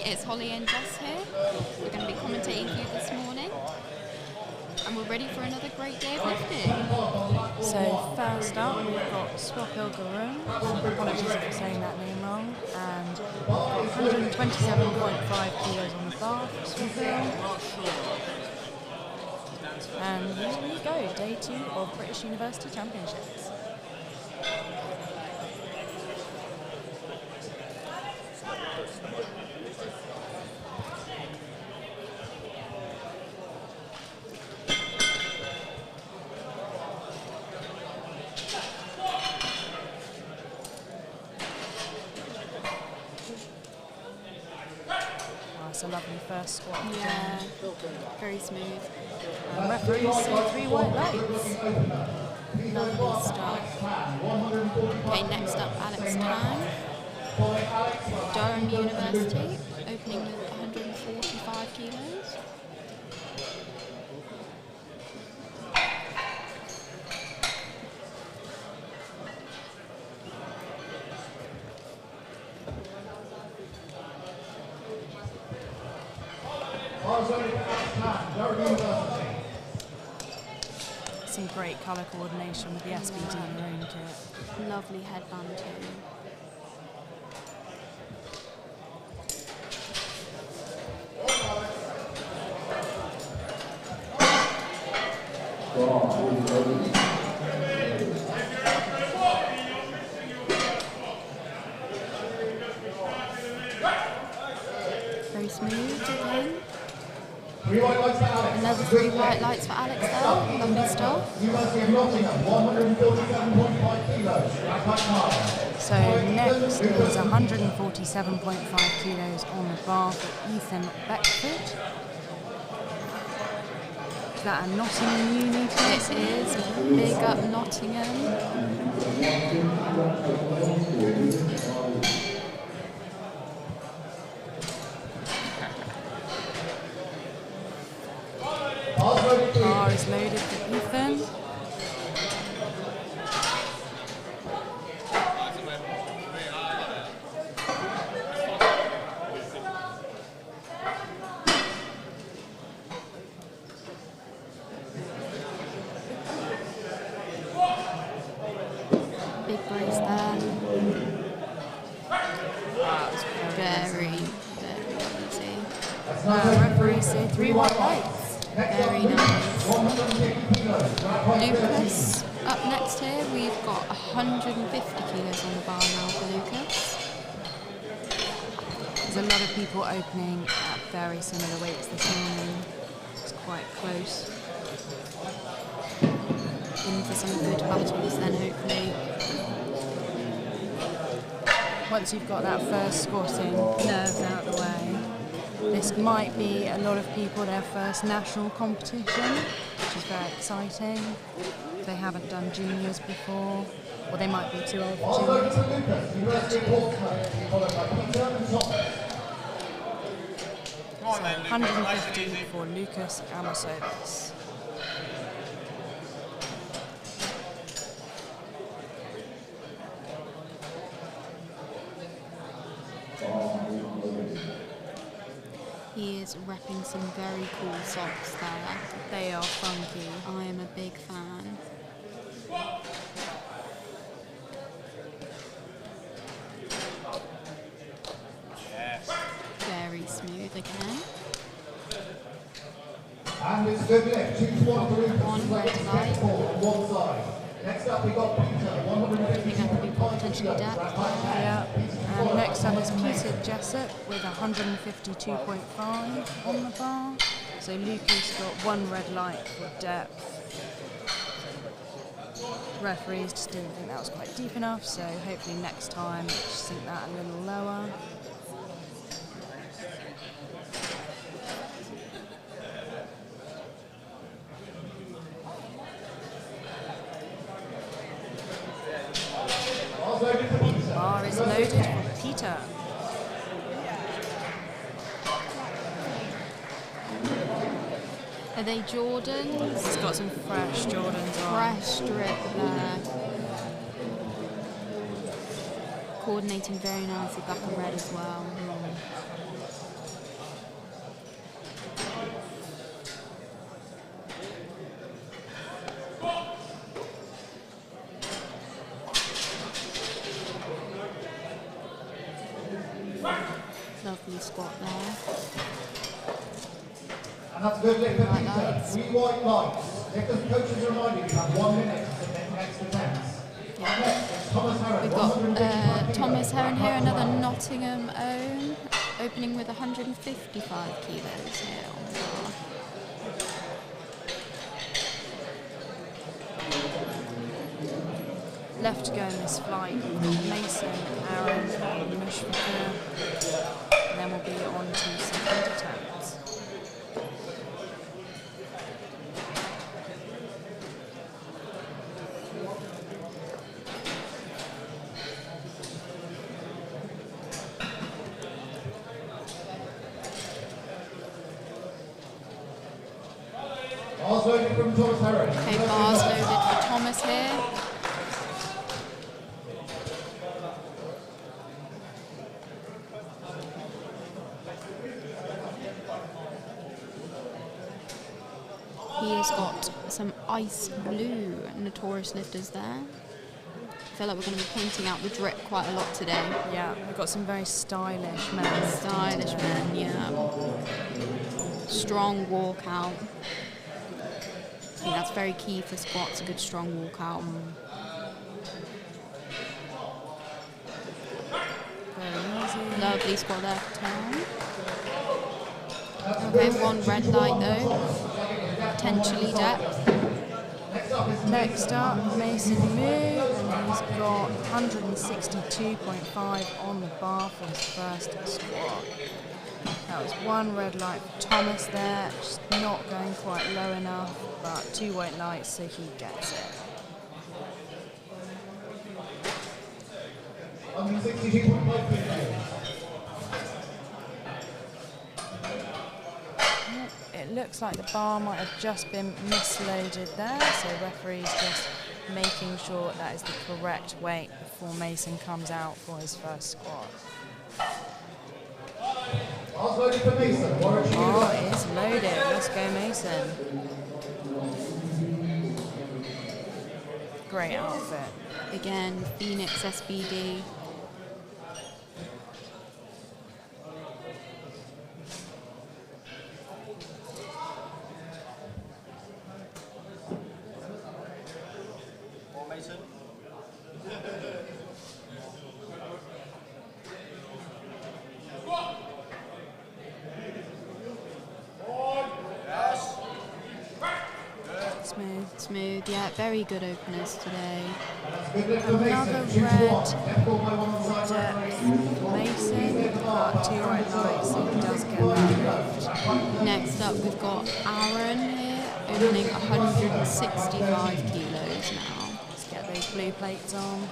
It's Holly and Jess here. We're going to be commentating for you this morning. And we're ready for another great day of lifting. So first up, we've got Swapil Garoon. Apologies if I'm saying that name wrong. And we've got 127.5 kilos on the bar for Swapil. And here we go, day 2 of British University Championships. It's a lovely first squat. Yeah, very smooth. Referees see 3 white lights. Lovely stuff. Okay, next up, Alex Tang. Durham University, opening with 145 kilos. Some great colour coordination with the SBD maroon kit. Lovely headband too. Very smooth again. Another 3 white lights for Alex there. Lovely stuff. So next is 147.5 kilos on the bar for Ethan Beckford. Is that a Nottingham uni? It is. Big up Nottingham. Bar is loaded for Ethan. Big brace there. Very easy. Referees say 3 white lights. Very nice. Lucas, up next here, we've got 150 kilos on the bar now for Lucas. There's a lot of people opening at very similar weights this morning. It's quite close. In for some good battles then, hopefully. Once you've got that first squatting nerves out of the way, this might be a lot of people their first national competition, which is very exciting. They haven't done juniors before, or they might be too old for juniors. 150 for Lucas Amasovis. He is repping some very cool socks there. They are funky. I am a big fan. Yes. Very smooth again. And it's Deadlift, 2 to 1 group, One red light. on one side. Next up we got Peter, I think that could be potentially depth. Yeah. And next up is Peter Jessup with 152.5 on the bar. So Lucas got 1 red light for depth. Referees just didn't think that was quite deep enough, so hopefully next time just sink that a little lower. Bar is loaded for Peter. Are they Jordans? He's got some fresh Jordans on. Fresh strip there. Coordinating very nicely, black and red as well. And that's a good lift for White Peter. lights. 3 white lights. Lift as coaches remind you, you have 1 minute to submit next attempts. Up next, it's Thomas Herron. We've got 155 kilos. Thomas Herron here, another Nottingham own, opening with 155 kilos here on the bar. Left to go in this flight, Mason, Aaron, Mushfika, and then we'll be on to second attempts. Bars loaded from Thomas Herron. Okay, bars loaded for Thomas here. He has got some ice blue notorious lifters there. I feel like we're going to be pointing out the drip quite a lot today. Yeah, we've got some very stylish men. Stylish men, yeah. Strong walkout. I think that's very key for squats, a good strong walkout. Very easy. Lovely squat there for Town. Okay, one red light though. Potentially depth. Next up, Mason Moo, and he's got 162.5 on the bar for his first squat. That was one red light for Thomas there, just not going quite low enough, but 2 white lights so he gets it. 162.5 kilos. It looks like the bar might have just been misloaded there, so referee's just making sure that is the correct weight before Mason comes out for his first squat. Bars loaded for Mason. Warwick Bar is loaded. Let's go, Mason. Great outfit. Again, Phoenix SBD. Mason. Smooth. Smooth, yeah, very good openers today. Another red depth for Mason, but 2 white lights, so he does get that lift. Next up, we've got Aaron here, opening 165 kilos now. Let's get those blue plates on.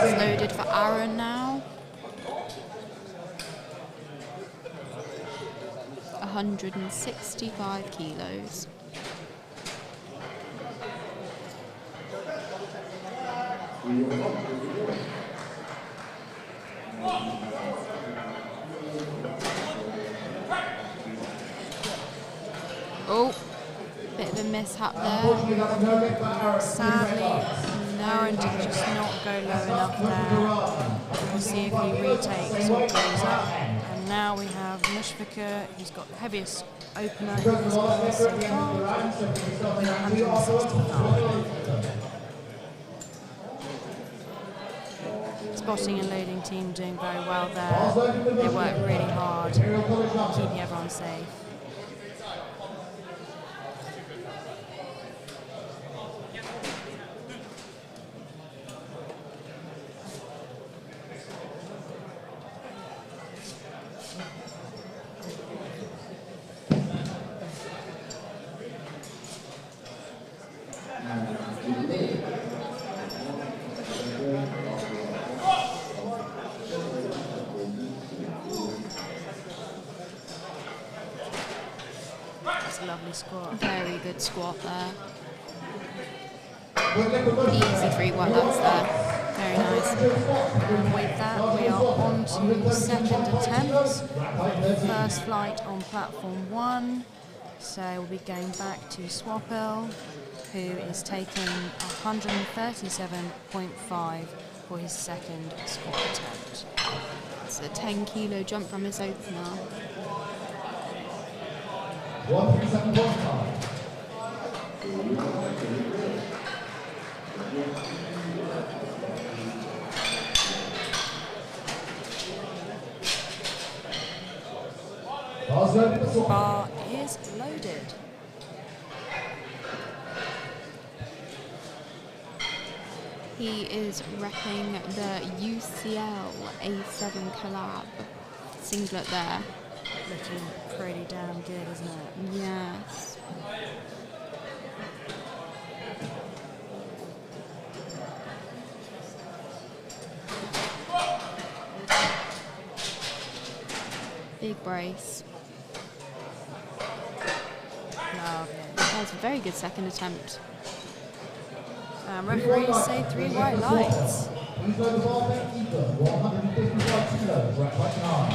It's loaded for Aaron now. 165 kilos. Oh, bit of a mishap there. Sadly, Aaron did just not go low enough there. We'll see if he retakes or goes up. And now we have Mushfika, who's got the heaviest opener in his class so far, with 165. Spotting and loading team doing very well there. They work really hard, keeping everyone safe. lovely squat. Very good squat there. Good leg of motion. Easy 3 white lights there. Very nice. And with that, we are on to second attempts. First flight on platform 1. So we'll be going back to Swapil, who is taking 137.5 for his second squat attempt. It's a 10 kilo jump from his opener. 137.5. Bar is loaded. He is repping the UCL A7 collab singlet there. Looking pretty damn good, isn't it? Yes. Big brace. Lovely. That's a very good second attempt. Referees say 3 white lights. Please load the bar back even. 155 kilos, rack right 9.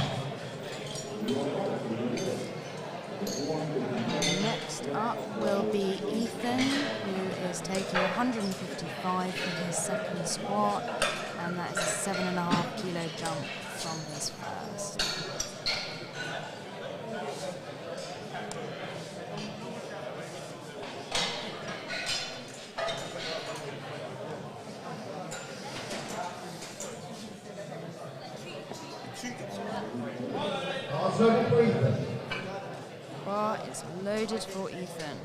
Next up will be Ethan, who is taking 155 for his second squat, and that's a 7.5 kilo jump from his first. Bar's loaded for Ethan. Bar is loaded for Ethan.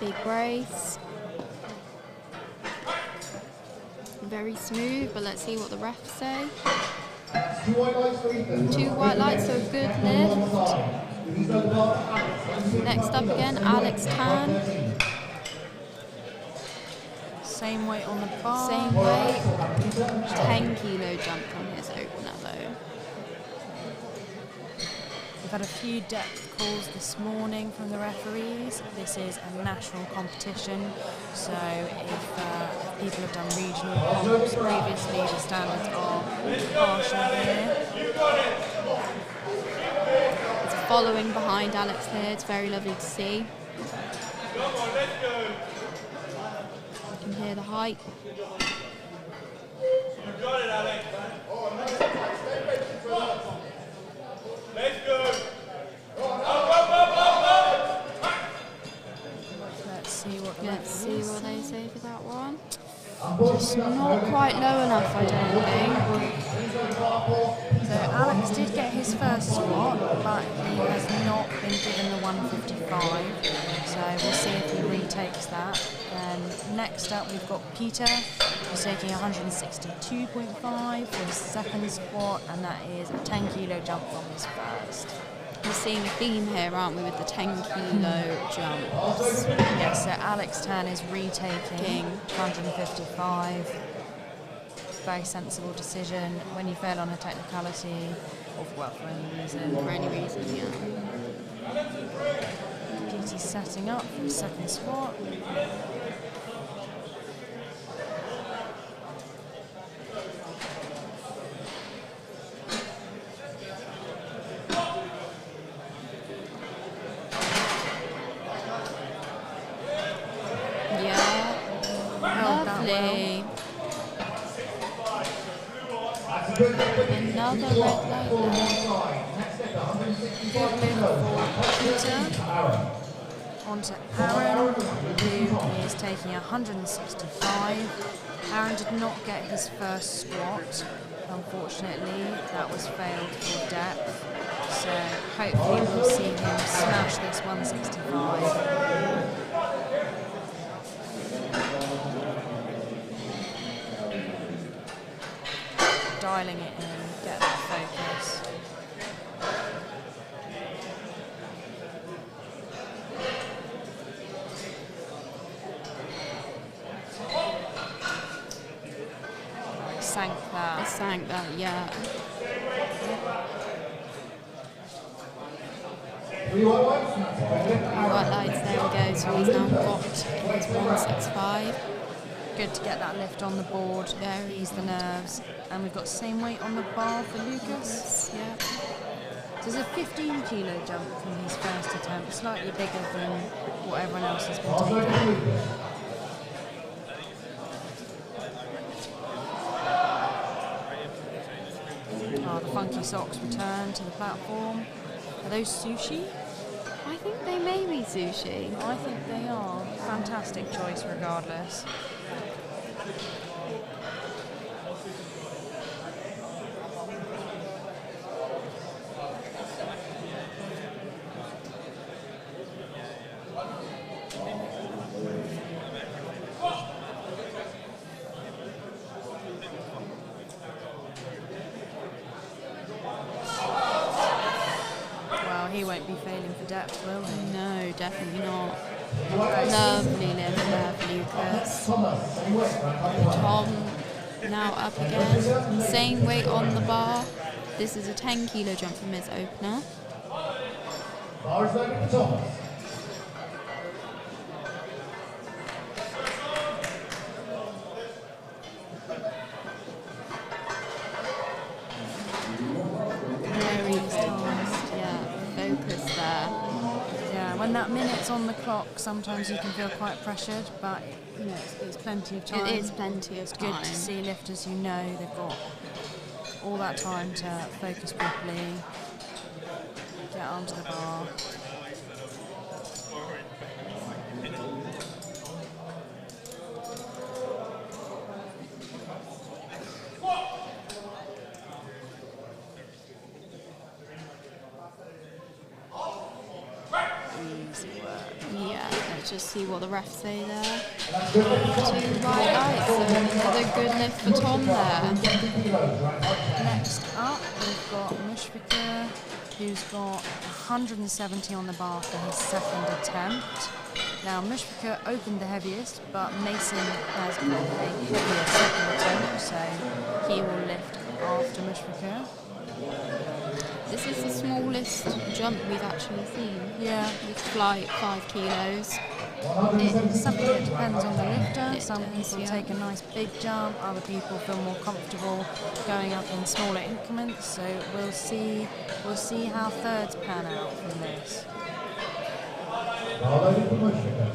Big brace. Very smooth, but let's see what the refs say. 2 white lights for Ethan. 2 white lights, so a good lift. Please load the bar for Alex. Next up again, Alex Tan. Same weight on the bar. Same weight. 10 kilo jump from his opener though. We've had a few depth calls this morning from the referees. This is a national competition, so if people have done regional comps previously, the standards are partial here. It's following behind Alex here. It's very lovely to see. You can hear the hype. You got it, Alex. Let's go. Let's see what the Let's see referees what they say. say for that one. It's not quite low enough, I don't think. So Alex did get his first squat, but he has not been given the 155. So we'll see if he retakes that. And next up we've got Peter, who's taking 162.5 for his second squat, and that is a 10 kilo jump from his first. We're seeing a theme here, aren't we, with the 10 kilo jumps. Yes, so Alex Tan is retaking 155. Very sensible decision when you fail on a technicality, or well, for any reason. For any reason, yeah. Petey's setting up for his second squat. Yeah. Held that well. Lovely. Another red light there. Good lift for Peter. On to Aaron, who is taking 165. Aaron did not get his first squat. Unfortunately, that was failed for depth. So hopefully we'll see him smash this 165. Dialing it in, get that focus. sank They that. sank that, yeah. White lights, there we go. So he's now got his 165. Good to get that lift on the board, Very ease the nerves. And we've got same weight on the bar for Lucas. Yeah. So there's a 15 kilo jump from his first attempt, slightly bigger than what everyone else has been taking. Oh, the funky socks return to the platform. Are those sushi? I think they may be sushi. I think they are. Fantastic choice regardless. Well, he won't be failing for depth, will he? No, definitely not. Lovely lift there for Lucas. Tom now up again. Same weight on the bar. This is a 10 kilo jump from his opener. Bar is loaded for Thomas. Very focused, yeah, focus there. Yeah, when that minute's on the clock, sometimes you can feel quite pressured, but you know, it's plenty of time. It is plenty of It's time. good to see lifters who know they've got all that time to focus properly, get onto the bar. Easy work. Yeah, let's just see what the refs say there. 2 white lights, so another good lift for Tom there. Next up, we've got Mushfiqur, who's got 170 on the bar for his second attempt. Now, Mushfiqur opened the heaviest, but Mason has got a heavier second attempt, so he will lift after Mushfiqur. This is the smallest jump we've actually seen. Yeah, With flight 5 kilos. it's something that depends on the lifter. It Some does, people yeah. take a nice big jump, other people feel more comfortable going up in smaller increments. So we'll see how thirds pan out from this. Bar loaded for Mushfiqur.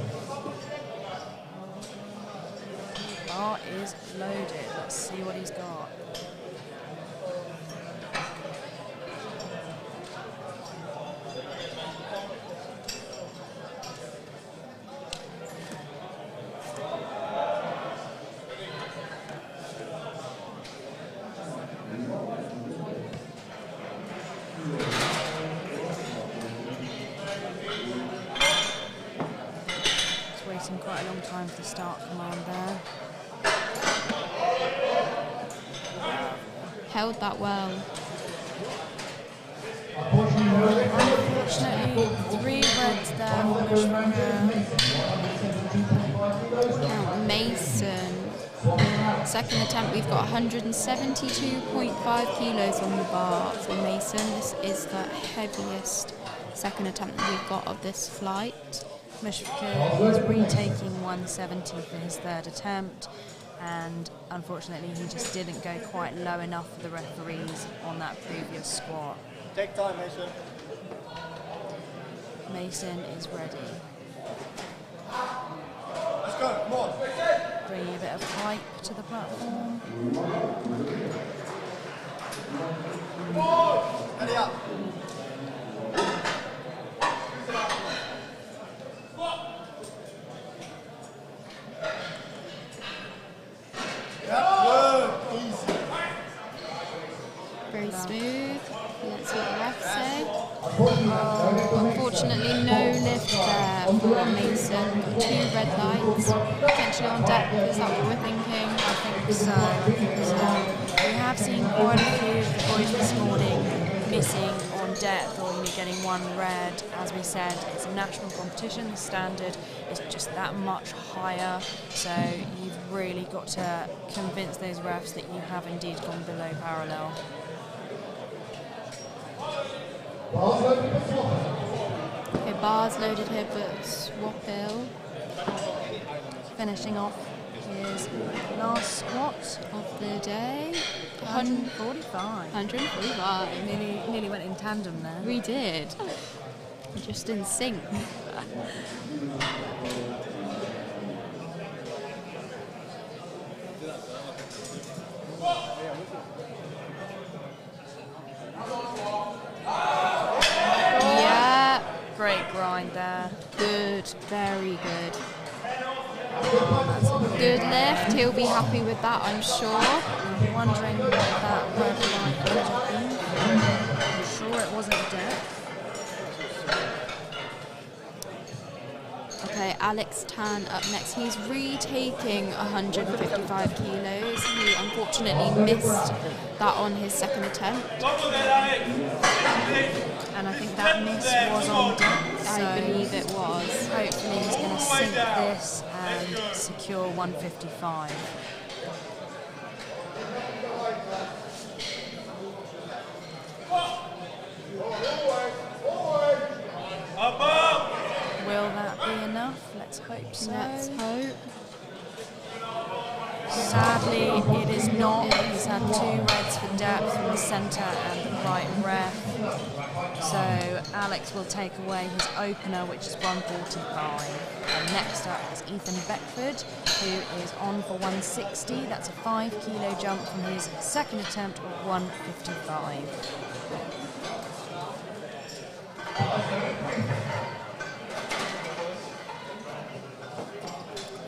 Bar is loaded. Let's see what he's got. It's waiting quite a long time for the start command there. Held that well. Unfortunately, 3 reds there for Mushfiqur. Count Mason. Second attempt, we've got 172.5 kilos on the bar for Mason. This is the heaviest second attempt that we've got of this flight. Mushfiqur is retaking 170 for his third attempt, and unfortunately he just didn't go quite low enough for the referees on that previous squat. Take time, Mason. Mason is ready. Let's go, come on. Bringing a bit of hype to the platform. Ready up. Very smooth. Let's see what the refs say. Unfortunately, no lift there for Mason. 2 red lights. Potentially on deck. Is that what we're thinking? I think so. We have seen quite a few of the boys this morning missing on depth or getting 1 red. As we said, it's a national competition. The standard is just that much higher. So you've really got to convince those refs that you have indeed gone below parallel. Okay, bars loaded here, but swap hill. Finishing off his last squat Of the day. 145. 145. Nearly went in tandem there. We did. Just in sync. Yeah. Great grind there. Good. Very good. Good lift. He'll be happy with that, I'm sure. Wondering what that work life would have been. I'm sure it wasn't depth. Okay, Alex Tan up next. He's retaking 155 kilos. He unfortunately missed that on his second attempt. And I think that miss was on depth. So I believe it was. hopefully he's going to sink this and secure 155. Will that be enough? Let's hope so. Let's hope. Sadly, it is not. He's had 2 reds for depth from the centre and the right ref. So Alex will take away his opener, which is 145. And next up is Ethan Beckford, who is on for 160. That's a 5 kilo jump from his second attempt of 155.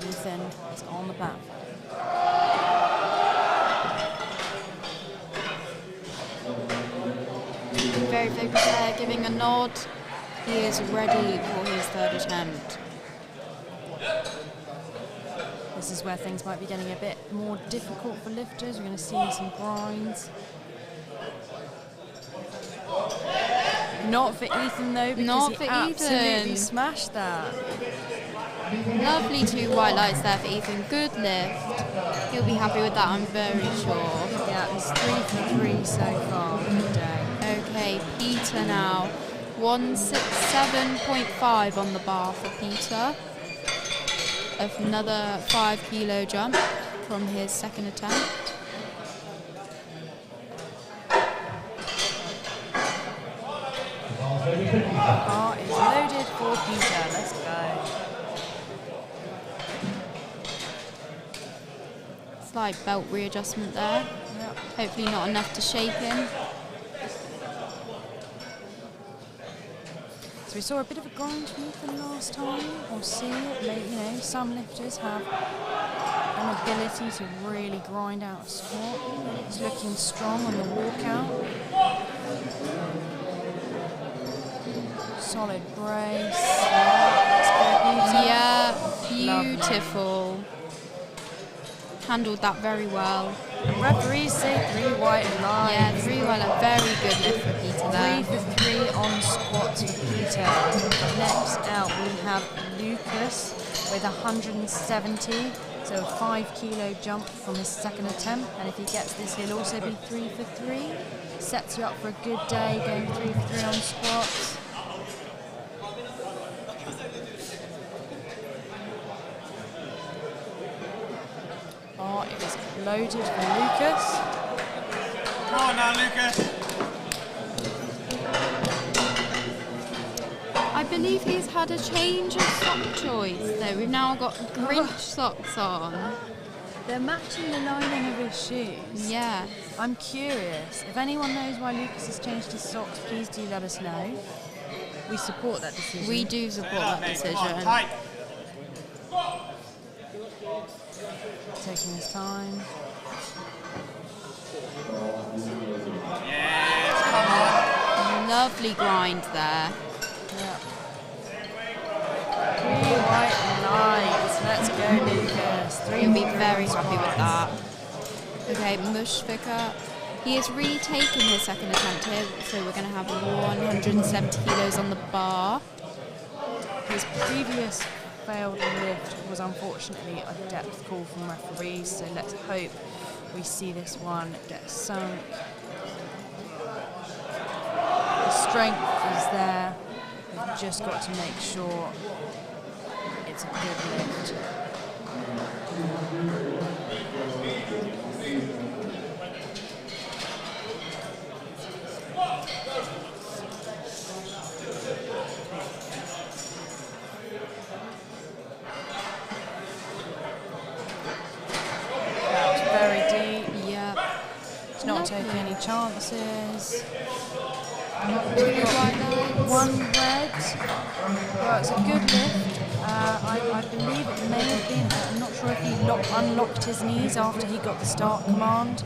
Ethan is on the platform. Very focused there, giving a nod. He is ready for his third attempt. This is where things might be getting a bit more difficult for lifters. We're going to see some grinds. Not for Ethan though, because Not he for absolutely Ethan. smashed that. Lovely 2 white lights there for Ethan. Good lift. He'll be happy with that, I'm very sure. Yeah, he's 3 for 3 so far today. Okay, Peter now. 167.5 on the bar for Peter. Another 5 kilo jump from his second attempt. Bar is loaded for Peter. Let's go. Slight belt readjustment there. Yep. Hopefully not enough to shake him. So we saw a bit of a grind from Ethan last time. We'll see. You know, some lifters have an ability to really grind out a squat. He's looking strong on the walkout. Solid brace. Let's go, Peter. Yeah, beautiful. Handled that very well. Referees say 3 white lights. Yeah, 3 white light. Very good lift for Peter there. 3 for 3 on squats for Peter. Next out we have Lucas with 170. So a 5 kilo jump from his second attempt. And if he gets this, he'll also be 3 for 3. Sets you up for a good day going 3 for 3 on squats. Oh, it is loaded for Lucas. Come on now, Lucas. I believe he's had a change of sock choice though. We've now got Grinch socks on. They're matching the lining of his shoes. Yeah. I'm curious. If anyone knows why Lucas has changed his socks, please do let us know. We support that decision. We do support that decision. Tight. Taking his time. Lovely grind there. Yeah. 3 white lights. Let's go, Lucas. 3 He'll be for 3 very on happy with squats. that. Okay, Mushfika. He is retaking his second attempt here, so we're going to have 170 kilos on the bar. His previous failed lift was unfortunately a depth call from referees, so let's hope we see this one get sunk. The strength is there, we've just got to make sure it's a good lift. That was very deep. Yep. It's not taking any chances. One One red. Well, it's a good lift. I believe it may have been, I'm not sure if he unlocked his knees after he got the start command.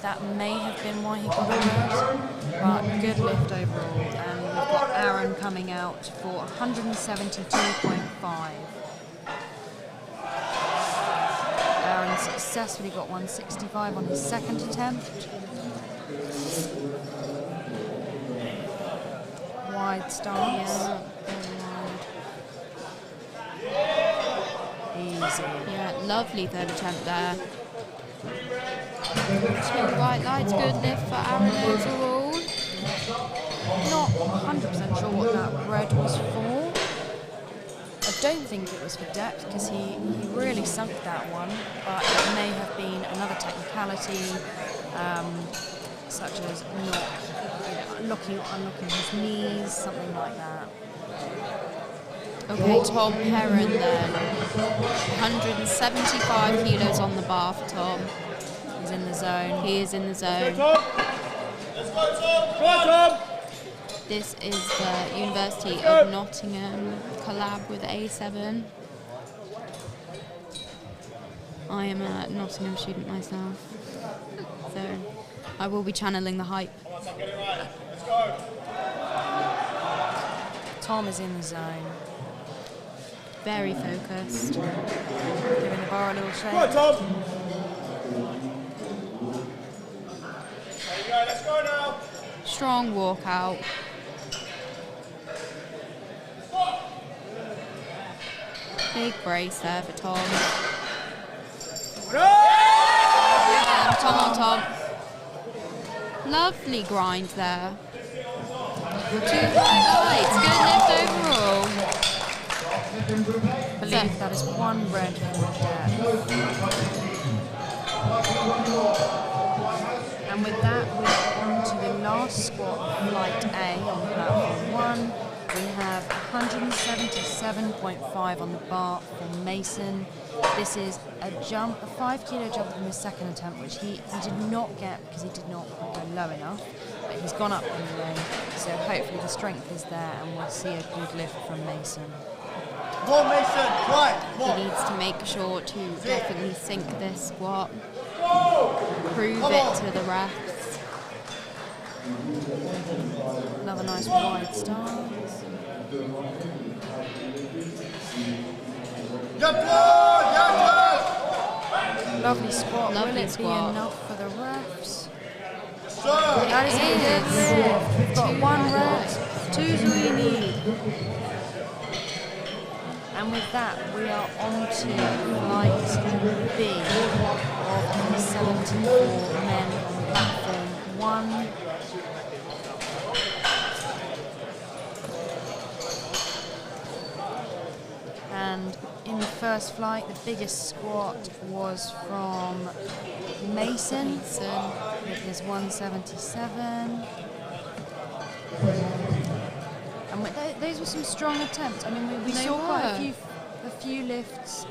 That may have been why he got a red. But good lift overall. And we've got Aaron coming out for 172.5. Aaron successfully got 165 on his second attempt. Wide stance. Easy. Yeah, lovely third attempt there. Two white lights, good lift for Aaron overall. Not 100% sure what that red was for. I don't think it was for depth because he really sunk that one, but it may have been another technicality, such as not unlocking his knees, something like that. Okay, Tom Heron then. 175 kilos on the bar for Tom. He's in the zone. He is in the zone. Let's go, Tom! This is the University of Nottingham collab with A7. I am a Nottingham student myself, so I will be channeling the hype. Let's go. Tom is in the zone. Very focused. Giving the bar a little shake. Come on, Tom! There you go, let's go now! Strong walkout. Big brace there for Tom. And Tom on top. Lovely grind there. Two white lights. Good lift overall. I believe that is one red for depth. And with that, we're on to the last squat of flight A on platform 1. We have 177.5 on the bar for Mason. This is a 5 kilo jump from his second attempt, which he did not get because he did not go low enough, but he's gone up anyway. So hopefully the strength is there and we'll see a good lift from Mason. Come on, Mason, right, He needs to make sure to definitely sink this squat. Prove it to the refs. Another nice wide stance. Lovely squat. Lovely Will it squat. be enough for the refs? That is a good lift. We've got one red, two's we need. And with that, we are on to flight B of 74 men on platform 1. And in the first flight, the biggest squat was from Mason with his 177. And those were some strong attempts. I mean, we They saw quite were. a few lifts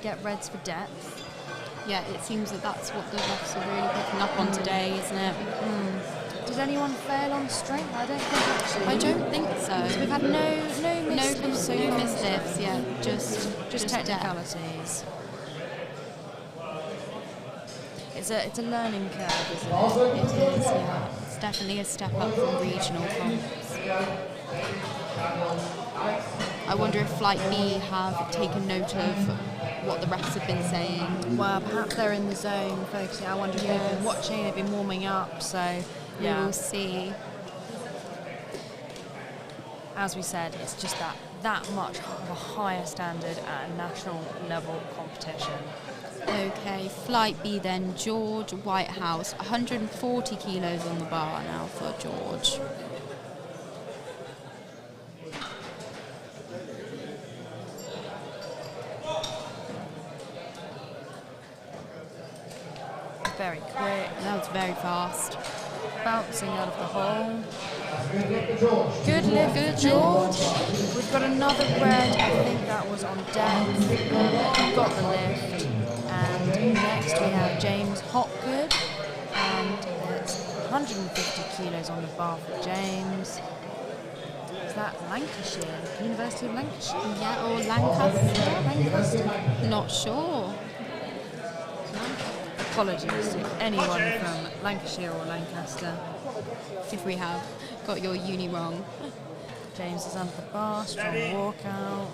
get reds for depth. Yeah, it seems that that's what the refs are really picking up on today, isn't it? Did anyone fail on strength? I don't think actually. I don't think so. We've had no missed lifts so no far. missed lifts, yeah. Just depth. Technicalities. It's a learning curve, isn't it? It is, yeah. It's definitely a step up from regional comps. I wonder if Flight B have taken note of what the refs have been saying. Well, perhaps they're in the zone focusing. I wonder if they've been watching, they've been warming up, so We will see. as we said, it's just that that much of a higher standard at a national level competition. Okay, flight B then, George Whitehouse, 140 kilos on the bar now for George. Very quick. That was very fast. Bouncing out of the hole. Good lift, good George. We've got another red. I think that was on depth. We've got the lift. And next we have James Hopgood. And it's 150 kilos on the bar for James. Is that Lancashire? University of Lancashire? Yeah, or Lancaster? Not sure. Apologies to anyone from Lancashire or Lancaster If we have got your uni wrong. James is under the bar, strong walkout.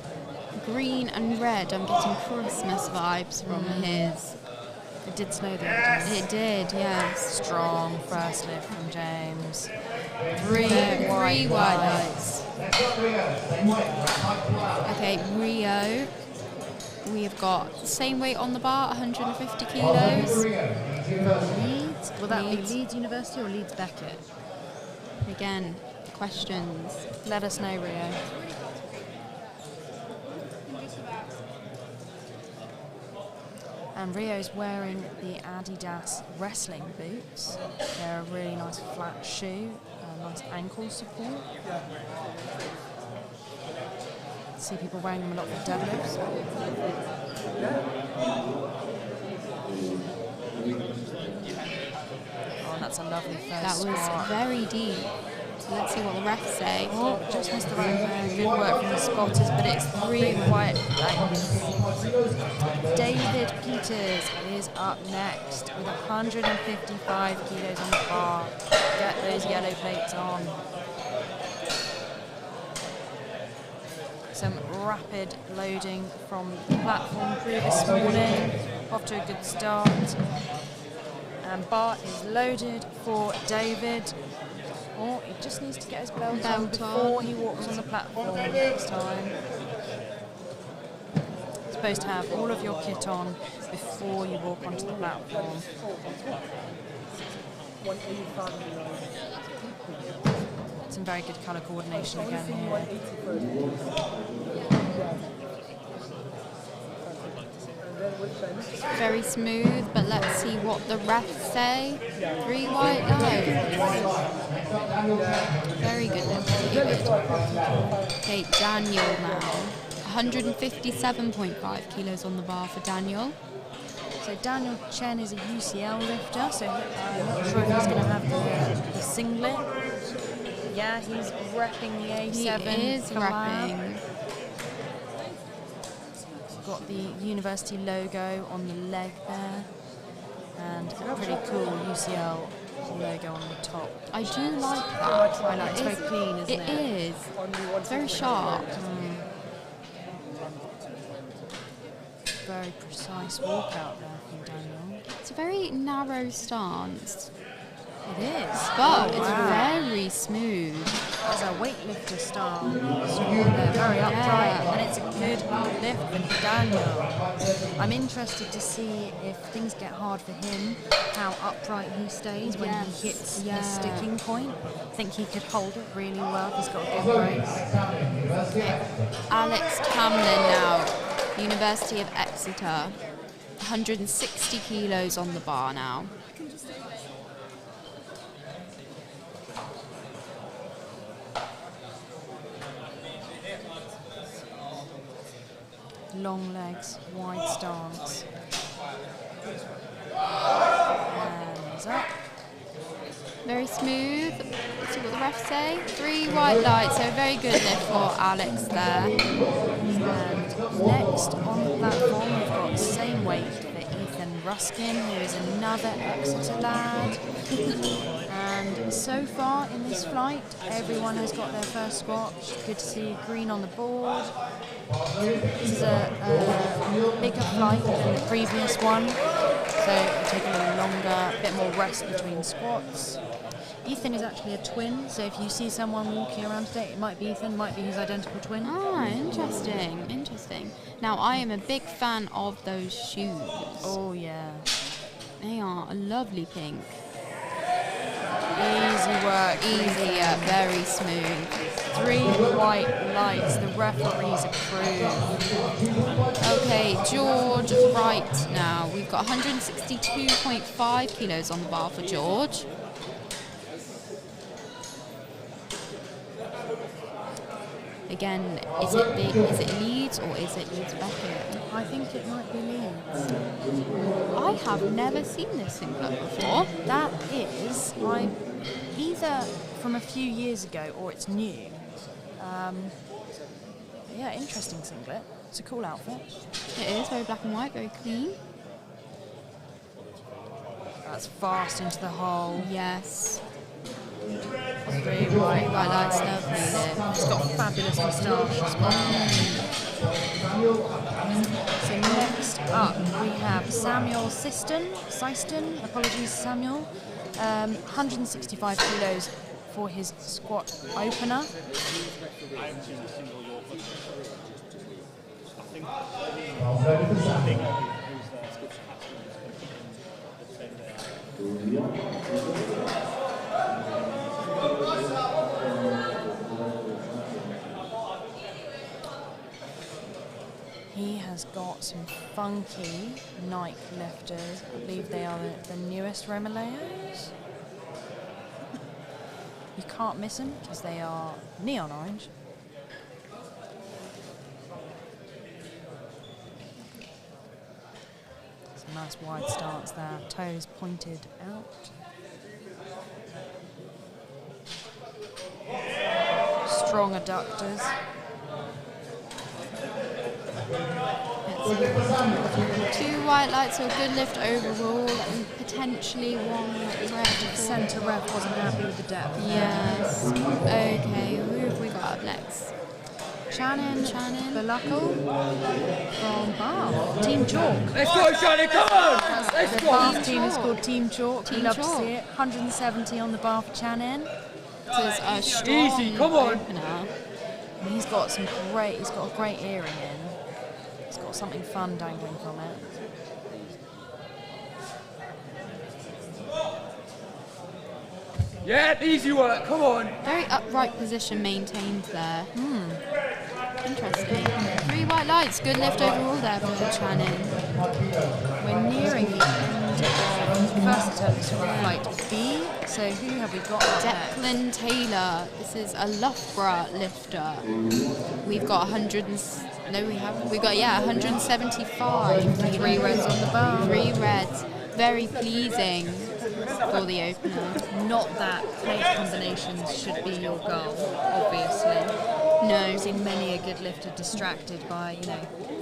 Green and red, I'm getting Christmas vibes from his. It did snow the other day. It did, yes. Strong first lift from James. Three white lights. Okay, Rio. We have got the same weight on the bar, 150 kilos. Leeds? Will that Leeds. be Leeds University or Leeds Beckett? Again, questions. Let us know, Rio. And Rio's wearing the Adidas wrestling boots. They're a really nice flat shoe, nice ankle support. See people wearing them a lot for deadlifts. Oh, that's a lovely first That was spot. very deep. So let's see what the refs say. Oh, just missed the right there. Good work from the spotters, but it's 3 white lights. David Peters is up next with 155 kilos on the bar. Get those yellow plates on. Some rapid loading from the platform crew this morning. Off to a good start. And bar is loaded for David. Oh, he just needs to get his belt on before he walks on the platform next time. You're supposed to have all of your kit on before you walk onto the platform. Some very good colour coordination again here. Very smooth, but let's see what the refs say. 3 white lights. Very good, David. Okay, Daniel now. 157.5 kilos on the bar for Daniel. So Daniel Chen is a UCL lifter, so I'm not sure if he's going to have the singlet. Yeah, he's repping the A7. He is collab. repping. Got the university logo on the leg there, and a pretty cool UCL logo on the top. I do like that. I like it's very clean, isn't it? It is. It's very sharp. Very precise walkout there from Daniel. It's a very narrow stance, It is. but it's very smooth. As a weightlifter style. They're very upright, and it's a good lift for Daniel. I'm interested to see if things get hard for him, how upright he stays when he hits the sticking point. I think he could hold it really well if he's got a good brace. Alex Tamlin now, University of Exeter, 160 kilos on the bar now. Long legs, wide stance. Hands up. Very smooth. Let's see what the refs say. 3 white lights, so very good lift for Alex there. And next on the platform, we've got the same weight for Ethan Ruskin, who is another Exeter lad. And so far in this flight, everyone has got their first squat. Good to see green on the board. This is a bigger flight than the previous one, so it'll take a little longer, a bit more rest between squats. Ethan is actually a twin, so if you see someone walking around today, it might be Ethan, might be his identical twin. Ah, interesting, interesting. Now, I am a big fan of those shoes. Oh, yeah. They are a lovely pink. Easy work. Easy, very smooth. 3 white lights, the referees approve. Okay, George Wright now. We've got 162.5 kilos on the bar for George. Again, is it big? Is it Leeds or is it Leeds Beckett? I think it might be Leeds. I have never seen this singlet before. That is either from a few years ago or it's new. Yeah, interesting singlet. It's a cool outfit. It is very black and white, very clean. That's fast into the hole. Yes. Three white lights, lovely. It's got a fabulous moustache as well. So next up we have Samuel Syston, apologies Samuel, 165 kilos for his squat opener. He has got some funky Nike lifters. I believe they are the newest Romaleos. You can't miss them because they are neon orange. It's a nice wide stance there, toes pointed out. Strong adductors. Two white lights, so a good lift overall, and potentially one red. Centre ref wasn't happy with the depth. Yes. Okay, who have we got up next? Shannon Beluckle from Bath. Team Chalk. Let's go, Shannon, come on! The Bath team is called Team Chalk. We love to see it. 170 on the bar for Shannon. This is a strong Easy, come on. opener. And he's got a great earring in. It's got something fun dangling from it. Yeah, easy work, come on. Very upright position maintained there. Interesting. Three white lights, good lift overall there for Shannon. We're nearing the end of the first attempt for flight B. So who have we got up next? Declan Taylor. This is a Loughborough lifter. We've got 175. 3 reds on the bar. 3 reds. Very pleasing for the opener. Not that plate combinations should be your goal, obviously. No. I've seen many a good lifter distracted by,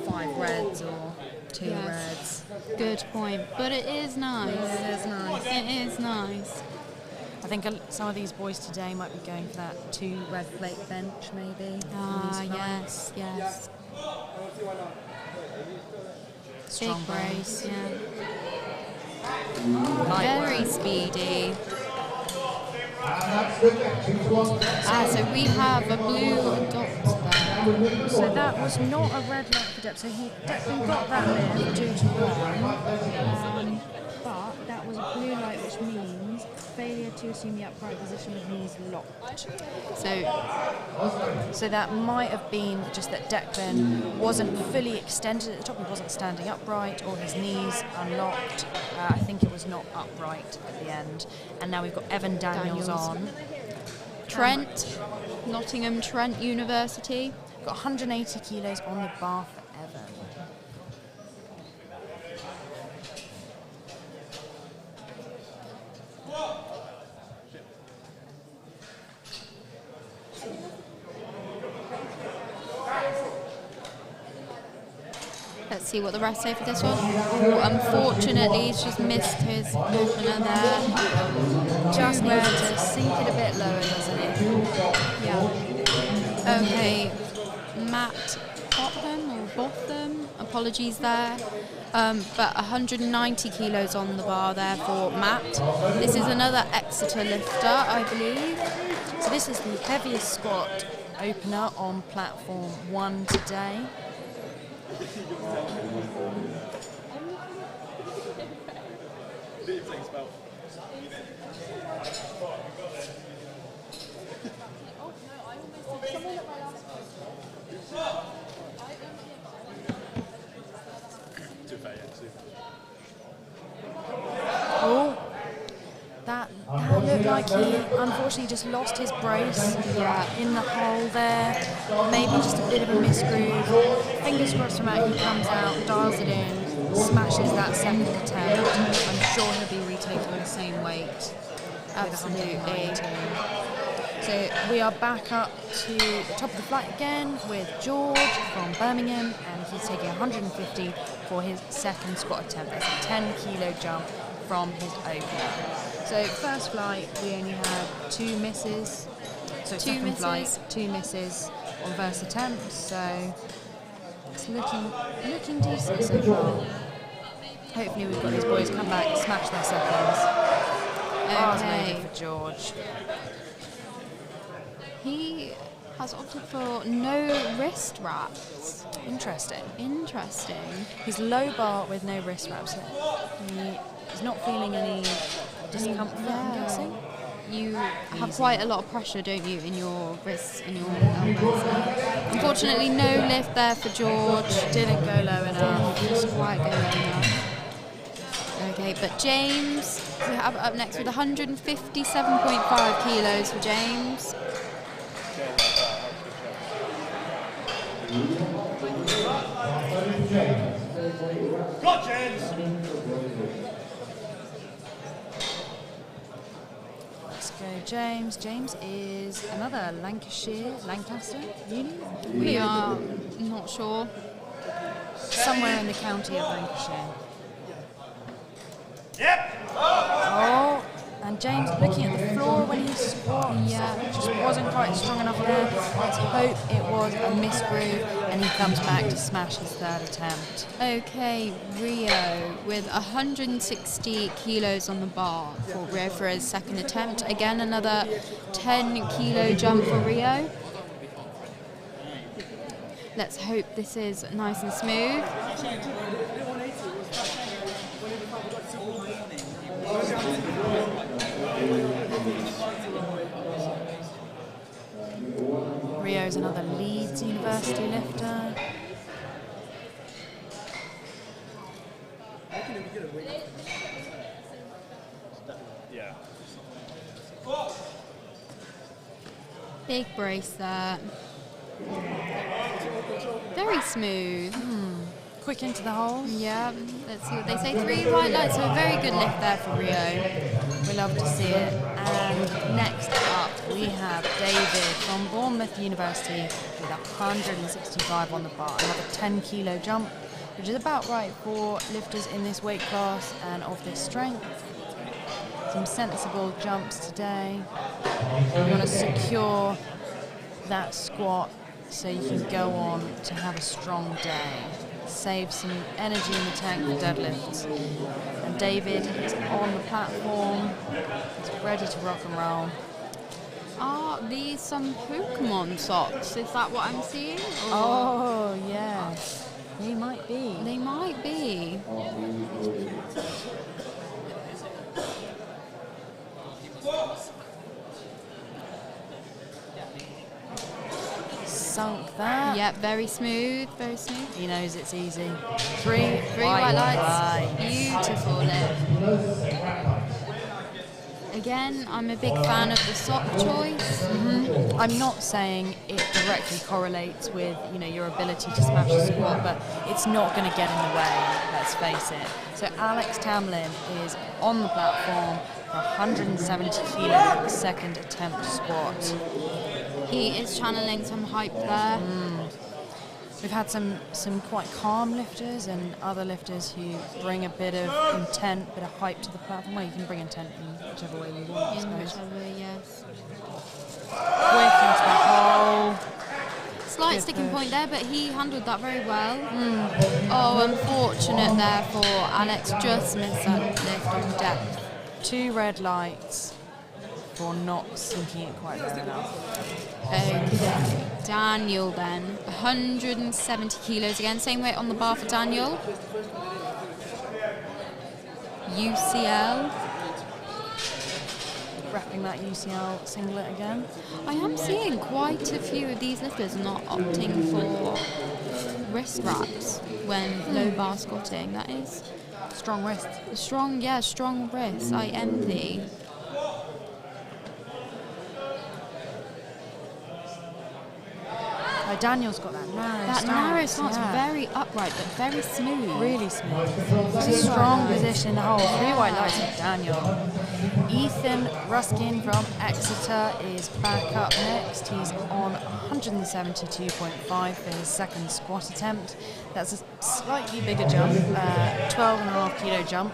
5 reds or 2 reds. Good point. But it is nice. Yeah, it is nice. It is nice. I think some of these boys today might be going for that 2 red plate bench, maybe. Ah, yes, yes. Strong Big brace, yeah. Light Very work. speedy. So we have a blue dot there. So that was not a red light for depth. So he definitely got that lift 2 to 1. But that was a blue light, which means failure to assume the upright position with knees locked. So that might have been just that Declan wasn't fully extended at the top. He wasn't standing upright, or his knees unlocked. I think it was not upright at the end. And now we've got Evan Daniels on. Trent, Nottingham Trent University. Got 180 kilos on the bar for Evan. Let's see what the rest say for this one. Ooh, unfortunately, he's just missed his opener there. Just needs to sink it a bit lower, doesn't it? Yeah. Okay. Matt bottom or bottom. Apologies there. But 190 kilos on the bar there for Matt. This is another Exeter lifter, I believe. So this is the heaviest squat opener on platform 1 today. Oh, that looked like he unfortunately just lost his brace in the hole there. Maybe just a bit of a misgroove. Fingers crossed from out, he comes out, dials it in, smashes that second attempt. I'm sure he'll be retaking the same weight. Absolutely. So we are back up to the top of the flight again with George from Birmingham, and he's taking 150 for his second squat attempt. That's a 10 kilo jump from his opener. So first flight, we only had 2 misses. So second flight, 2 misses on first attempt. So it's looking decent so far. Hopefully we've got these boys come back, smash their seconds. Okay. For George. He has opted for no wrist wraps. Interesting. He's He's low bar with no wrist wraps. He's not feeling any discomfort, I'm guessing. You have quite a lot of pressure, don't you, in your wrists and your elbows. Unfortunately, no lift there for George. Didn't go low enough. Just quite go low enough. Okay, but James, we have up next with 157.5 kilos for James. Got James! Let's go, James. James is another Lancaster uni? We are not sure. Somewhere in the county of Lancashire. Yep! Oh, and James looking at the floor when he squats. Just wasn't quite strong enough there. Let's hope it was a misgroove and he comes back to smash his third attempt. Okay, Rio with 160 kilos on the bar for Rio for his second attempt. Again, another 10 kilo jump for Rio. Let's hope this is nice and smooth. Rio's another Leeds University lifter. Yeah. Big brace there. Very smooth. Quick into the hole. Yeah, let's see what they say. 3 white lights, so a very good lift there for Rio. We love to see it. And next up, we have David from Bournemouth University with 165 on the bar. Another 10 kilo jump, which is about right for lifters in this weight class and of this strength. Some sensible jumps today. You want to secure that squat so you can go on to have a strong day. Save some energy in the tank for deadlifts. And David is on the platform. He's ready to rock and roll. Are these some Pokemon socks? Is that what I'm seeing? Or Oh, yeah. They might be. they might be. Sunk that. Yep, very smooth, very smooth. He knows it's easy. Three White lights. Beautiful lift. Again, I'm a big fan of the sock choice. I'm not saying it directly correlates with, your ability to smash a squat, but it's not going to get in the way, let's face it. So Alex Tamlin is on the platform for 170 kilo second attempt squat. He is channeling some hype there. We've had some quite calm lifters and other lifters who bring a bit of intent, a bit of hype to the platform. Well, you can bring intent in whichever way you want, I In suppose. whichever, yes. Quick into the hole. Slight sticking point there, but he handled that very well. Oh, unfortunate there for Alex. Just missed that lift on depth. 2 red lights for not sinking it quite low enough. Okay. Daniel then. 170 kilos again. Same weight on the bar for Daniel. UCL. Wrapping that UCL singlet again. I am seeing quite a few of these lifters not opting for wrist wraps when low bar squatting. That is Strong wrist. strong wrists. I envy. Daniel's got that narrow That stance. narrow stance, yeah. very upright but very smooth. Really smooth. It's a strong position in the hole. 3 white lights for Daniel. Ethan Ruskin from Exeter is back up next. He's on 172.5 for his second squat attempt. That's a slightly bigger jump, 12.5 kilo jump.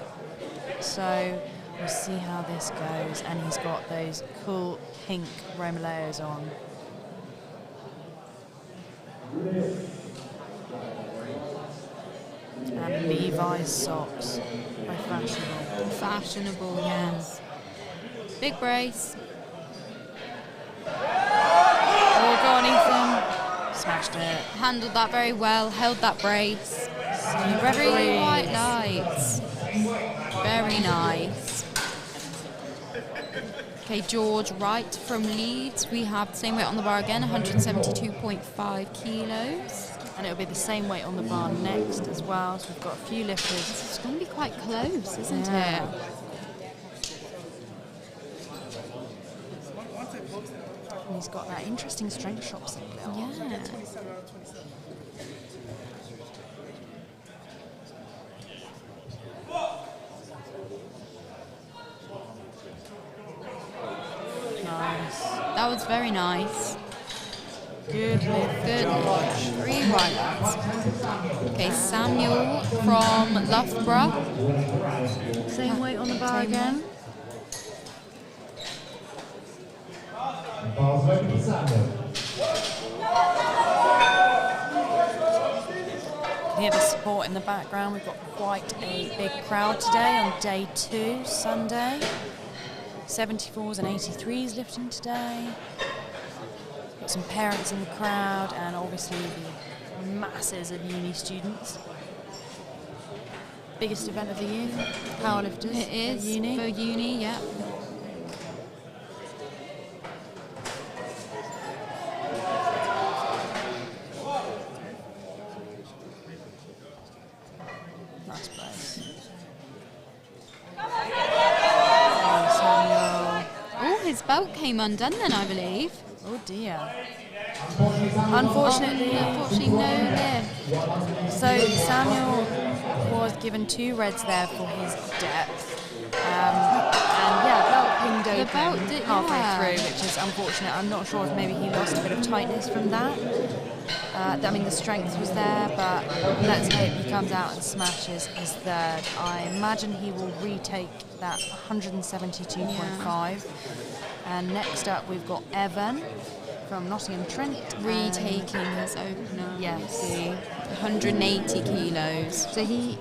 So we'll see how this goes. And he's got those cool pink Romaleos on. And Levi's socks. Very fashionable. Fashionable, yes. Big brace. Oh, go on, Ethan. Smashed it. Handled that very well. Held that brace. 3 white lights. Very nice. Okay, George Wright from Leeds. We have the same weight on the bar again, 172.5 kilos. And it'll be the same weight on the bar next as well. So we've got a few lifters. It's going to be quite close, isn't it? And he's got that interesting strength shop singlet on. Yeah. Nice. That was very nice. Good lift. Good lift. 3 white lights. Okay, Samuel from Loughborough. Same weight on the bar Same again. Ball's ready for Samuel. Hear the support in the background. We've got quite a big crowd today on day 2, Sunday. 74s and 83s lifting today. Got some parents in the crowd and obviously the masses of uni students. Biggest event of the year, powerlifters. It is at uni. for uni, yeah. Nice place. Oh, his belt came undone then, I believe. Oh dear. Unfortunately, no lift. So Samuel was given 2 reds there for his depth. And yeah, belt pinged The open belt did- halfway yeah. through, which is unfortunate. I'm not sure if maybe he lost a bit of tightness from that. I mean, the strength was there, but let's hope he comes out and smashes his third. I imagine he will retake that 172.5. And next up, we've got Evan from Nottingham Trent. Retaking his opener. Yes. See, 180 kilos. So he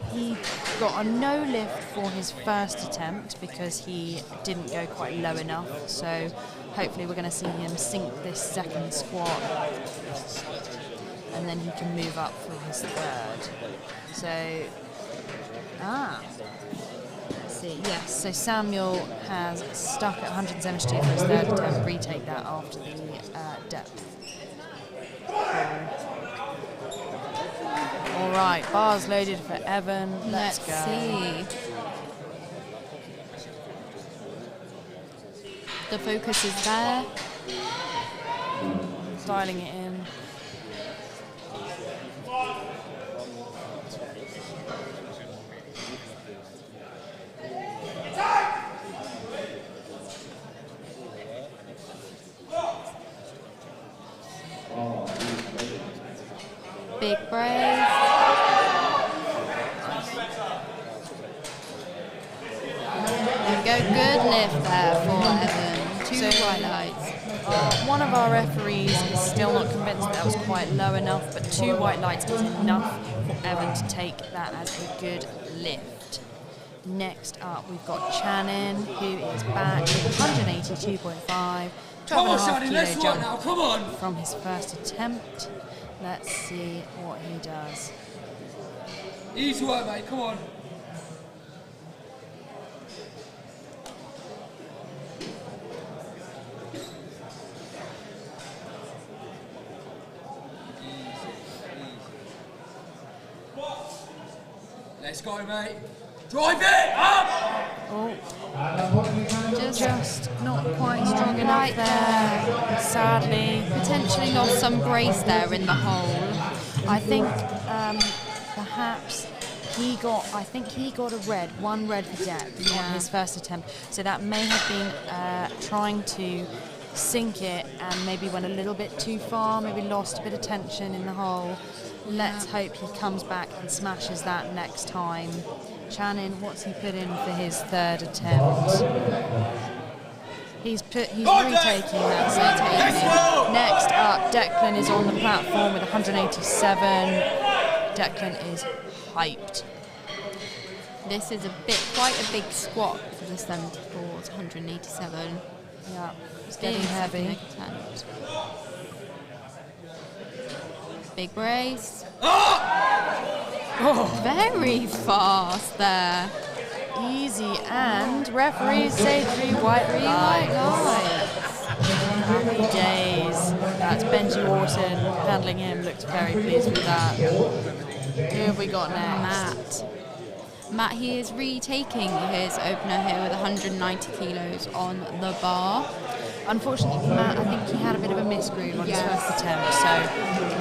got a no lift for his first attempt because he didn't go quite low enough. So hopefully we're going to see him sink this second squat. And then he can move up for his third. So, let's see, yes. So Samuel has stuck at 172 for his third attempt, retake that after the depth. All right, bars loaded for Evan. Let's go. see. The focus is there. Styling it in. Big brace. There we go. Good lift there for Evan. 2 white lights. One of our referees is still not convinced that was quite low enough, but 2 white lights is enough for Evan to take that as a good lift. Next up, we've got Channing, who is back with 182.5, 12.5 kilo jump now, come on. from his first attempt. Let's see what he does. Easy work, mate, come on. Let's go, mate. Drive it up! Oh, just not quite strong enough there, sadly. Potentially lost some brace there in the hole. I think perhaps he got one red for depth on his first attempt. So that may have been trying to sink it and maybe went a little bit too far, maybe lost a bit of tension in the hole. Let's hope he comes back and smashes that next time. Channing, what's he put in for his third attempt? He's retaking that. So next up, Declan is on the platform with 187. Declan is hyped. This is quite a big squat for the 74 to 187. Yeah, it's getting heavy. Big brace. Oh, very fast there. Easy, and referees say 3 white lights. Happy days. That's Benji Wharton handling him. Looked very pleased with that. Who have we got next? Matt, he is retaking his opener here with 190 kilos on the bar. Unfortunately, Matt, I think he had a bit of a misgroove on his first attempt, so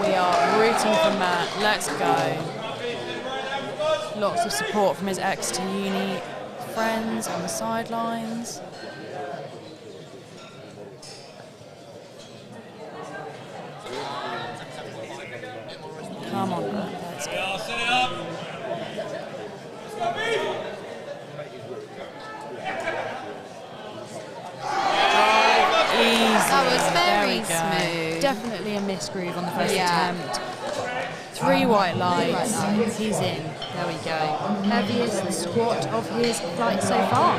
we are rooting for Matt. Let's go. Lots of support from his Exeter Uni friends on the sidelines. Come on, Matt, let's go. Set it up. That was very smooth. Definitely a misgroove on the first attempt. 3 white lights. He's in. There we go. Heaviest squat of his flight so far.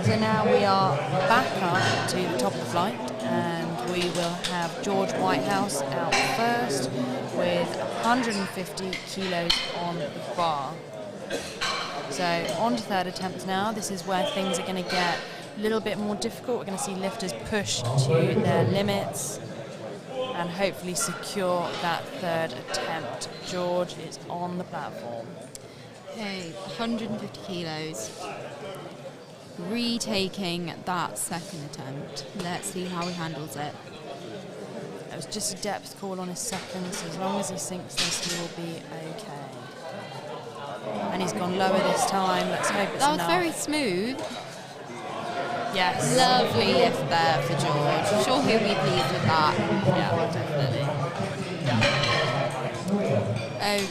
So now we are back up to the top of the flight, and we will have George Whitehouse out first with 150 kilos on the bar. So on to third attempt now. This is where things are going to get a little bit more difficult. We're going to see lifters push to their limits and hopefully secure that third attempt. George is on the platform. Okay, 150 kilos. Retaking that second attempt. Let's see how he handles it. It was just a depth call on his second, so as long as he sinks this, he will be okay. And he's gone lower this time. Let's hope it's enough. That was very smooth. Yes. Lovely lift there for George. I'm sure he'll be pleased with that. Yeah, definitely.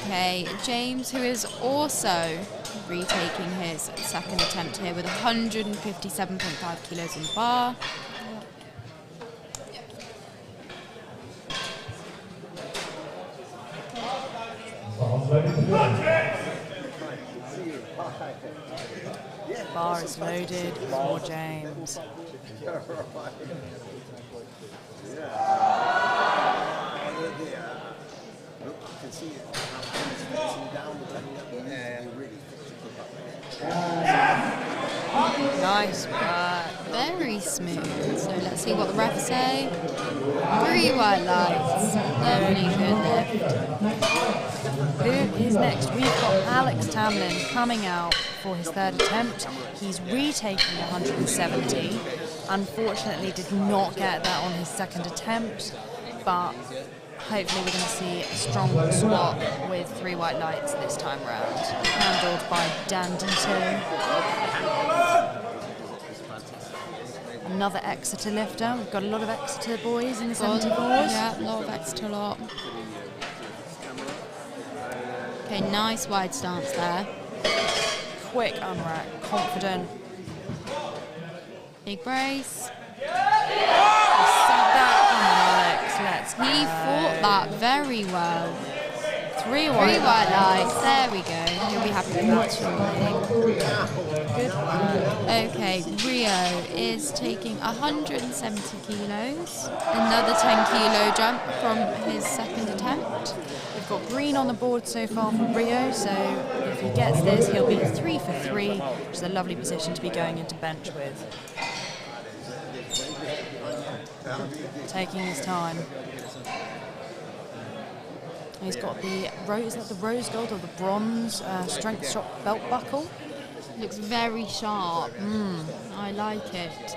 Okay, James, who is also retaking his second attempt here with 157.5 kilos on the bar. Bar is loaded for James. Nice work. Very smooth. So let's see what the refs say. 3 white lights. Lovely good lift. Who is next? We've got Alex Tamlin coming out for his third attempt. He's retaking 170. Unfortunately, did not get that on his second attempt, but hopefully we're going to see a strong squat with 3 white lights this time round, handled by Dan Dito. Another Exeter lifter. We've got a lot of Exeter boys in the 74s. Yeah, a lot of Exeter lot. Okay, nice wide stance there. Quick unrack, confident. Big brace. Yeah! He fought that very well. Three Three white white lights. There we go. He'll be happy with that surely. Good work. Okay, Rio is taking 170 kilos. Another 10 kilo jump from his second attempt. We've got green on the board so far for Rio, so if he gets this, he'll be 3 for 3, which is a lovely position to be going into bench with. Taking his time. He's got the is that the rose gold or the bronze strength shop belt buckle? Looks very sharp. I like it.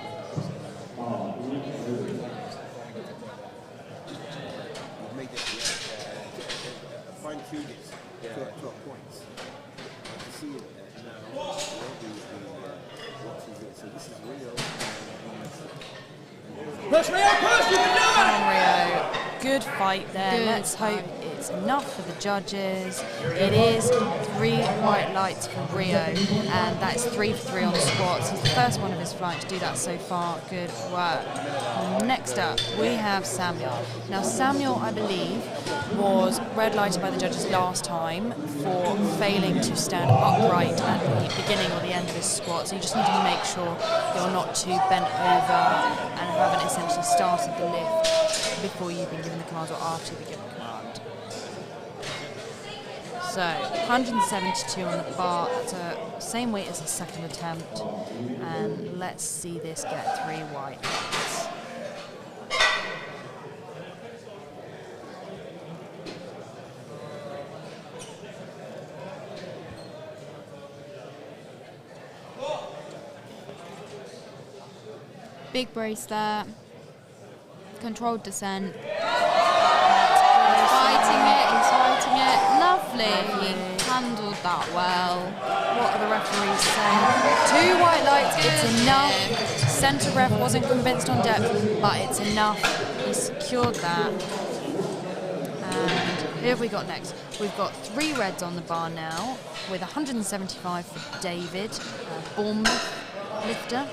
Fine-tuned it to points. To see it now, so this is Rio. Push, Rio, push! You can do Come it! on, Rio. Good fight there. Good Let's fight. hope it's enough for the judges. It is 3 white lights for Rio, and that's 3 for 3 on the squats. He's the first one of his flight to do that so far. Good work. Next up, we have Samuel. Now, Samuel, I believe, was red lighted by the judges last time for failing to stand upright at the beginning or the end of his squat. So you just need to make sure you're not too bent over and haven't essentially started the lift before you've been given the command or after you've been given the command. So 172 on the bar, same weight as the second attempt, and let's see this get 3 white lights. Big brace there. Controlled descent. He's fighting it. Lovely. He handled that well. What are the referees saying? 2 white lights, it's enough. Centre ref wasn't convinced on depth, but it's enough. He secured that. And who have we got next? We've got 3 reds on the bar now, with 175 for David, Bournemouth lifter,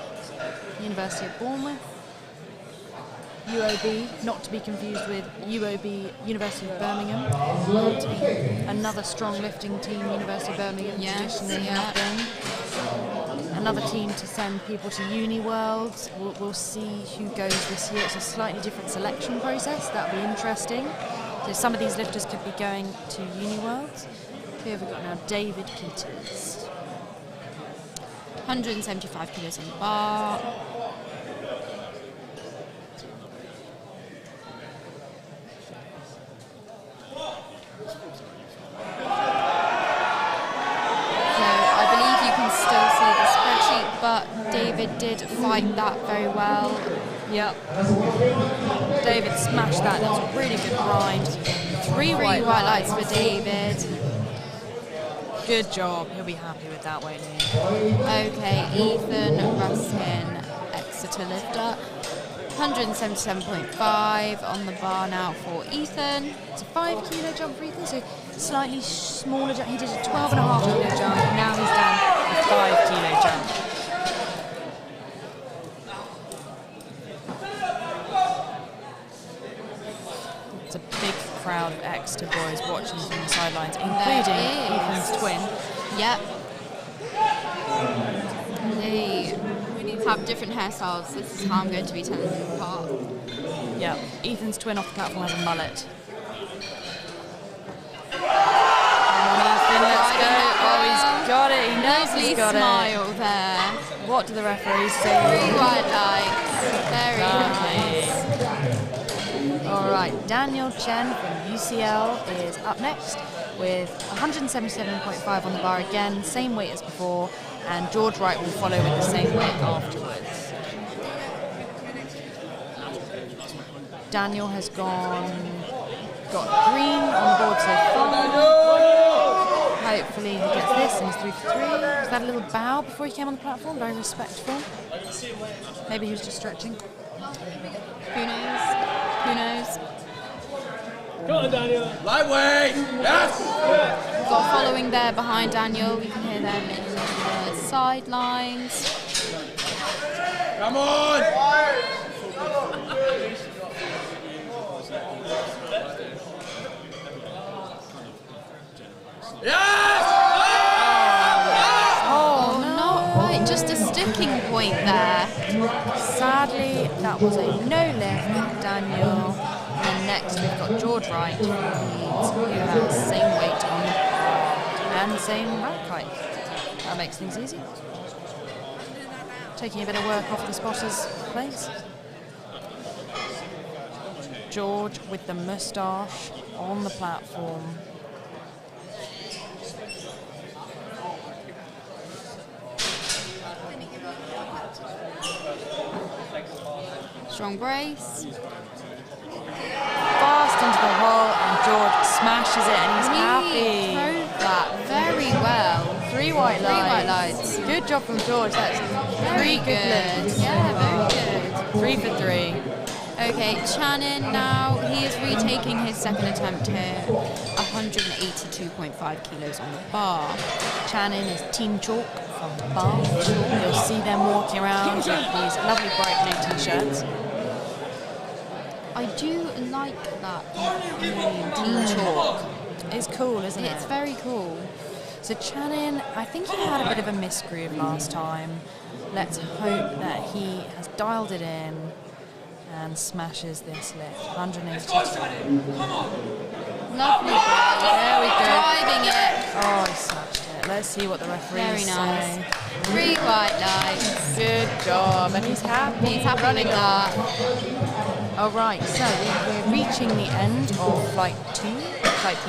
University of Bournemouth. UOB, not to be confused with UOB, University of Birmingham. Another strong lifting team, University of Birmingham, traditionally have been. Another team to send people to Uni Worlds. We'll see who goes this year. It's a slightly different selection process. That'll be interesting. So some of these lifters could be going to Uni Worlds. Who have we got now? David Peters. 175 kilos on the bar. But David did fight that very well. Yep. David smashed that. That was a really good grind. 3 white lights for David. Good job. He'll be happy with that, won't he? Okay, Ethan Ruskin, Exeter lifter. 177.5 on the bar now for Ethan. It's a 5 kilo jump for Ethan, so slightly smaller jump. He did a 12.5 kilo jump. Now he's done a 5 kilo jump. It's a big crowd of Exeter boys watching from the sidelines, including Ethan's twin. Yep. They have different hairstyles. This is how I'm going to be telling them apart. Yep. Ethan's twin off the platform has a mullet. Ethan, let's go. Oh, he's got it. He knows he's got smile there. What do the referees say? 3 white lights. Very nice. All right, Daniel Chen from UCL is up next with 177.5 on the bar again, same weight as before, and George Wright will follow with the same weight afterwards. Daniel has got green on the board so far. Hopefully he gets this and he's 3 for 3. Was that a little bow before he came on the platform? Very respectful. Maybe he was just stretching. Who knows? Who knows? Come on, Daniel. Lightweight! Yes! We've got following there behind Daniel. We can hear them in the sidelines. Come on! Oh, not quite. Just a sticking point there. Sadly, that was a no lift, Daniel. And then next we've got George Wright, who has same weight on the bar and same rack height. That makes things easy. Taking a bit of work off the spotter's plates. George with the moustache on the platform. Strong brace. Fast into the hole, and George smashes it, and he's He happy. drove that very well. 3 white lights. 3 white lights. Good job from George. That's Very 3 good lifts. Yeah, very good. 3 for 3. Okay, Channon now, he is retaking his second attempt here. 182.5 kilos on the bar. Channon is Team Chalk from Bar. You'll see them walking around with these lovely bright blue t-shirts. I do like that name, Team Chalk. It's cool, isn't it? It's very cool. So Channon, I think he had a bit of a misgroove last time. Let's hope that he has dialed it in and smashes this lift. 182. Lovely. There we go. Driving it. Oh, he smashed it. Let's see what the referees Very nice. say. 3 white lights. Good job, and he's happy. He's happy running with that. All right, so we're reaching the end of flight 2, flight B.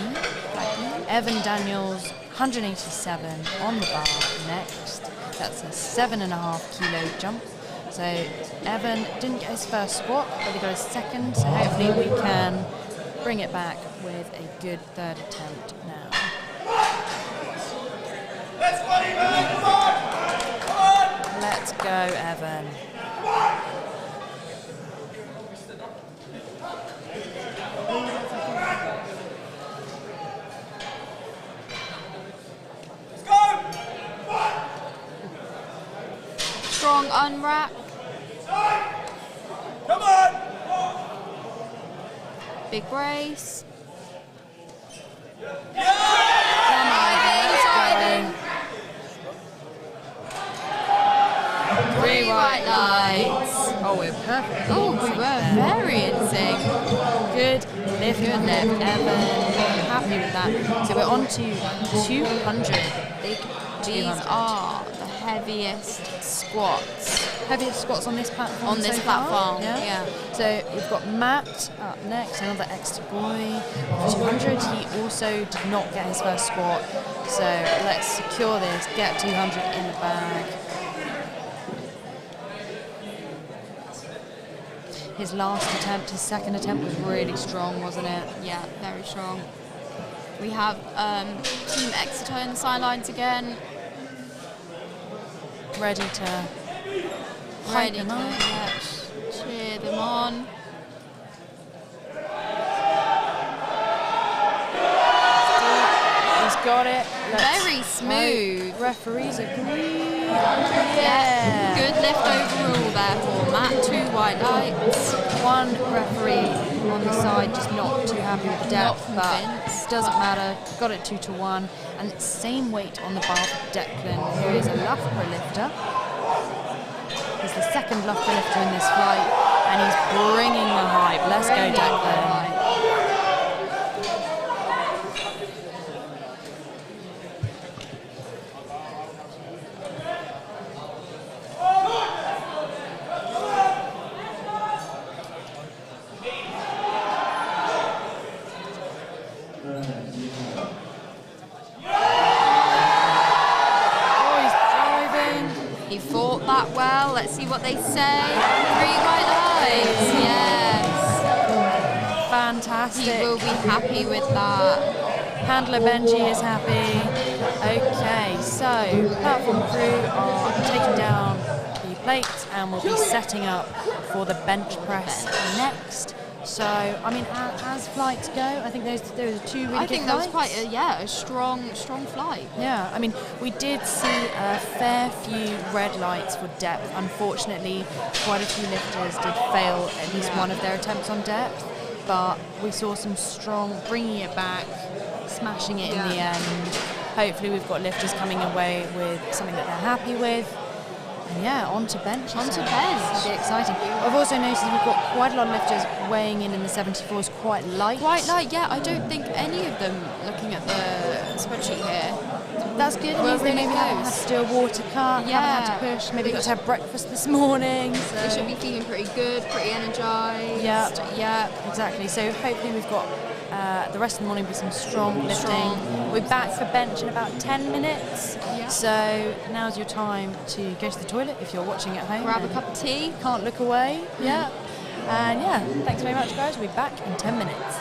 Evan Daniels, 187 on the bar next. That's a 7.5 kilo jump. So Evan didn't get his first squat, but he got his second. So hopefully we can bring it back with a good third attempt now. Let's go, Evan. Strong unwrap. Come on! Big brace. Driving. 3 white lights. Oh, we're perfect. Oh, we were very in sync. Good lift, Evan. Happy with that. So we're on to 200. Big 200. These are the heaviest squats. Heaviest squats on this platform. On this so far? platform, yeah. So we've got Matt up next, another extra boy. 200. He also did not get his first squat. So let's secure this. Get 200 in the bag. His last attempt, his second attempt was really strong, wasn't it? Yeah, very strong. We have Team Exeter in the sidelines again. Ready to Ready them to up. cheer them on. He's got it. Very smooth. Referees agree. Yeah. Good lift overall there for Matt. 2 white lights. One referee on the side just not too happy with the depth, Not but convinced. doesn't matter. Got it 2-1, and it's same weight on the bar for Declan, who is a Loughborough lifter. He's the second Loughborough lifter in this flight, and he's bringing the hype. Let's go, Declan. He fought that well. Let's see what they say. 3 white lights. Yes. Fantastic. He will be happy with that. Handler Benji is happy. Okay, so platform crew are taking down the plates and we'll be setting up for the bench press next. So, I mean, as flights go, I think those are 2 really I good think that was flights. quite a strong flight. Yeah, I mean, we did see a fair few red lights for depth. Unfortunately, quite a few lifters did fail at least one of their attempts on depth, but we saw some strong bringing it back, smashing it in the end. Hopefully we've got lifters coming away with something that they're happy with. And yeah, on to bench. On to bench. It'll be exciting. I've also noticed we've got quite a lot of lifters weighing in the 74s quite light. Quite light, yeah. I don't think any of them, looking at the spreadsheet here, That's good. It We're means they really maybe haven't had close. to do a water cut, Yeah. haven't had to push, maybe got to have breakfast this morning. So. they should be feeling pretty good, pretty energised. Yeah. Yeah. Exactly. So hopefully we've got the rest of the morning with some strong lifting. Strong. We're back for bench in about 10 minutes. Yeah. So now's your time to go to the toilet if you're watching at home. Grab a and cup of tea. Can't look away. Yeah. And yeah, thanks very much, guys. We'll be back in 10 minutes.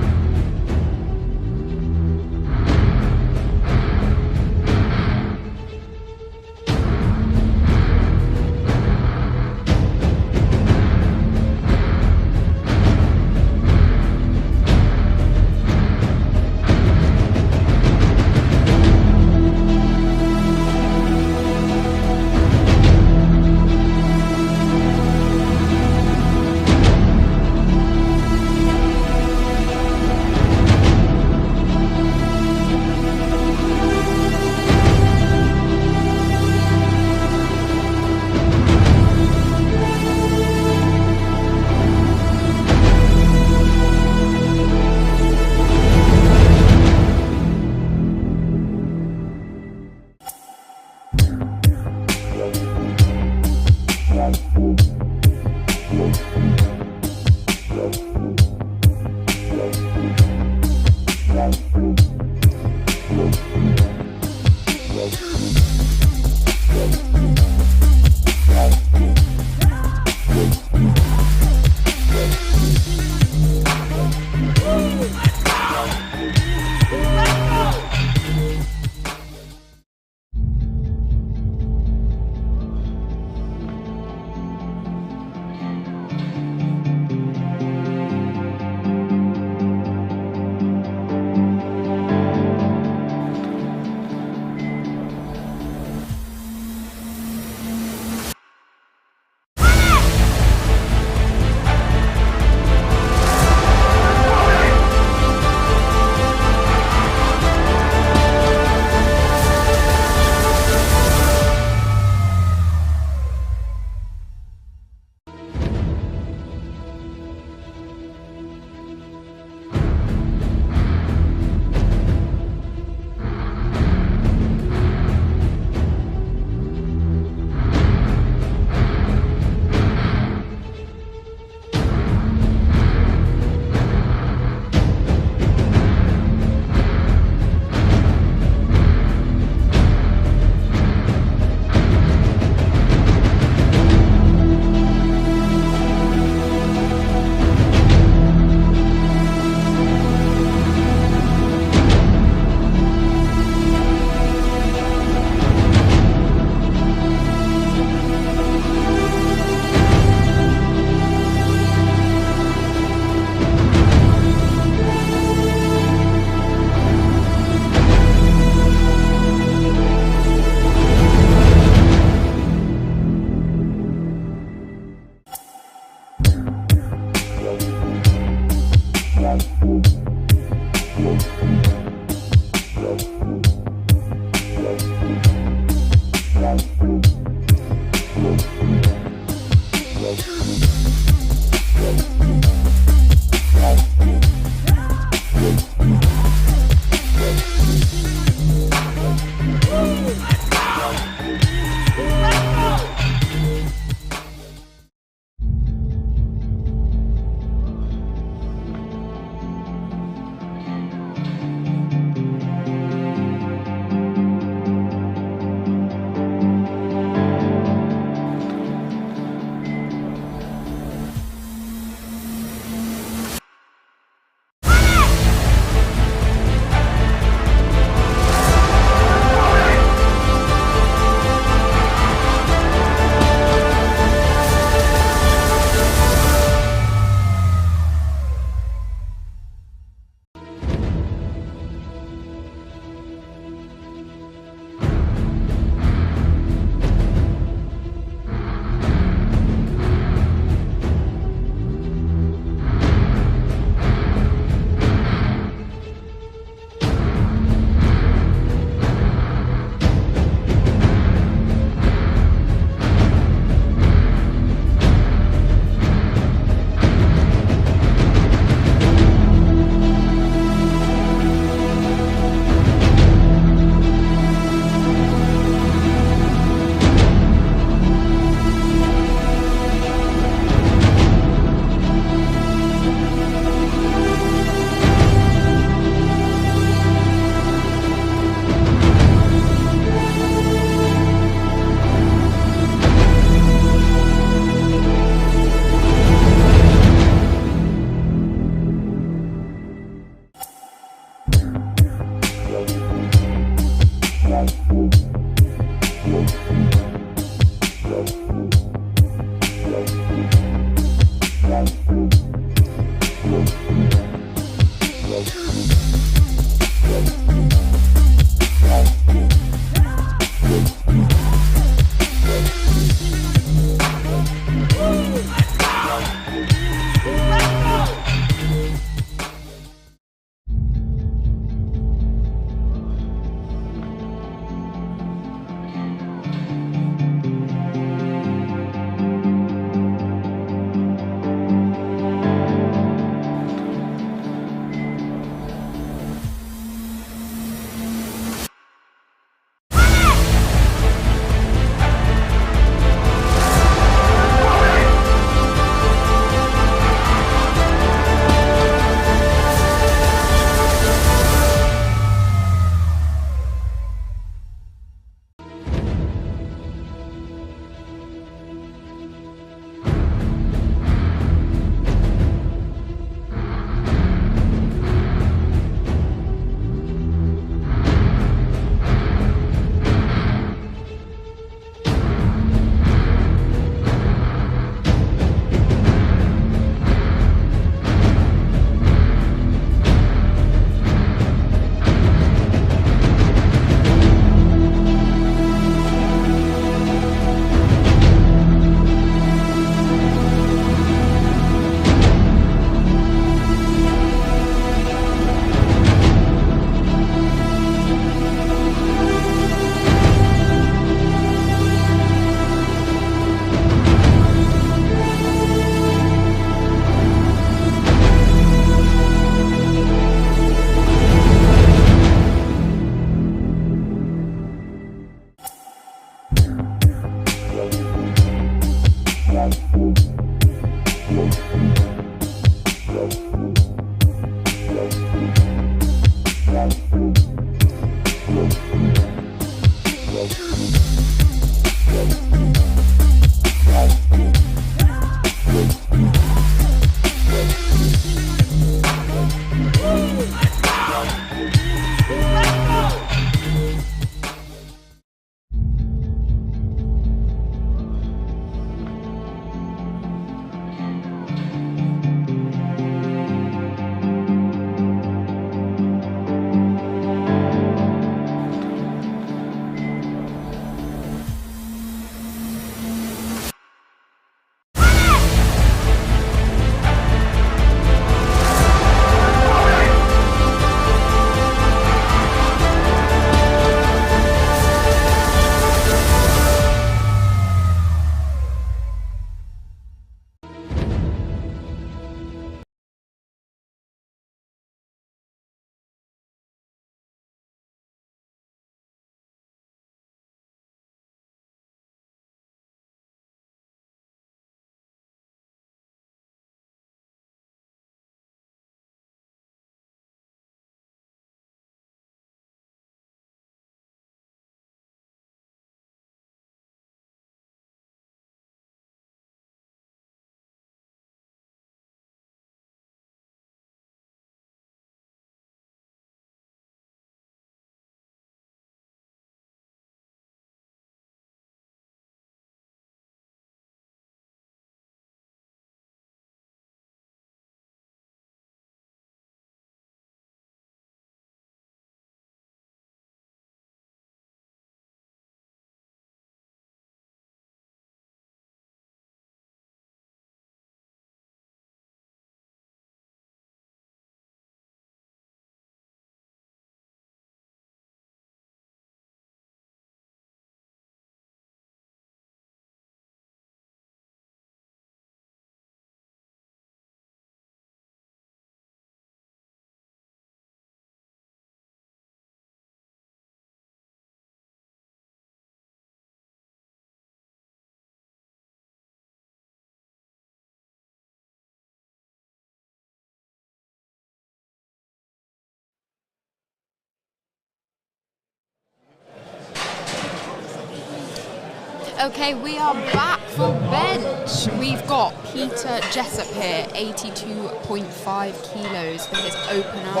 Okay, we are back for bench. We've got Peter Jessup here, 82.5 kilos for his opener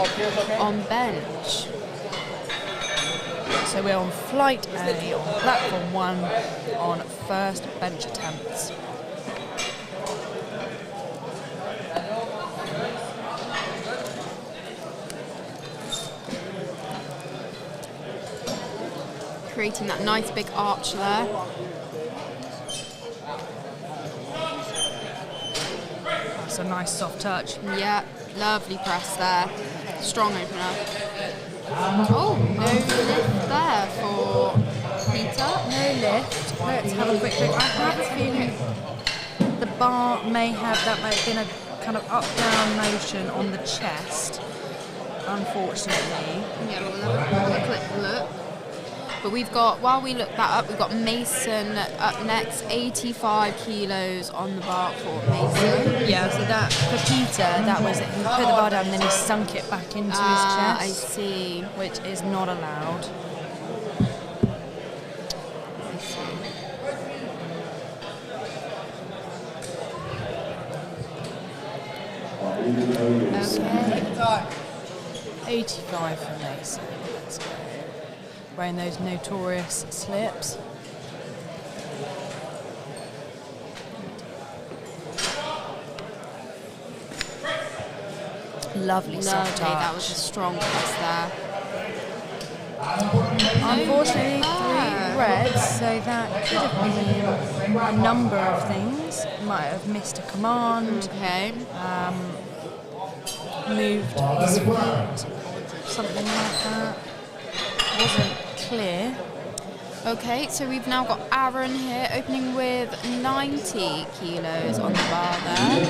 on bench. So we're on flight A on platform 1 on first bench attempts. Creating that nice big arch there. That's a nice soft touch. Yeah, lovely press there. Strong opener. Oh, no lift there for Peter. No lift. Let's have a quick look. I have a feeling the bar may have been a kind of up-down motion on the chest, unfortunately. Yeah, we'll have a quick look. But we've got, while we look that up, we've got Mason up next, 85 kilos on the bar for Mason. Yeah, so that, for Peter, that was, he put the bar down and then he sunk it back into his chest. I see. Which is not allowed. Okay. 85 for Mason. Let's go. Wearing those notorious slips. Lovely soft touch. That was a strong press there. Unfortunately, 3 reds, so that could have been a number of things. Might have missed a command. Okay. Moved his foot, something like that. Wasn't clear. Okay, so we've now got Aaron here, opening with 90 kilos on the bar there.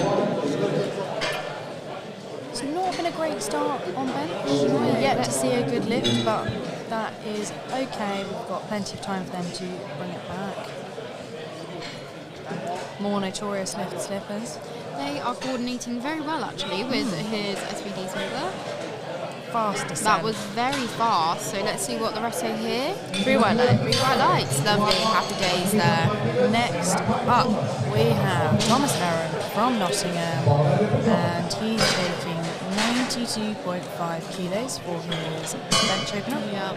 It's not been a great start on bench. We're yet to see a good lift, but that is okay. We've got plenty of time for them to bring it back. more notorious lift slippers. They are coordinating very well actually with his SVD smoother. Fast descent. That was very fast, so let's see what the rest say here. 3 white lights. 3 white lights, lovely, happy days there. Next up, we have Thomas Heron from Nottingham, and he's taking 92.5 kilos for his bench opener. Yeah.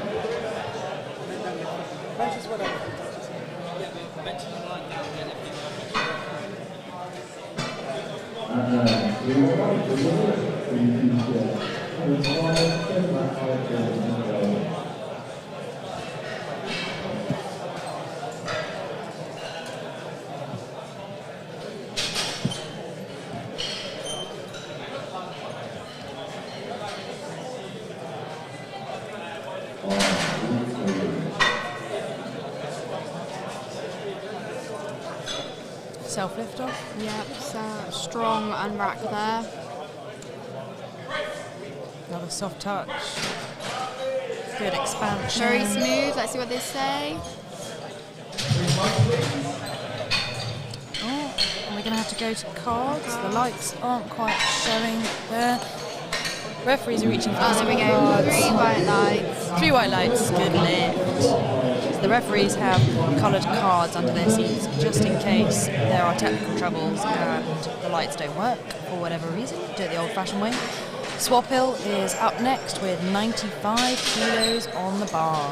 Self-lift off. Yep, so strong and rack there. Another soft touch. Good expansion. Very smooth, let's see what they say. Oh, and we're going to have to go to cards. The lights aren't quite showing there. Referees are reaching for Oh, there we go. cards. 3 white lights. 3 white lights, good lift. So the referees have coloured cards under their seats just in case there are technical troubles and the lights don't work for whatever reason. Do it the old-fashioned way. Swap Hill is up next with 95 kilos on the bar.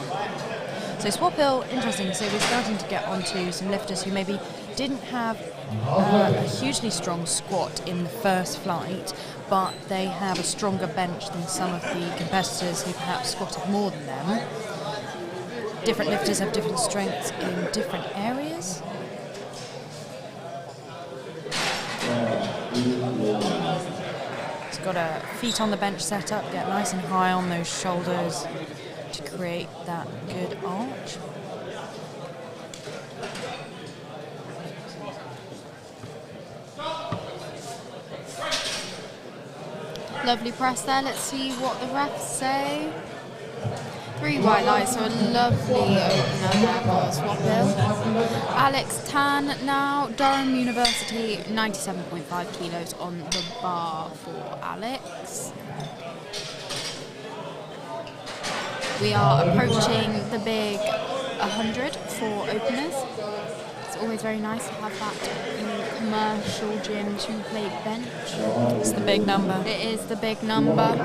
So Swap Hill, interesting, so we're starting to get onto some lifters who maybe didn't have a hugely strong squat in the first flight, but they have a stronger bench than some of the competitors who perhaps squatted more than them. Different lifters have different strengths in different areas. It's got a feet on the bench setup, get nice and high on those shoulders to create that good arch. Lovely press there. Let's see what the refs say. 3 white lights, so a lovely opener there for Swap Hill. Alex Tan now, Durham University, 97.5 kilos on the bar for Alex. We are approaching the big 100 for openers. It's always very nice to have that in a commercial gym 2-plate bench. It's the big number. It is the big number.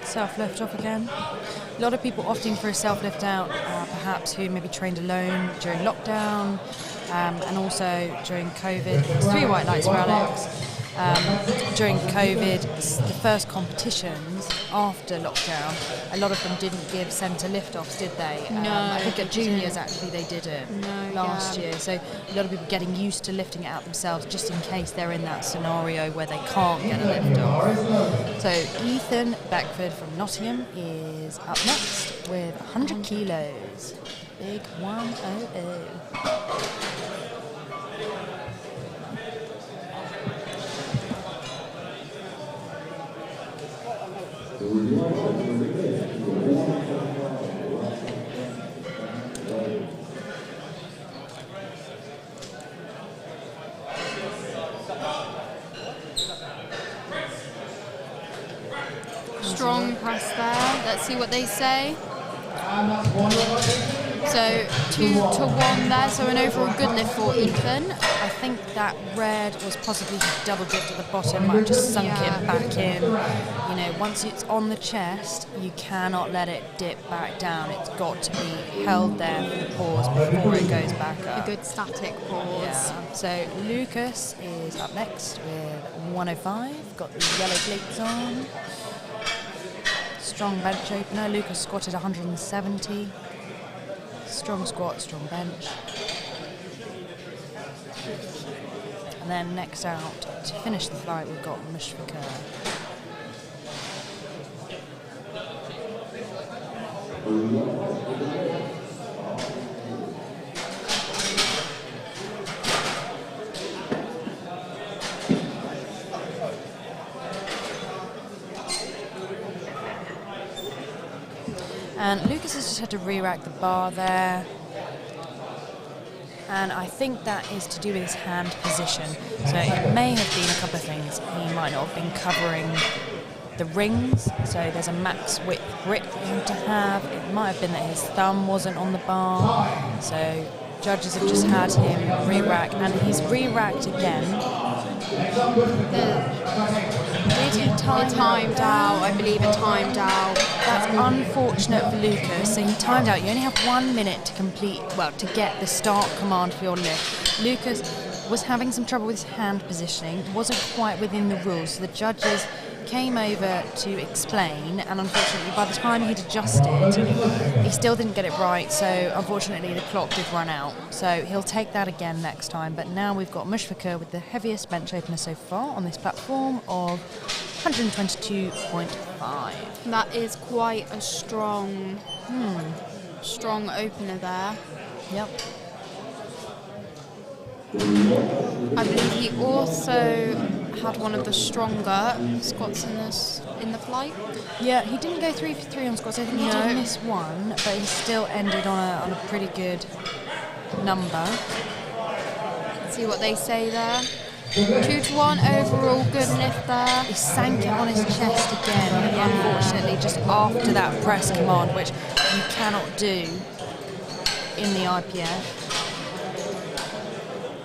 Self-lift off again. A lot of people opting for a self-lift out, perhaps who maybe trained alone during lockdown and also during COVID. It's 3 white lights for Alex. During COVID, the first competitions after lockdown, a lot of them didn't give centre lift-offs, did they? No, I think at they juniors didn't. actually they didn't No, last yeah. year. So a lot of people getting used to lifting it out themselves just in case they're in that scenario where they can't get a lift off. So Ethan Beckford from Nottingham is up next with 100 kilos. Big 100. Strong press there. Let's see what they say. So 2 to 1 there, so an overall good lift for Ethan. I think that red was possibly double dipped at the bottom, might have just sunk it back in. You know, once it's on the chest, you cannot let it dip back down. It's got to be held there for the pause before it goes back A up. good static pause. Yeah. So Lucas is up next with 105, got the yellow plates on. Strong bench opener. Lucas squatted 170. Strong squat, strong bench. And then next out, to finish the flight, we've got Mushfiqur. And Lucas has just had to re-rack the bar there. And I think that is to do with his hand position. So it may have been a couple of things. He might not have been covering the rings, so there's a max width grip that you have to have. It might have been that his thumb wasn't on the bar. So judges have just had him re-rack, and he's re-racked again. Did he timed out? I believe it timed out. That's unfortunate for Lucas. So he timed out. You only have 1 minute to complete, well, to get the start command for your lift. Lucas was having some trouble with his hand positioning, wasn't quite within the rules. So the judges came over to explain, and unfortunately by the time he'd adjusted, he still didn't get it right, so unfortunately the clock did run out. So he'll take that again next time. But now we've got Mushfiqur with the heaviest bench opener so far on this platform of 122.5. That is quite a strong opener there. Yep. I believe he also had one of the stronger squats in the flight. Yeah, he didn't go 3 for 3 on squats. I think he did miss one, but he still ended on a pretty good number. See what they say there. 2-1 overall, good lift there. He sank it on his chest again, unfortunately, just after that press command, which you cannot do in the IPF.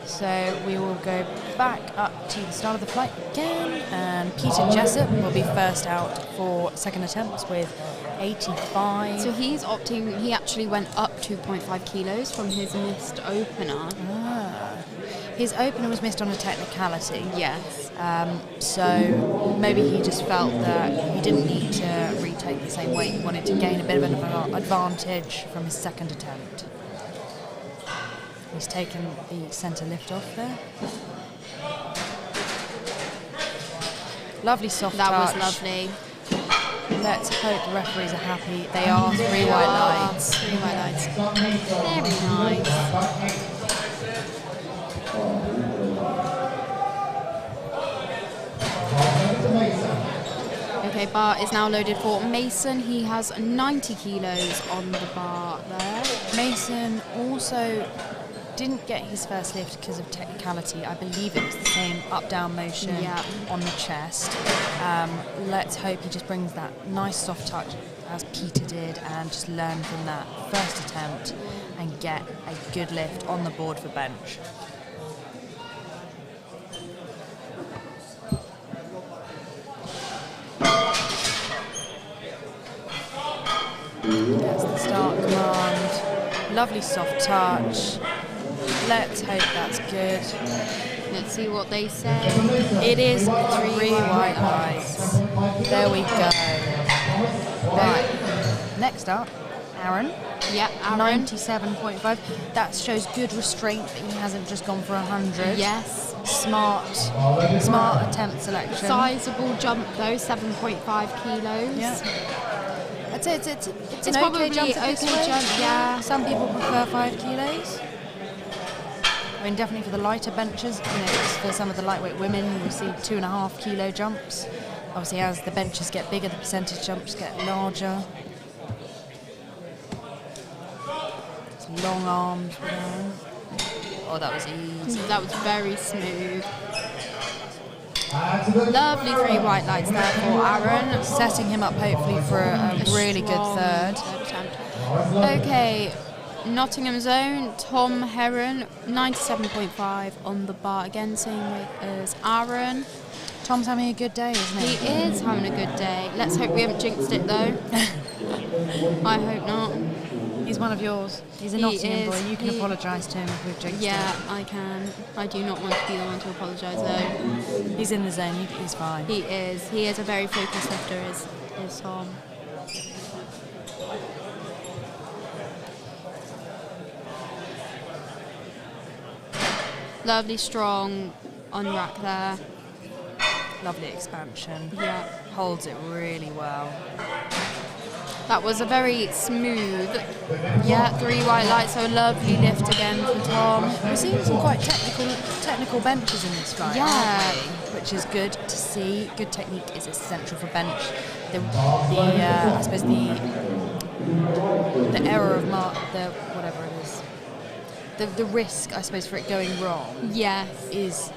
So we will go back up to the start of the flight again, and Peter Jessup will be first out for second attempts with 85. So he's opting, he actually went up 2.5 kilos from his missed opener. His opener was missed on a technicality. Yes. So maybe he just felt that he didn't need to retake the same weight. He wanted to gain a bit of an advantage from his second attempt. He's taken the centre lift off there. Lovely soft touch. That was lovely. Let's hope the referees are happy. They are. 3 white lights. 3 white lights. Very nice. Okay, bar is now loaded for Mason. He has 90 kilos on the bar there. Mason also didn't get his first lift because of technicality. I believe it was the same up-down motion on the chest. Let's hope he just brings that nice soft touch as Peter did and just learn from that first attempt and get a good lift on the board for bench. That's the start command. Lovely soft touch. Let's hope that's good. Let's see what they say. It is 3 white lights. There we go. Right. Next up, Aaron. Yeah, Aaron. 97.5. That shows good restraint that he hasn't just gone for 100. Yes. Smart attempt selection. Sizable jump though, 7.5 kilos. Yeah. I'd say it's an probably okay jump. okay jump, yeah. Some people prefer 5 kilos. I mean, definitely for the lighter benches, for some of the lightweight women, you see 2.5 kilo jumps. Obviously, as the benches get bigger, the percentage jumps get larger. It's long arms. Oh, that was easy. That was very smooth. Lovely 3 white lights there for Aaron. Setting him up hopefully for a really good third. Okay, Nottingham zone, Tom Heron, 97.5 on the bar again, same weight as Aaron. Tom's having a good day, isn't he? He is having a good day. Let's hope we haven't jinxed it though. I hope not. He's one of yours. He's a Nottingham boy. You can apologise to him if we've jinxed it. Yeah, I can. I do not want to be the one to apologise though. He's in the zone. He's fine. He is. He is a very focused lifter, is Tom. Lovely strong on rack there. Lovely expansion. Yeah. Holds it really well. That was a very smooth, 3 white lights, so a lovely lift again for Tom. We're seeing some quite technical benches in this fight, aren't we? Which is good to see. Good technique is essential for bench. I suppose the the error of whatever it is, the risk, I suppose, for it going wrong Yes. is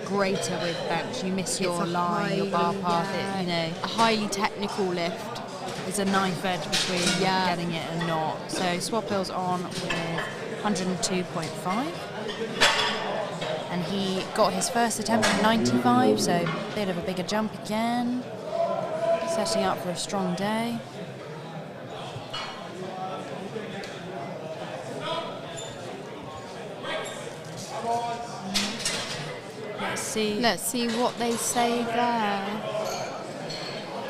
greater with bench. You miss your It's a line, your bar highly- path, yeah, it, you know. a highly technical lift. There's a knife edge between Yeah. getting it and not. So Swap Hill's on with 102.5. And he got his first attempt at 95, so a bit of a bigger jump again. Setting up for a strong day. Let's see what they say there.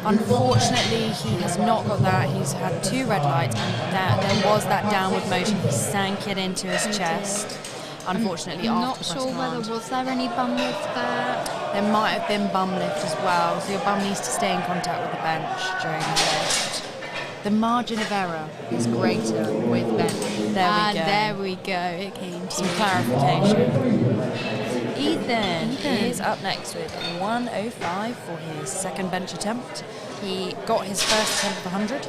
Unfortunately, he has not got that. He's had 2 red lights, and there was that downward motion. He sank it into his chest. Unfortunately, I'm after not the sure press whether command. was there any bum lift there. There might have been bum lift as well, so your bum needs to stay in contact with the bench during the lift. The margin of error is greater with bench. There we go. It came to Some clarification. Ethan is up next with 105 for his second bench attempt. He got his first attempt of 100.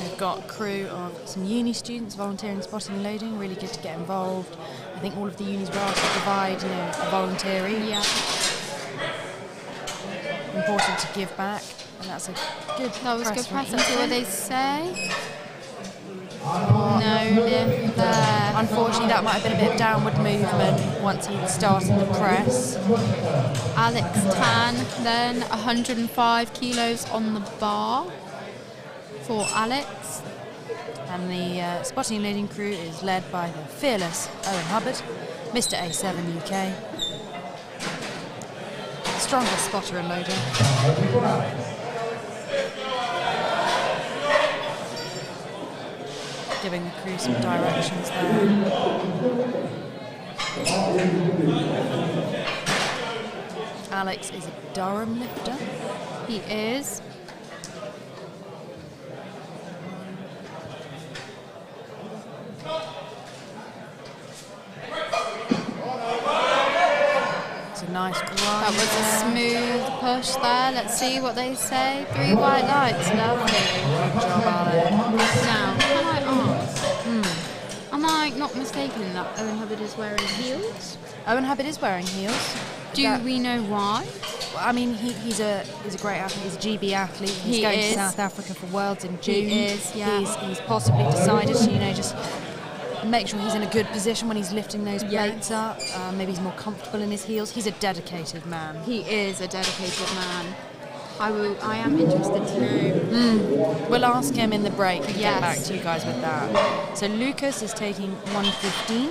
We've got a crew of some uni students volunteering spotting and loading. Really good to get involved. I think all of the unis were asked to provide, a voluntary. Yeah. Important to give back, and that's a good That was press good from press. Let's see what Ethan. they say. No lift there. Unfortunately, that might have been a bit of downward movement once he started the press. Alex Tan, then 105 kilos on the bar for Alex. And the spotting and loading crew is led by the fearless Owen Hubbard, Mr. A7 UK. Strongest spotter and loader. Giving the crew some directions there. Alex is a Durham lifter. He is. It's a nice grind. That was a smooth push there. Let's see what they say. 3 white lights. Lovely. Good job, Alex. Now, can I ask? Am I not mistaken that Owen Hubbard is wearing heels? Owen Hubbard is wearing heels. Do we know why? I mean, he's a great athlete. He's a GB athlete. He's He going is. to South Africa for Worlds in June. is, yeah. He's possibly decided to, just make sure he's in a good position when he's lifting those plates up. Maybe he's more comfortable in his heels. He's a dedicated man. He is a dedicated man. I am interested to know. We'll ask him in the break and Yes. get back to you guys with that. So Lucas is taking 115.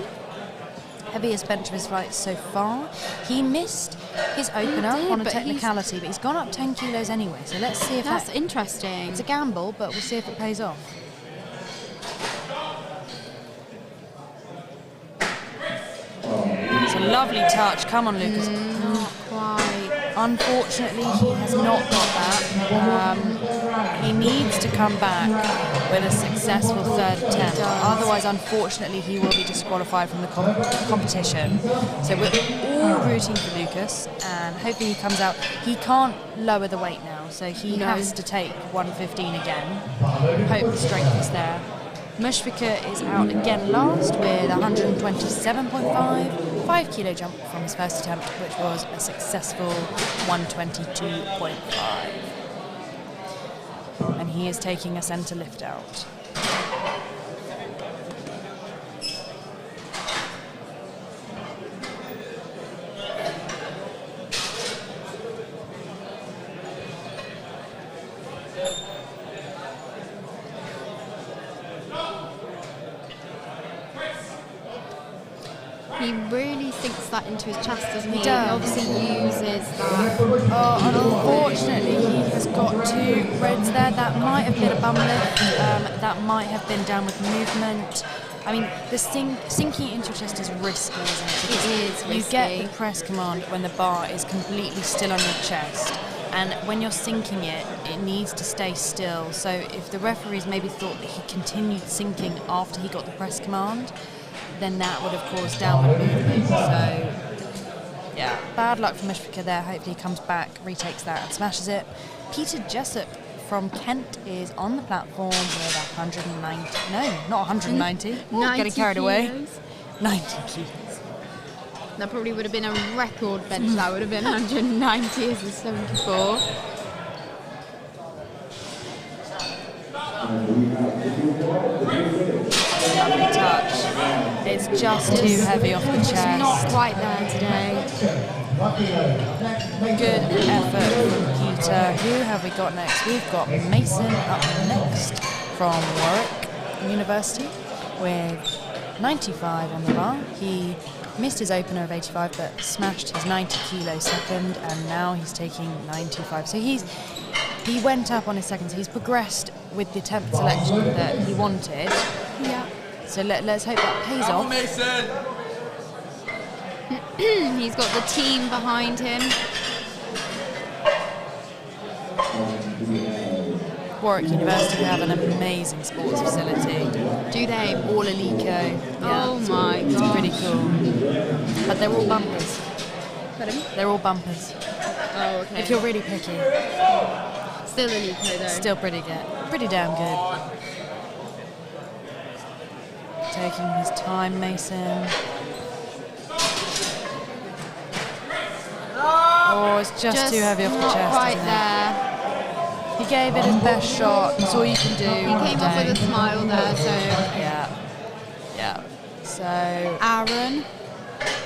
Heaviest bench of his flight so far. He missed his opener did, on a but technicality, but he's gone up 10 kilos anyway. So let's see if That's that... interesting. It's a gamble, but we'll see if it pays off. It's a lovely touch. Come on, Lucas. Not quite. Unfortunately, he has not got that. He needs to come back with a successful third attempt. Otherwise, unfortunately, he will be disqualified from the competition. So we're all rooting for Lucas, and hopefully he comes out. He can't lower the weight now, so he has to take 115 again. Hope the strength is there. Mushfika is out again last with 127.5, 5 kilo jump from his first attempt, which was a successful 122.5. And he is taking a centre lift out. He really sinks that into his chest, doesn't he? He does. Obviously uses that. Unfortunately, he has got 2 reds there. That might have been a bum lift. That might have been down with movement. I mean, the sinking into your chest is risky, isn't it? Because It is you risky. get the press command when the bar is completely still on your chest. And when you're sinking it, it needs to stay still. So if the referees maybe thought that he continued sinking after he got the press command, then that would have caused downward movement. So, yeah, bad luck for Mushfika there. Hopefully he comes back, retakes that and smashes it. Peter Jessup from Kent is on the platform with 190. No, not 190. Ooh, getting carried away. 90 kilos. That probably would have been a record bench. That would have been 190 as a 74. Lovely touch. It's just too heavy off the chest. It's not quite there today. Good effort from Peter. Who have we got next? We've got Mason up next from Warwick University with 95 on the bar. He missed his opener of 85 but smashed his 90 kilo second, and now he's taking 95. So he went up on his second, so he's progressed with the attempt selection that he wanted. Yeah. So let's hope that pays off. Mason! He's got the team behind him. Warwick University have an amazing sports facility. Do they? All Alico. Yeah. Oh my It's god. pretty cool. But they're all bumpers. Pardon? They're all bumpers. Oh, okay. If you're really picky. Still an eco though. Still pretty good. Pretty damn good. Taking his time, Mason. Oh, it's just too heavy off the not chest, quite isn't it? there. He gave it his best shot. That's all you can do. He came off with a smile there, so Yeah. Yeah. So, Aaron,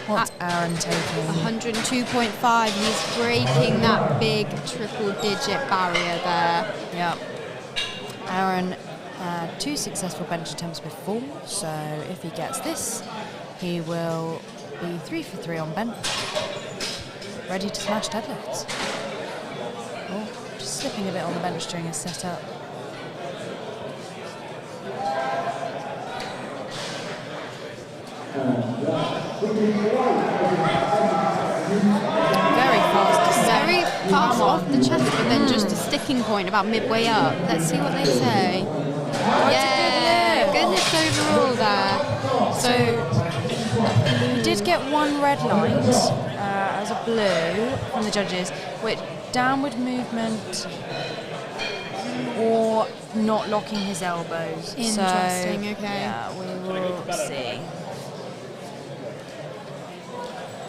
what's Aaron taking? 102.5. He's breaking that big triple-digit barrier there. Yeah. Aaron had 2 successful bench attempts before, so if he gets this, he will be 3 for 3 on bench. Ready to smash deadlifts. Oh, just slipping a bit on the bench during his setup. Very fast descent. Very fast off the chest, but then just a sticking point about midway up. Let's see what they say. Yeah, good lift overall there. So he did get 1 red light as a blue from the judges, which downward movement or not locking his elbows. Interesting, So, okay. Yeah, we will see.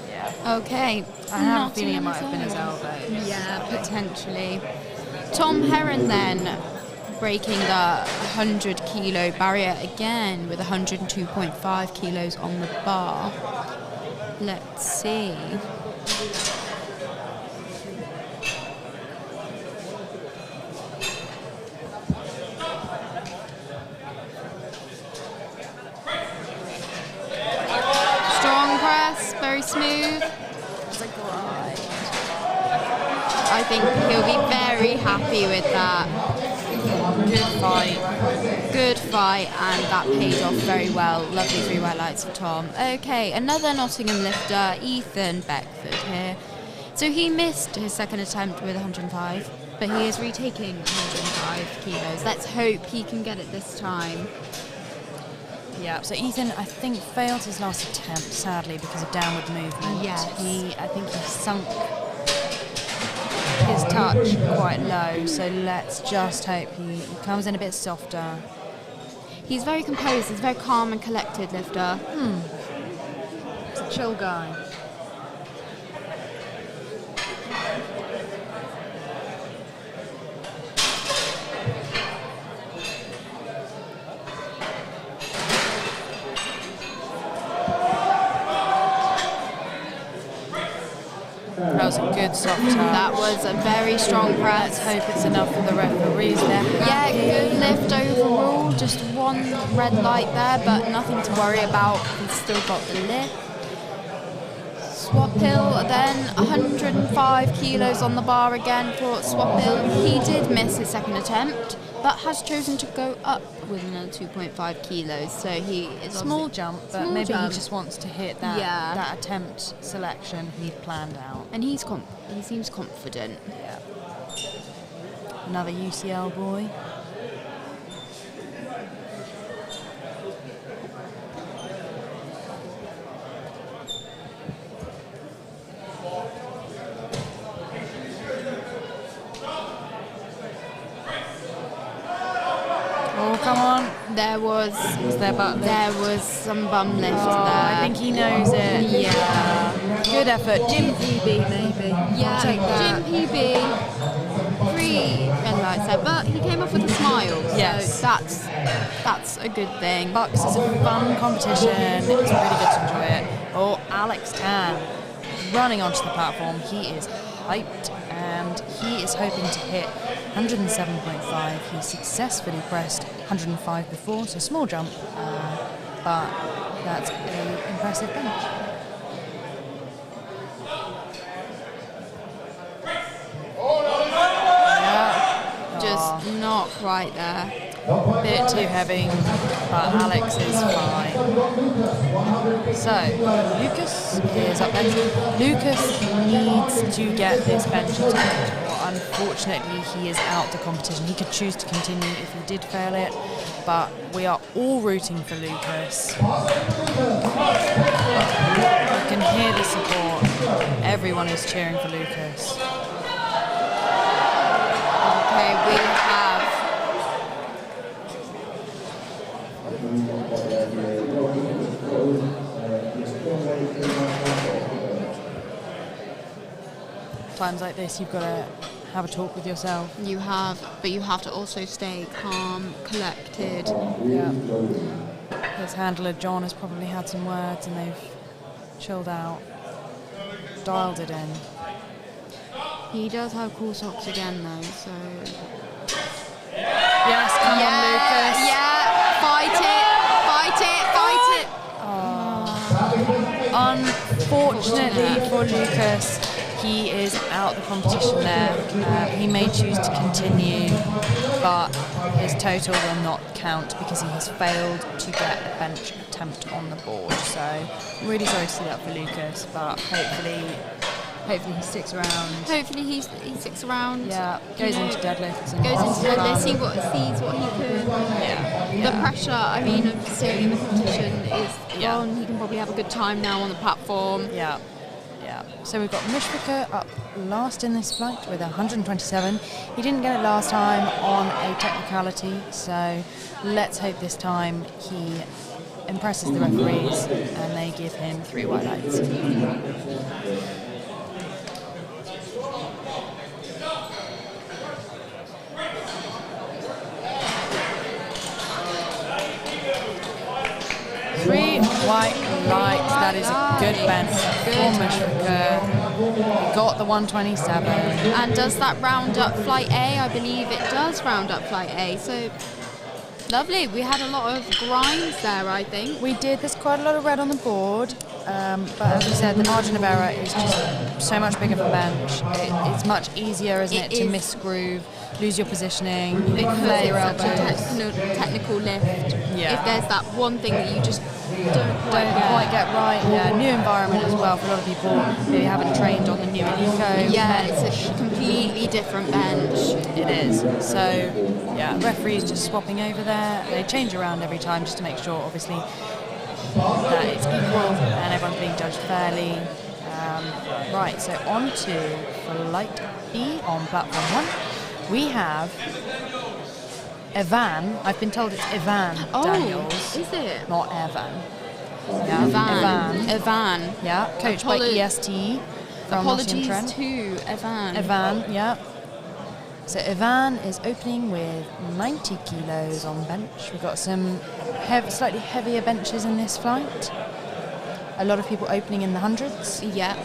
Yeah. Okay. I have a feeling it might have been his elbows. Yeah, potentially. Tom Heron then breaking the 100 kilo barrier again with 102.5 kilos on the bar. Let's see. Strong press, very smooth. I think he'll be very happy with that. Good fight, and that paid off very well. Lovely 3 white lights for Tom. Okay, another Nottingham lifter, Ethan Beckford here. So he missed his second attempt with 105, but he is retaking 105 kilos. Let's hope he can get it this time. Yeah, so Ethan, I think, failed his last attempt, sadly, because of downward movement. Yes. I think he sunk his touch quite low, so let's just hope he comes in a bit softer. He's very composed, he's a very calm and collected lifter. He's a chill guy. That was a good soft touch. That was a very strong press. Let's hope it's enough for the referees there. Yeah, good lift overall. Just 1 red light there, but nothing to worry about. He's still got the lift. Swaphill then 105 kilos on the bar again for Swaphill. He did miss his second attempt, but has chosen to go up with another 2.5 kilos. So he is Small jump, but Small maybe jump. he just wants to hit that that attempt selection he'd planned out. and he seems confident. Yeah. Another UCL boy. Oh, come on. There was there butt lift? There was some bum lift Oh, there. I think he knows it. Yeah. Good effort. Gym PB, maybe. Yeah, Take that. Gym PB, 3 red lights there, but he came off with a smile, Yes. so that's a good thing. BUCS is a fun competition. It's really good to enjoy it. Oh, Alex Tan running onto the platform. He is hyped and he is hoping to hit 107.5. He successfully pressed 105 before, so small jump, but that's an impressive bench. Just not quite there. Bit too heavy, but Alex is fine. So, Lucas is up next. Lucas needs to get this bench attempt. Unfortunately, he is out the competition. He could choose to continue if he did fail it, but we are all rooting for Lucas. You can hear the support. Everyone is cheering for Lucas. Okay, we have Times like this, you've got to have a talk with yourself. but you have to also stay calm, collected. Yeah. His handler John has probably had some words and they've chilled out, dialed it in. He does have cool socks again though, so Yes, come on, Lucas. Fight it. Unfortunately for Lucas, he is out the competition there. He may choose to continue, but his total will not count because he has failed to get a bench attempt on the board. So I'm really sorry to see that for Lucas, but hopefully he sticks around. Hopefully he sticks around. Yeah, goes into deadlifts. And Goes into deadlifts, sees what he can. Yeah. The pressure, I mean, of staying in the competition is gone. He can probably have a good time now on the platform. Yeah. So we've got Mushfiqur up last in this flight with 127. He didn't get it last time on a technicality, so let's hope this time he impresses the referees and they give him 3 white lights. Three white lights. That is a good bench for Mushfiqur. Got the 127. And does that round up flight A? I believe it does round up flight A. So lovely. We had a lot of grinds there, I think. We did. There's quite a lot of red on the board. But as we said, the margin of error is just so much bigger for bench. It's much easier, isn't it, to misgroove, lose your positioning, flare your elbows. Technical lift. Yeah. If there's that one thing that you just don't quite get right. Yeah, new environment as well for a lot of people who haven't trained on the new Eco. Yeah, it's a completely different bench. It is. So, yeah, referees just swapping over there. They change around every time just to make sure, obviously, that it's equal and everyone's being judged fairly. Right, so on to flight B on platform 1. We have Evan. I've been told it's Evan Daniels. Is it? Not Evan. Yeah, Evan. Yeah, coached by EST from Apologies Trent. to Evan. Evan, yeah. So Evan is opening with 90 kilos on bench. We've got some slightly heavier benches in this flight. A lot of people opening in the hundreds. Yeah.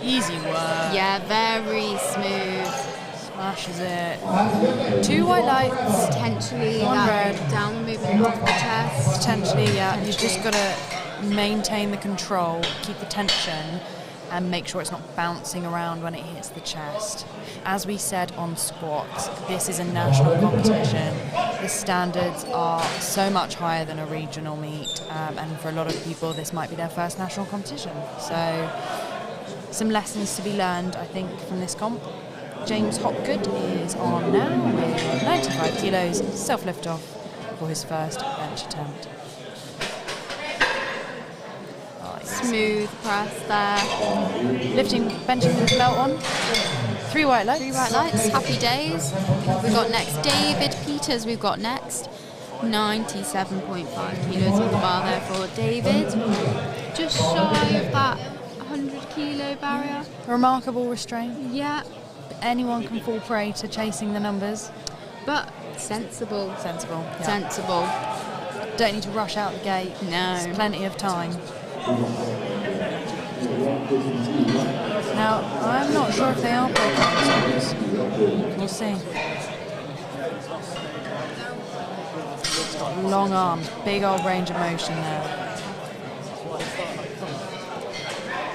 Easy work. Yeah, very smooth. Smashes it. 2 white lights. Potentially One that red. downward movement off the chest. Potentially, yeah. You've just got to maintain the control, keep the tension, and make sure it's not bouncing around when it hits the chest. As we said on squats, this is a national competition. The standards are so much higher than a regional meet, and for a lot of people, this might be their first national competition. So, some lessons to be learned, I think, from this comp. James Hopgood is on now with 95 kilos, self-lift off for his first bench attempt. Smooth press there. Benching with his belt on. 3 white lights. 3 white lights, happy days. We've got next David Peters, we've got next 97.5 kilos on the bar there for David. Just shy of that 100 kilo barrier. Remarkable restraint. Yeah. Anyone can fall prey to chasing the numbers. But sensible. Sensible. Yeah. Sensible. Don't need to rush out the gate. No. There's plenty of time. Now, I'm not sure if they are programs. We'll see. He's got long arms, big old range of motion there.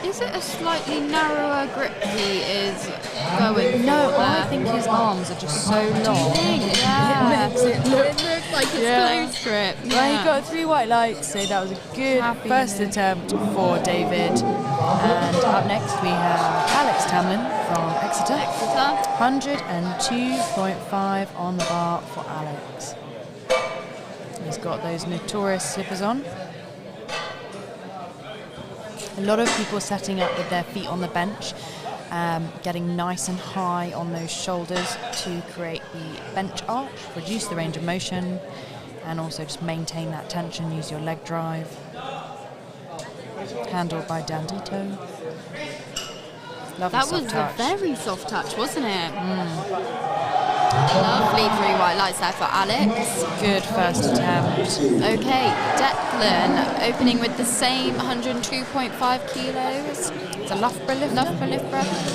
Is it a slightly narrower grip he is going No, for I there? think his arms are just so long. Yeah. It makes it look. It looks like it's close grip. Well, he got 3 white lights, so that was a good Happy first with it. attempt for David. And up next we have Alex Tamlin from Exeter. 102.5 on the bar for Alex. He's got those notorious slippers on. A lot of people setting up with their feet on the bench, getting nice and high on those shoulders to create the bench arch, reduce the range of motion, and also just maintain that tension, use your leg drive. Handled by Dandito. Lovely That soft was touch. a very soft touch, wasn't it? Lovely 3 white lights there for Alex. Good first attempt. Okay, Declan opening with the same 102.5 kilos. It's a Loughborough lifter.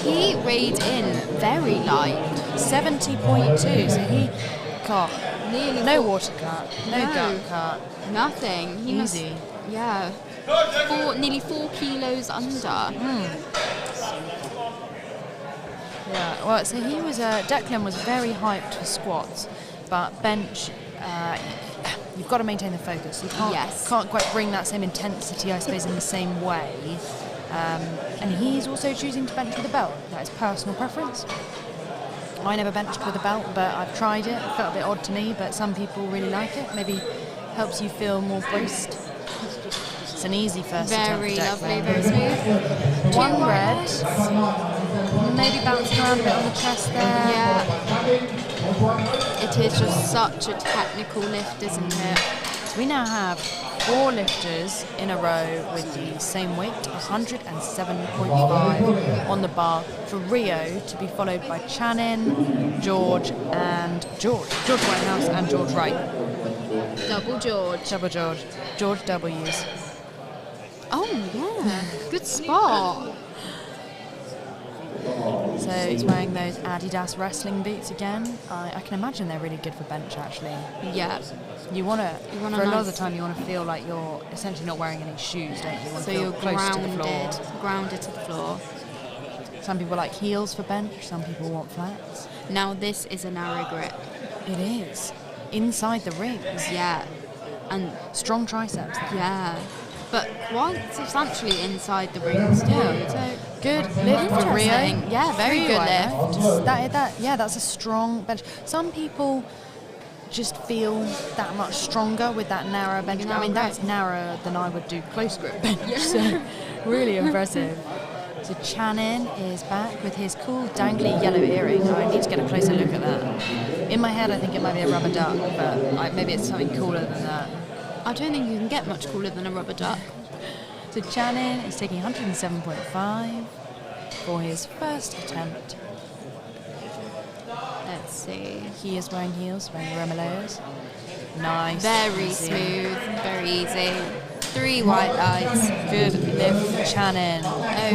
He weighed in very light. 70.2, so he got Nearly no water cut, no No. gut cut. nothing. He must, Easy. yeah. Nearly 4 kilos under. Yeah, well, so he was, Declan was very hyped for squats, but bench, you've got to maintain the focus. You can't quite bring that same intensity, I suppose, in the same way. And he's also choosing to bench with a belt. That is personal preference. I never benched with a belt, but I've tried it. It felt a bit odd to me, but some people really like it. Maybe helps you feel more braced. It's an easy first attempt Very for Declan. lovely, very smooth. 1 2 red. white. Maybe bouncing around a bit on the chest there. Yeah. It is just such a technical lift, isn't it? So we now have 4 lifters in a row with the same weight, 107.5 on the bar for Rio, to be followed by Channin, George and George. George Whitehouse and George Wright. Double George. Double George. George W's. Oh, yeah. Good spot. So he's wearing those Adidas wrestling boots again. I can imagine they're really good for bench, actually. Yeah. You want to, You want for a a lot of nice- the time, you want to feel like you're essentially not wearing any shoes, don't you? You want So to feel you're close to the floor. grounded to the floor. Some people like heels for bench, some people want flats. Now this is a narrow grip. It is. Inside the rings. Yeah. And Strong triceps. yeah. But quite substantially inside the rings too. Yeah. So Good lift for Rio. Interesting. Yeah, very Three good white lift. lights. That's a strong bench. Some people just feel that much stronger with that narrow bench. I mean, that's narrower than I would do close grip bench. So really impressive. So Channin is back with his cool dangly yellow earring. I need to get a closer look at that. In my head, I think it might be a rubber duck, but maybe it's something cooler than that. I don't think you can get much cooler than a rubber duck. So Channin is taking 107.5 for his first attempt. Let's see. He is wearing heels, wearing Remolos. Nice. Very easy. smooth, very easy. 3 white lights. Good lift for Channin.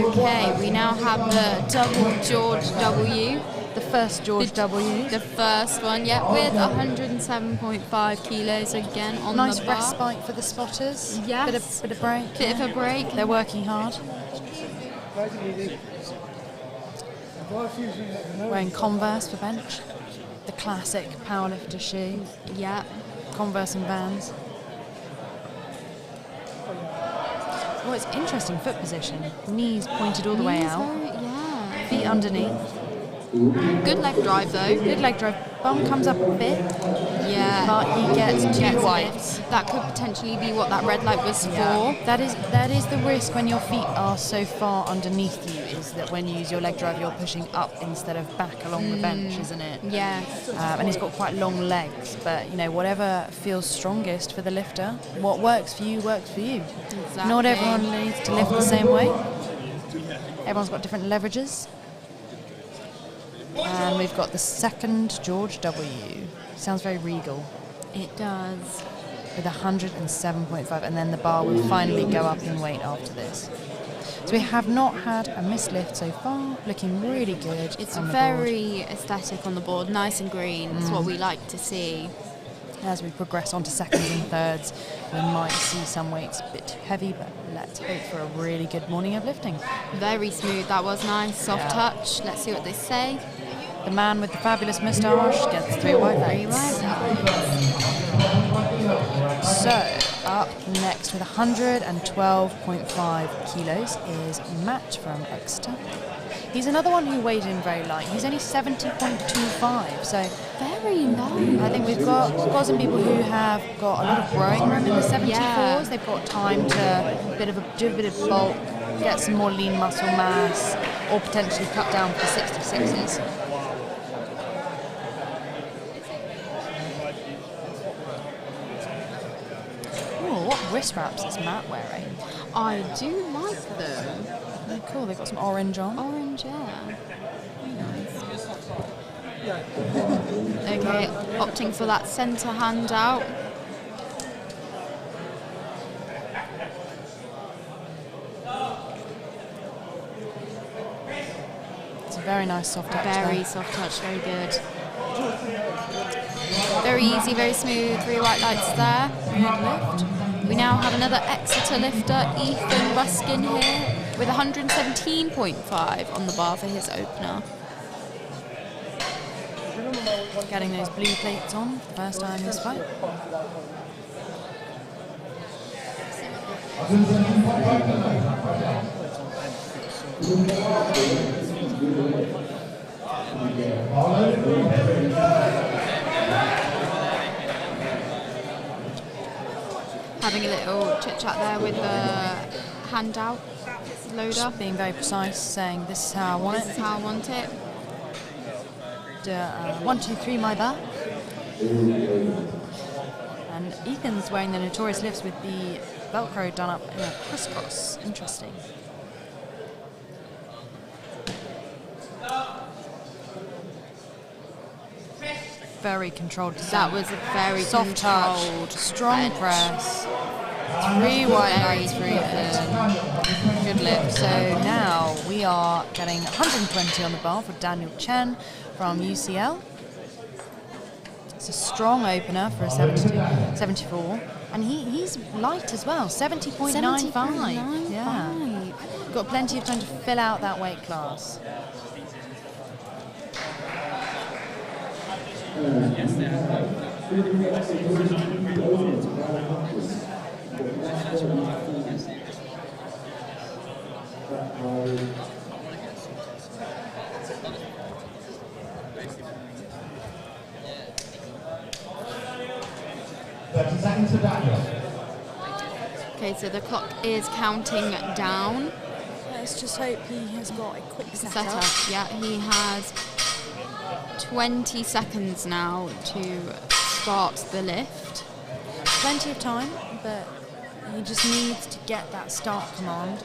Okay, we now have the double George W. The first George W. The first one, yeah, with 107.5 kilos again on Nice the bar. respite for the spotters. Yes. Bit of break. Bit of a break. They're working hard. Wearing Converse for bench. The classic powerlifter shoe. Yeah. Converse and Vans. Oh, it's interesting foot position. Knees pointed all the way Knees out. yeah. Feet underneath. Good leg drive though. Good leg drive. Bum comes up a bit, Yeah. but he gets two a whites. lift. That could potentially be what that red light was Yeah. for. That is the risk when your feet are so far underneath you, is that when you use your leg drive, you're pushing up instead of back along the bench, isn't it? Yeah. And he's got quite long legs, but you know, whatever feels strongest for the lifter, what works for you works for you. Exactly. Not everyone needs to lift the same way. Everyone's got different leverages. And we've got the second George W. Sounds very regal. It does. With 107.5, and then the bar will finally go up in weight after this. So we have not had a missed lift so far, looking really good. It's on the very aesthetic on the board, nice and green. It's what we like to see. board. As we progress on to seconds and thirds, we might see some weights a bit too heavy, but let's hope for a really good morning of lifting. Very smooth, that was nice. Soft touch. Let's see what they say. The man with the fabulous moustache gets 3 white legs. So, up next with 112.5 kilos is Matt from Exeter. He's another one who weighed in very light. He's only 70.25, so Very low. I think we've got some people who have got a lot of growing room in the 74s. Yeah. They've got time to do a bit of bulk, get some more lean muscle mass, or potentially cut down for the 66s. Oh, what wrist wraps is Matt wearing? I do like them. They're cool, they've got some orange on. Orange, yeah. Okay, opting for that centre hand out. It's a very nice soft touch. Very there. soft touch, very good. Very easy, very smooth, 3 white lights there. Good lift. We now have another Exeter lifter, Ethan Ruskin here, with 117.5 on the bar for his opener. Getting those blue plates on, first time this fight. Having a little chit chat there with the handout loader. Just being very precise, saying this is how I want This is it. how I want it. 1, 2, 3, my bar. And Ethan's wearing the notorious lifts with the Velcro done up in a crisscross. Interesting. Very controlled descent. That was a very soft touch, controlled strong bench. press. 3 white lights for Ethan. Good lift. So now we are getting 120 on the bar for Daniel Chen from UCL. It's a strong opener for a 74. And he's light as well, 70.95. 70.95. Yeah. Got plenty of time to fill out that weight class. Okay, so the clock is counting down. Let's just hope he has got a quick Setup. Yeah, he has 20 seconds now to start the lift. Plenty of time, but he just needs to get that start command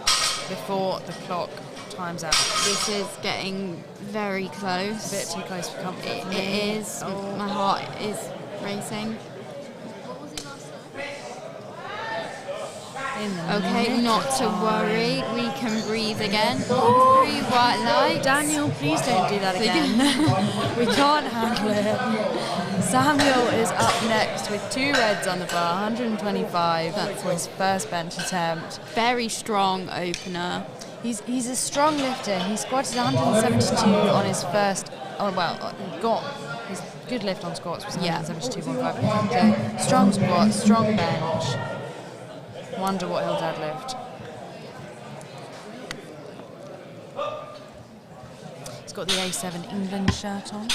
before the clock times out. This is getting very close. A bit too close for comfort. It for me. is. My heart is racing. In the Okay, nick not of to time. worry. We can breathe again. 3 white lights. Daniel, please don't do that again. We can't handle it. Samuel is up next with 2 reds on the bar, 125 for his first bench attempt. Very strong opener. He's a strong lifter. He squatted 172 on his first. Oh well, he got his good lift on squats was 172.5. So strong squat, strong bench. Wonder what he'll deadlift. He's got the A7 England shirt on.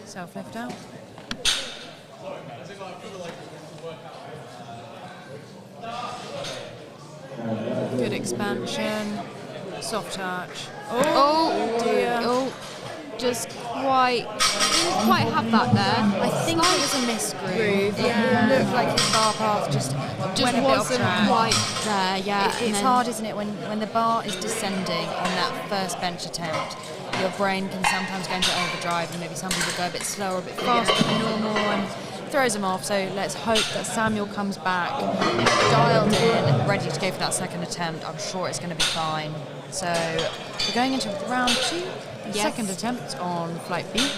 Self lift out. Good expansion. Soft touch. Oh dear. Oh, just didn't quite have that there. I think it was a misgroove. Yeah. It looked like his bar path just Just went a bit off wasn't track. quite there, yeah. and It's then- hard, isn't it, when the bar is descending on that first bench attempt. Your brain can sometimes go into overdrive, and maybe some people go a bit slower, a bit faster than normal, and throws them off. So let's hope that Samuel comes back dialed in, ready to go for that second attempt. I'm sure it's going to be fine. So we're going into round 2, the Yes. second attempt on flight B.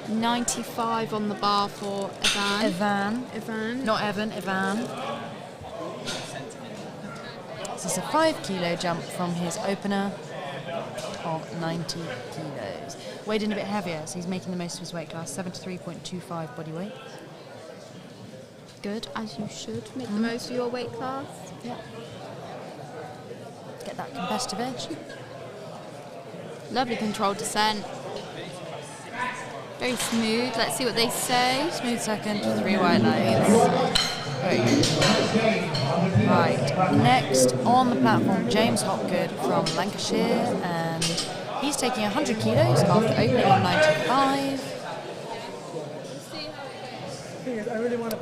95 on the bar for Ivan. Ivan. Not Evan, Ivan. This is a 5 kilo jump from his opener of 90 kilos. Weighed in a bit heavier, so he's making the most of his weight class, 73.25 body weight. Good, as you should. Make the most of your weight class. Yeah. Get that competitive edge. Lovely controlled descent. Very smooth. Let's see what they say. Smooth second, 3 white lines. Right, next on the platform, James Hopgood from Lancashire, and he's taking 100 kilos after opening on 95.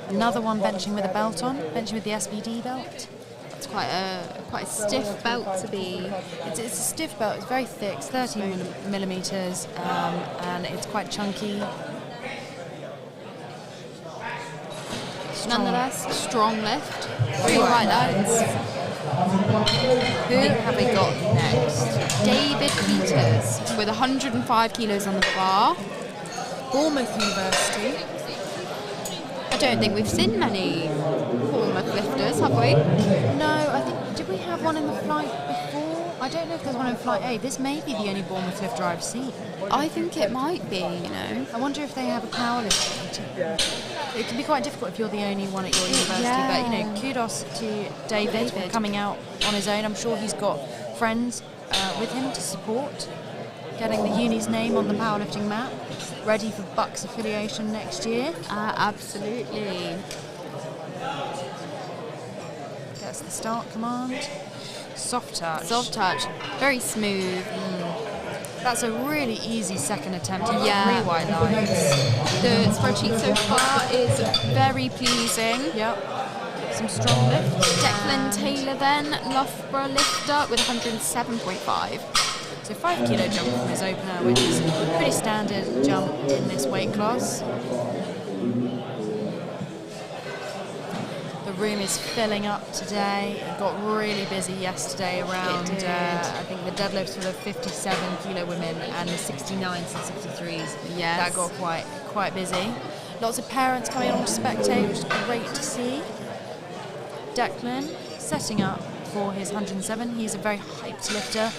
Another one benching with a belt on, benching with the SBD belt. It's quite a stiff belt to be. It's a stiff belt, it's very thick, it's 13 millimeters, and it's quite chunky. Nonetheless, strong lift. 3 white lines. Who have we got next? David Peters with 105 kilos on the bar. Bournemouth University. I don't think we've seen many Bournemouth lifters, have we? No, I think, did we have one in the flight before? I don't know if there's one in flight A. This may be the only Bournemouth lifter I've seen. I think it might be, you know. I wonder if they have a powerlifting team. It can be quite difficult if you're the only one at your university, Yeah. but you know, kudos to David for coming out on his own. I'm sure he's got friends with him to support, getting the uni's name on the powerlifting map, ready for BUCS affiliation next year. Absolutely. Gets the start command. Soft touch. Soft touch. Very smooth. That's a really easy second attempt. Yeah. 3 white lines. The spreadsheet so far is very pleasing. Yep. Some strong lifts. Declan Taylor then, Loughborough lifter with 107.5. So 5 kilo jump from his opener, which is a pretty standard jump in this weight class. The room is filling up today. It got really busy yesterday around, It did. I think, the deadlifts for the 57 kilo women and the 69s and 63s. Yes. That got quite busy. Lots of parents coming on to spectate, which is great to see. Declan setting up for his 107. He's a very hyped lifter.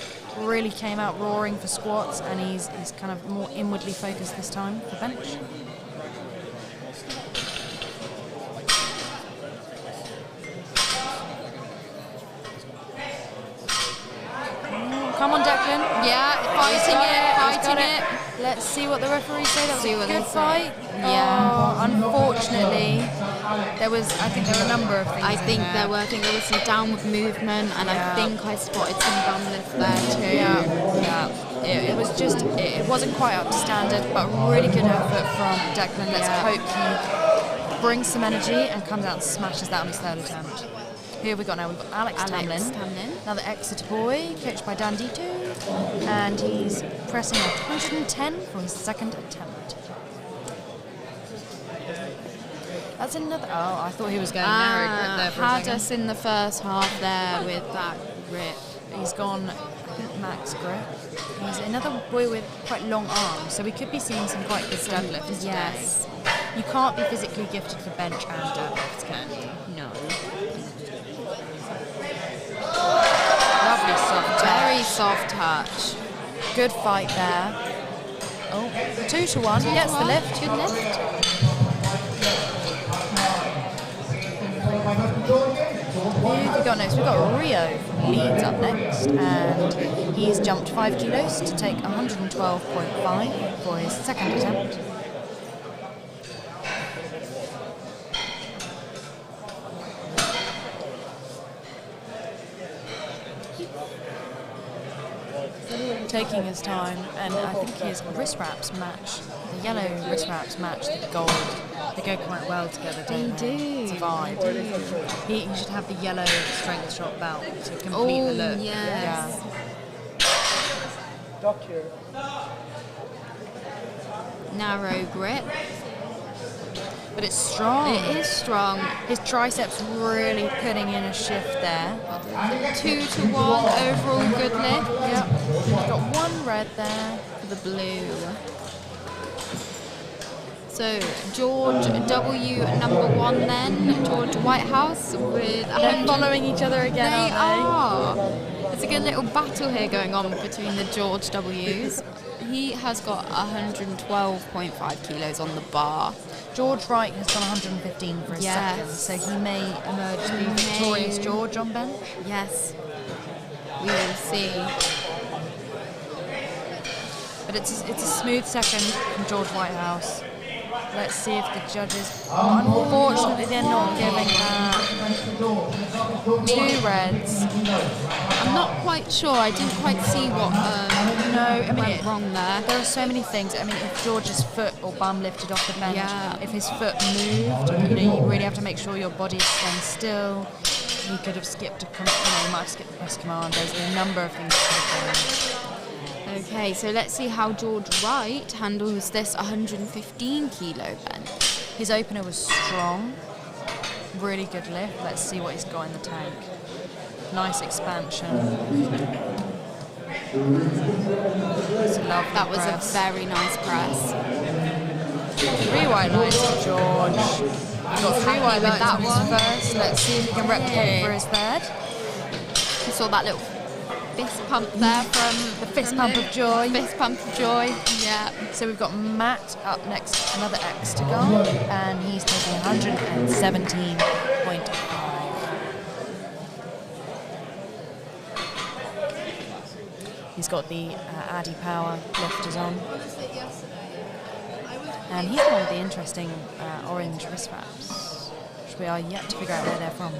Really came out roaring for squats, and he's kind of more inwardly focused this time for bench. Come on, Declan. Yeah, fighting it. Let's see what the referees say. That was See a what good they say. fight. Yeah. Oh, unfortunately, I think there were a number of things. I in think there. I think there was some downward movement, and Yeah. I think I spotted some bum lift there too. Yeah. It was just, it wasn't quite up to standard, but really good effort from Declan. Let's Yeah. hope he brings some energy and comes out and smashes that on his third attempt. Who have we got now? We've got Alex Tamlin, another Exeter boy, coached by Dan Dito, and he's pressing 110 for his second attempt. That's another, oh, I thought he was going narrow grip there for a Had second. us in the first half there with that grip. He's gone, I think, max grip. He's another boy with quite long arms, so we could be seeing some quite good deadlifts today. Yes. You can't be physically gifted for bench and deadlifts, can you? No. Lovely soft touch. Very soft touch. Good fight there. Oh, 2-1. Gets the lift. Good lift. Who have we got next? We've got Rio from Leeds up next, and he's jumped 5 kilos to take 112.5 for his second attempt. Taking his time, and I think his wrist wraps match, the yellow wrist wraps match the gold. They go quite well together, don't they? It's a vibe. He should have the yellow strength shot belt to complete the look. Yes. Narrow grip. But it's strong. It is strong. His triceps really putting in a shift there. 2-1 overall good lift. Yep. We've got one red there. For the blue. So George W #1 then, George Whitehouse with They're following each other again, They aren't they? are. There's a good little battle here going on between the George W's. He has got 112.5 kilos on the bar. George Wright has done 115 for a second, so he may emerge to be victorious George on bench. Yes, we will see. But it's a smooth second from George Whitehouse. Let's see if the judges... Unfortunately, they're not giving that. 2 reds. I'm not quite sure. I didn't quite see what went wrong there. There are so many things. I mean, if George's foot or bum lifted off the bench, if his foot moved, you really have to make sure your body is staying still. He could have skipped you might have skipped the press command. There's a number of things that could have done. Okay, so let's see how George Wright handles this 115 kilo bench. His opener was strong, really good lift. Let's see what he's got in the tank. Nice expansion. That was a very nice press. 3 white lights for George. He's got 3 white lights on his first. Let's see if he can replicate for his third. You saw that little fist pump there from the fist pump of joy. Fist pump of joy, yeah. So we've got Matt up next, another X to go, and he's taking 117.5. He's got the Addy Power lifters on. And he's one with the interesting orange wrist wraps, which we are yet to figure out where they're from.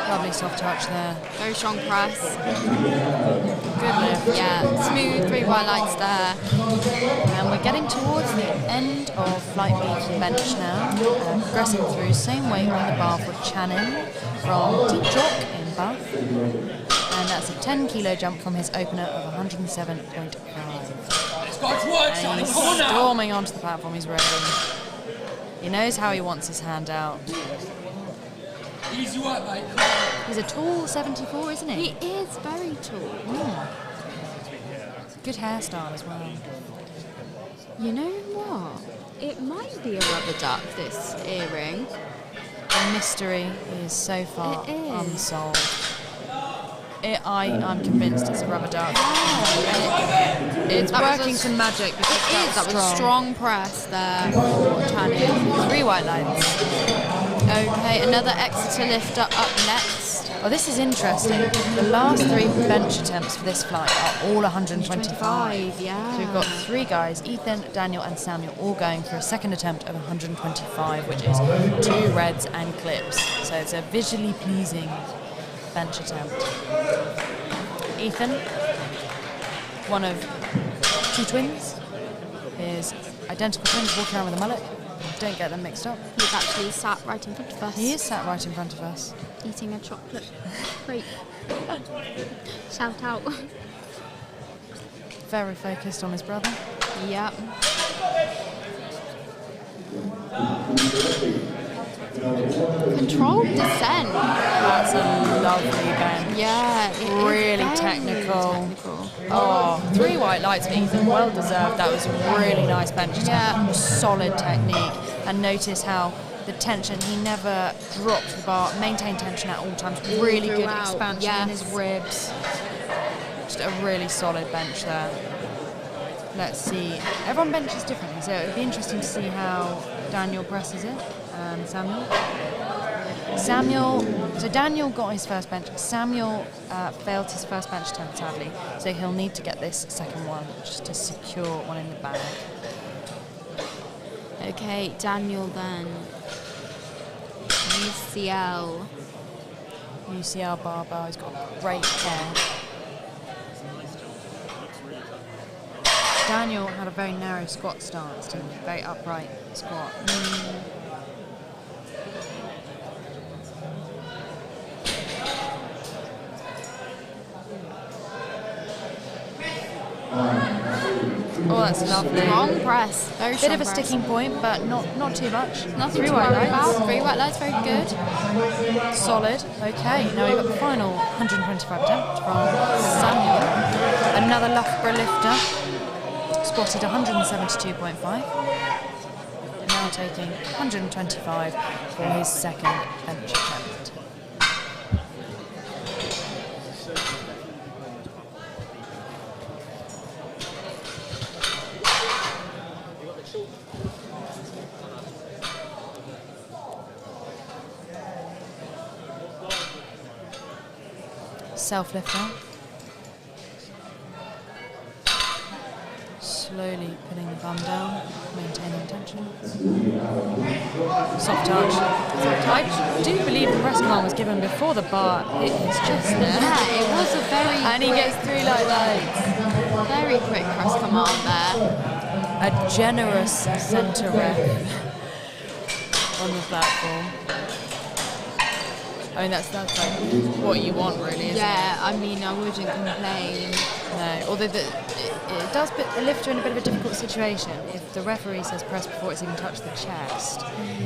Lovely soft touch there. Very strong press. Good lift. Yeah, smooth 3 white lights there. And we're getting towards the end of flight beat bench now. Progressing through, same weight on the bar for Channing from Deep Chalk in Bath. And that's a 10 kilo jump from his opener of 107.5. And he's storming onto the platform, he's ready. He knows how he wants his hand out. Easy work, mate. He's a tall 74, isn't he? He is very tall. Good hairstyle as well. You know what? It might be a rubber duck, this earring. The mystery is so far unsolved. I'm convinced it's a rubber duck. It's working some magic because That was a strong press there for Channing. 3 white lines. Okay, another Exeter lifter up next. Well, this is interesting. The last 3 bench attempts for this flight are all 125. Yeah. So we've got 3 guys, Ethan, Daniel and Samuel, all going for a second attempt of 125, which is 2 reds and clips. So it's a visually pleasing bench attempt. Ethan, one of 2 twins, is identical twins walking around with a mullet. Don't get them mixed up. He's actually sat right in front of us. He is sat right in front of us. Eating a chocolate crepe. Shout out. Very focused on his brother. Yep. Controlled descent. That's That's a lovely bench. Yeah, it is Really very technical. technical. Oh, 3 white lights for Ethan, well deserved. That was really nice bench attempt. Yeah. Solid technique. And notice how the tension, he never dropped the bar, maintained tension at all times. Really good Throughout, expansion in his yes. ribs. Just a really solid bench there. Let's see. Everyone benches differently, so it would be interesting to see how Daniel presses it. Samuel, so Daniel got his first bench. Samuel failed his first bench attempt, sadly, so he'll need to get this second one just to secure one in the bag. Okay, Daniel then. UCL barbell, he's got great hair. Daniel had a very narrow squat stance, didn't he? Very upright squat. Oh, that's lovely. Strong press. Very Bit strong of a press. sticking point, but not too much. Nothing 3 to white worry lights. about. 3 white lights, very good. Solid. Okay, now we've got the final 125 attempt from Samuel. Another Loughborough lifter. Squatted 172.5. Now taking 125 for his second bench attempt. Self-lifter. Slowly putting the bum down, maintaining tension. Soft touch. I do believe the press command was given before the bar hit his chest there. Yeah, it was a very And he gets 3 like lights. very quick press command there. A generous centre ref on the platform. I mean, that's like what you want, really, isn't Yeah, I mean, I wouldn't complain. it? No, although it does put the lifter in a bit of a difficult situation. If the referee says press before it's even touched the chest,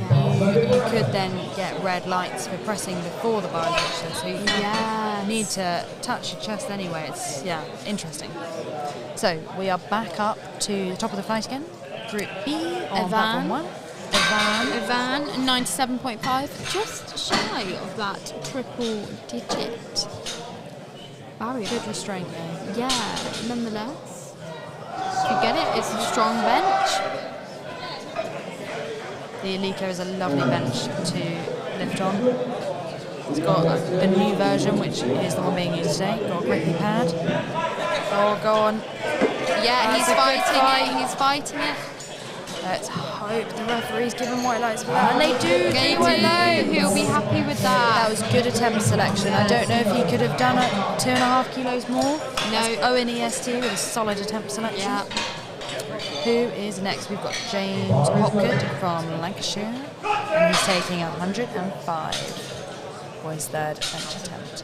you could then get red lights for pressing before the bar touches. So you Yes. need to touch your chest anyway. It's, interesting. So we are back up to the top of the flight again. Group B on platform 1. Ivan, 97.5, just shy of that triple digit barrier. Good restraint there. Yeah, nonetheless. If you get it, it's a strong bench. The Alico is a lovely bench to lift on. It's got the new version, which is the one being used today. Got a grippy pad. Oh, go on. Yeah, That's he's a good fighting fight. it, he's fighting it. Let's hope the referee's given white lights for that. And they do. They 3 white do. lights. He'll be happy with That that. was good attempt selection. I don't know if he could have done it 2.5 kilos more. That's Owen EST with a solid attempt selection. Yeah. Who is next? We've got James Hopgood from Lancashire, and he's taking 105 for his third bench attempt.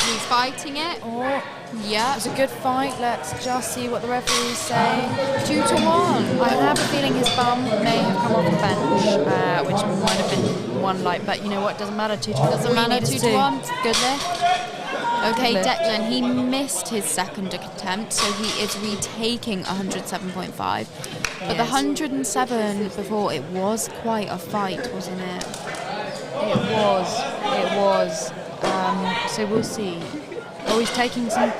He's fighting it. Oh, Yeah. it was a good fight. Let's just see what the referee's saying. 2-1. I have a feeling his bum may have come off the bench, which might have been 1 light, but you know what? Doesn't matter. 2-1. Doesn't matter, 2-1. Good lift. Okay, Good lift. Declan, he missed his second attempt, so he is retaking 107.5. But the Yes. 107 before, it was quite a fight, wasn't it? It was. So we'll see. Oh, he's taking some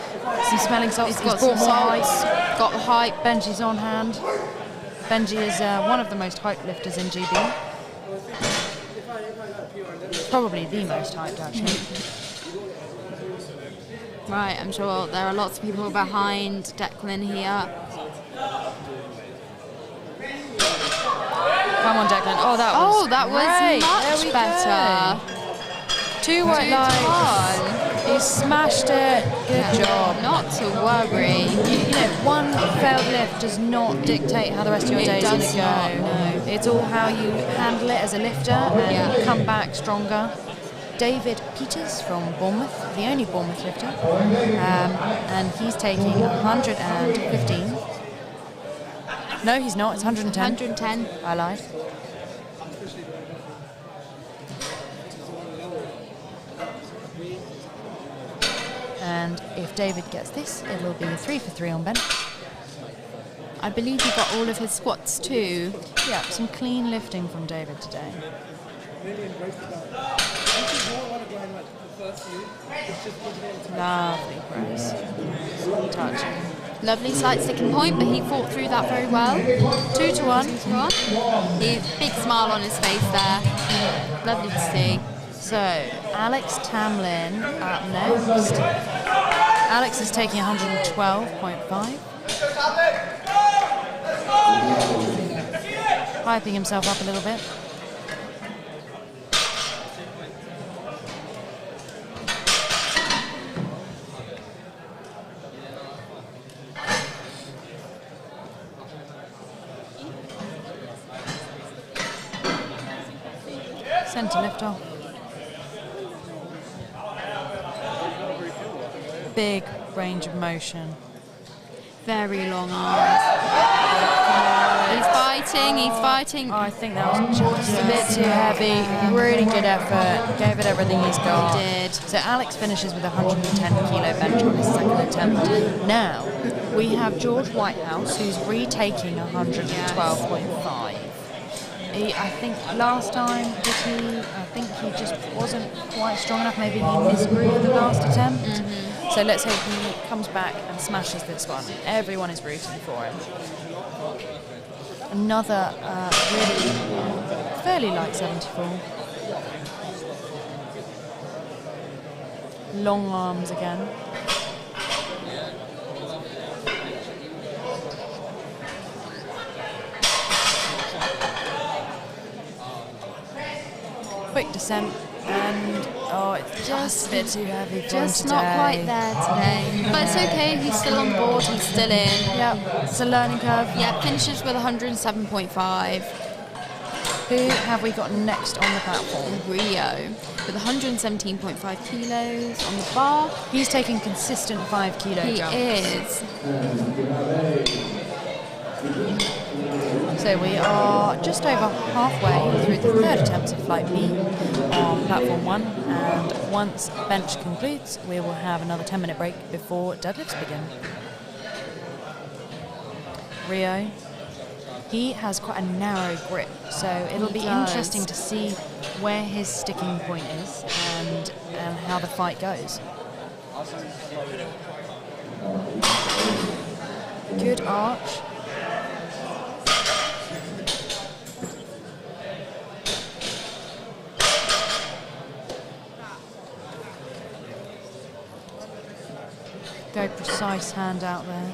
smelling salts. He's got brought some more salts. height. Got the height. Benji's on hand. Benji is one of the most hyped lifters in GB. Probably the most hyped, actually. Right, I'm sure there are lots of people behind Declan here. Come on, Declan. Oh, that was great. was There we much better. go. 2 white lights. He smashed it. Good job. Not to worry. You know, one failed lift does not dictate how the rest of your It day is going does to go. not, no. It's all how you handle it as a lifter and Yeah. come back stronger. David Peters from Bournemouth, the only Bournemouth lifter, and he's taking 115. No, he's not. It's 110. 110. I lied. And if David gets this, it will be 3 for 3 on bench. I believe he got all of his squats too. Yeah, some clean lifting from David today. Lovely press. Touching. Lovely slight sticking point, but he fought through that very well. 2 to 1. 2 to 1. He big smile on his face there. Lovely to see. So, Alex Tamlin up next. Alex is taking 112.5. Hyping himself up a little bit. Centre lift off. Big range of motion. Very long arms. He's fighting. Oh, I think that was just a bit too heavy. Really good effort. Gave it everything he's got. He did. So Alex finishes with a 110 kilo bench on his second attempt. Now we have George Whitehouse, who's retaking 112.5. I think last time I think he just wasn't quite strong enough. Maybe he misgrew the last attempt. So let's hope he comes back and smashes this one. Everyone is rooting for him. Another really fairly light 74. Long arms again. Quick descent, and it's just a bit too heavy for Just him not today. quite there today. But it's okay, he's still on board, he's still in. Yeah, it's a learning curve. Yeah, finishes with 107.5. Who have we got next on the platform? Rio with 117.5 kilos on the bar. He's taking consistent 5 kilo He jumps. is. So we are just over halfway through the third attempt of Flight B on platform 1, and once bench concludes, we will have another 10-minute break before deadlifts begin. Rio, he has quite a narrow grip, so it'll be interesting to see where his sticking point is and how the fight goes. Good arch. Very precise hand out there.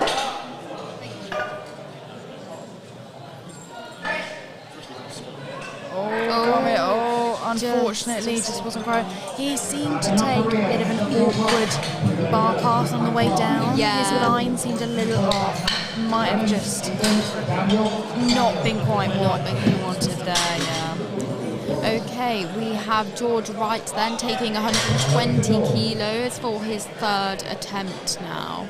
Unfortunately, just wasn't quite. He seemed to take a bit of an awkward bar pass on the way down. Yeah. His line seemed a little off. Might have just not been quite what he wanted there, yeah. Okay, we have George Wright then taking 120 kilos for his third attempt now.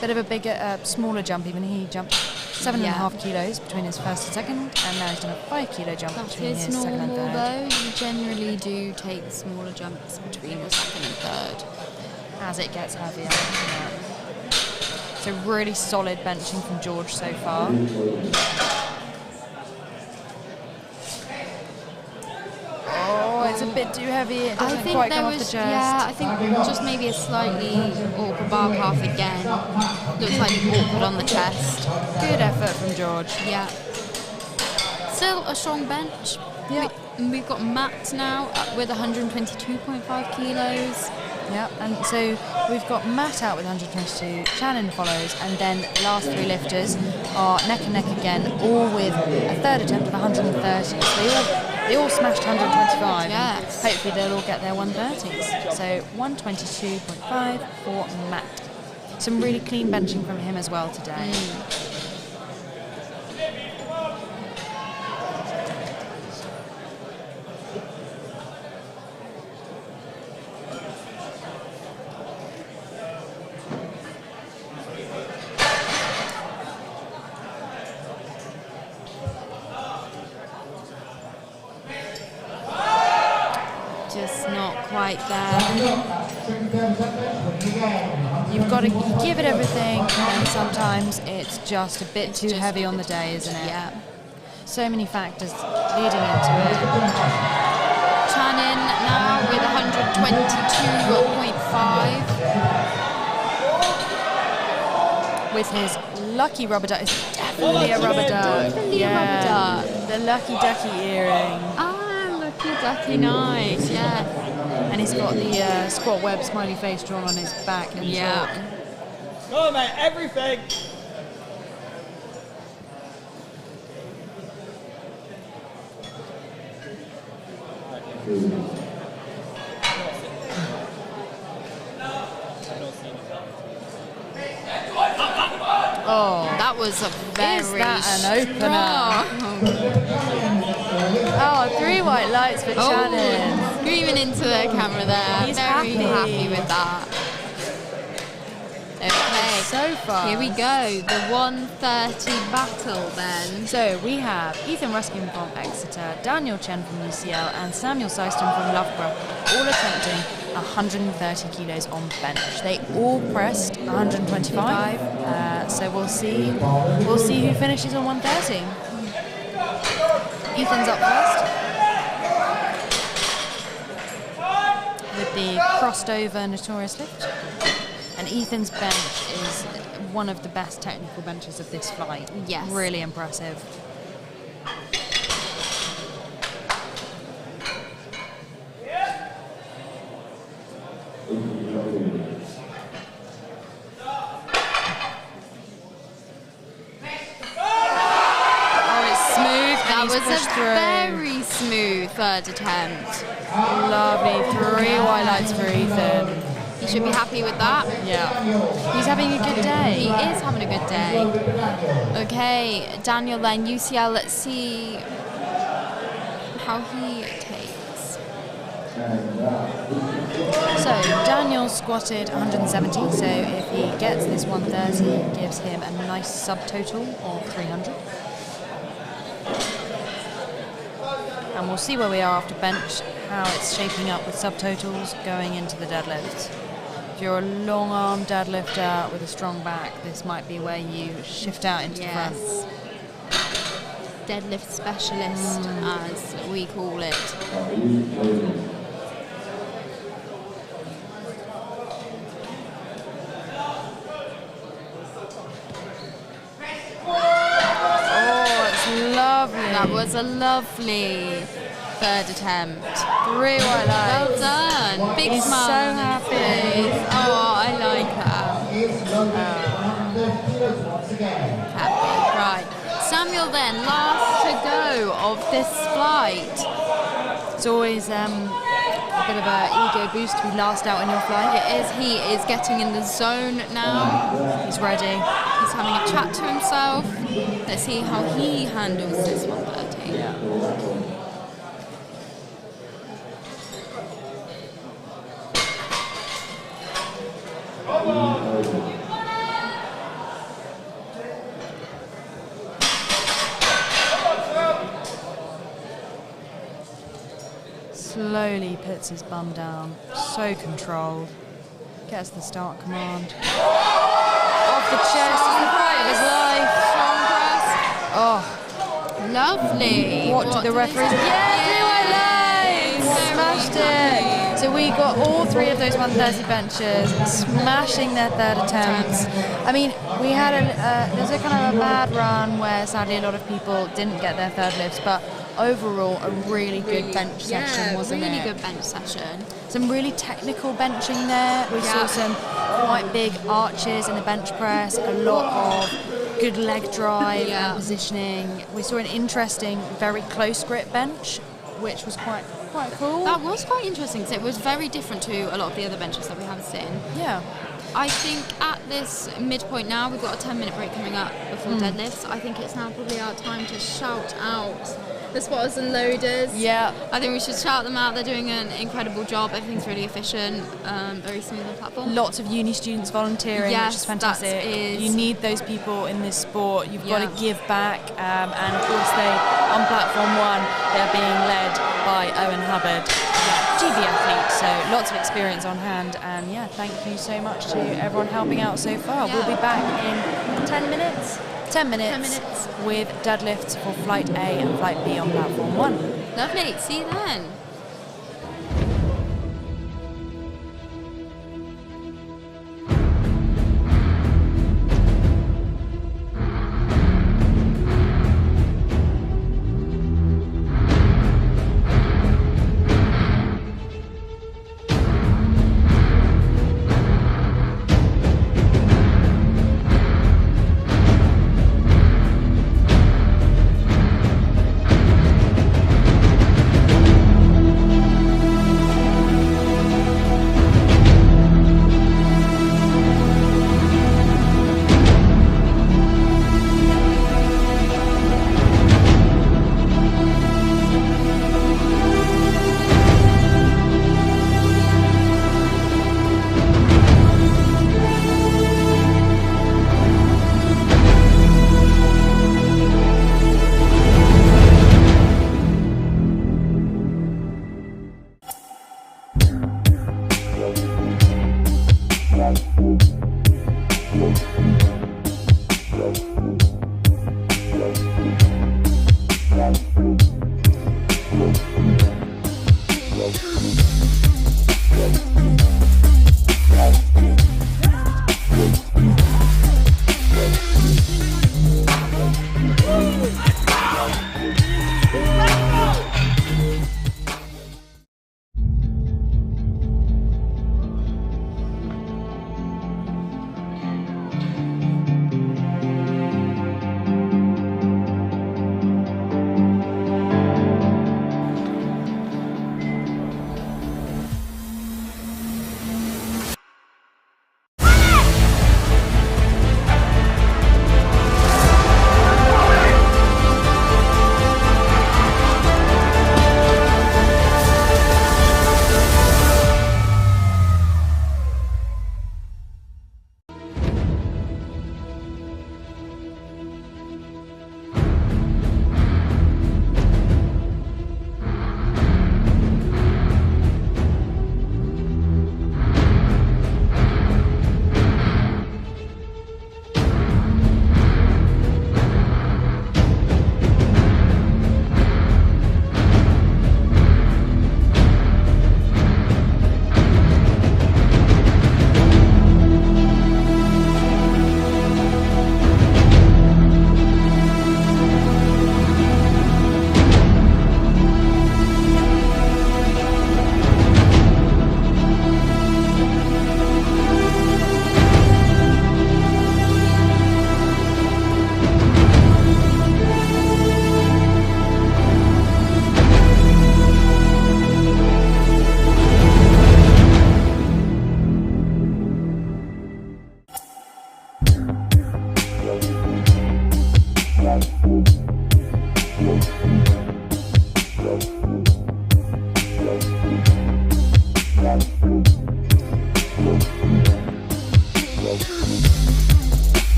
Bit of a bigger, smaller jump even. He jumped 7.5 kilos between his first and second, and now he's done a 5 kilo jump That between is his second and normal third. though. You generally do take smaller jumps between your second and third. As it gets heavier. Yeah. So really solid benching from George so far. Oh, it's a bit too heavy. It doesn't quite come off the chest. Yeah, I think just maybe a slightly awkward bar path again. Looks like awkward on the chest. Good effort from George. Yeah. Still a strong bench. Yeah. We've got Matt now with 122.5 kilos. Yeah, and so we've got Matt out with 122, Shannon follows, and then the last 3 lifters are neck and neck again, all with a third attempt of 130. So they all smashed 125. Yes. Hopefully they'll all get their 130s. So 122.5 for Matt. Some really clean benching from him as well today. quite there. You've got to give it everything, and sometimes it's just a bit too heavy on the day, isn't it? Yeah. So many factors leading into it. Channin now with 122.5. With his lucky rubber duck. It's definitely a rubber duck. Definitely a rubber duck. The lucky ducky earring. Ah, lucky ducky, nice, yeah. And he's got the squat web smiley face drawn on his back and chalk. Come on, mate, everything. Oh, That was a very is that an opener? strong. Oh, 3 white lights for Channin. Screaming into the camera there. He's very happy. happy with that. Okay, So far. here we go. The 130 battle then. So we have Ethan Ruskin from Exeter, Daniel Chen from UCL, and Samuel Syston from Loughborough, all attempting 130 kilos on bench. They all pressed 125. So we'll see who finishes on 130. Ethan's up first with the crossed over notorious lift. And Ethan's bench is one of the best technical benches of this flight. Yes. Really impressive. Oh, it's smooth. That and he's was pushed a through. very smooth third attempt. Lovely. 3 white lights for Ethan. You should be happy with that. Yeah. He's having a good He day. is having a good day. Okay, Daniel then, UCL, let's see how he takes. So Daniel squatted 170, so if he gets this 130, it gives him a nice subtotal of 300. And we'll see where we are after bench, how it's shaping up with subtotals going into the deadlift. If you're a long arm deadlifter with a strong back, this might be where you shift out into the front. Yes. Deadlift specialist, as we call it. Oh, it's lovely. That was a lovely third attempt. 3 white Well lights. done. Big He's smile so on his happy. face. Oh, I like that. Happy. Right. Samuel then, last to go of this flight. It's always a bit of an ego boost to be last out on your flight. It is. He is getting in the zone now. He's ready. He's having a chat to himself. Let's see how he handles this 130. Slowly puts his bum down. So controlled. Gets the start command. Off the chest. It's the fight of his life. Strong press. Oh, Lovely. what did the referee? Yeah, 3 white lights. Smashed it. So we got all 3 of those 130 benches smashing their third attempts. I mean, we had there's a kind of a bad run where sadly a lot of people didn't get their third lifts, but overall a really good bench session, wasn't really it? good bench session. Some really technical benching there. We saw some quite big arches in the bench press, a lot of good leg drive and positioning. We saw an interesting, very close grip bench, which was quite cool. That was quite interesting because it was very different to a lot of the other benches that we have seen. Yeah. I think at this midpoint now, we've got a 10-minute break coming up before deadlifts. I think it's now probably our time to shout out the spotters and loaders. Yeah. I think we should shout them out. They're doing an incredible job. Everything's really efficient, very smooth on the platform. Lots of uni students volunteering, Yes, which is fantastic. that is- You need those people in this sport. You've got to give back. And of course, on platform 1, they're being led by Owen Hubbard, GB athlete, so lots of experience on hand. And yeah, thank you so much to everyone helping out so far. We'll be back in 10 minutes. 10 minutes with deadlifts for Flight A and Flight B on Platform 1. Lovely. See you then.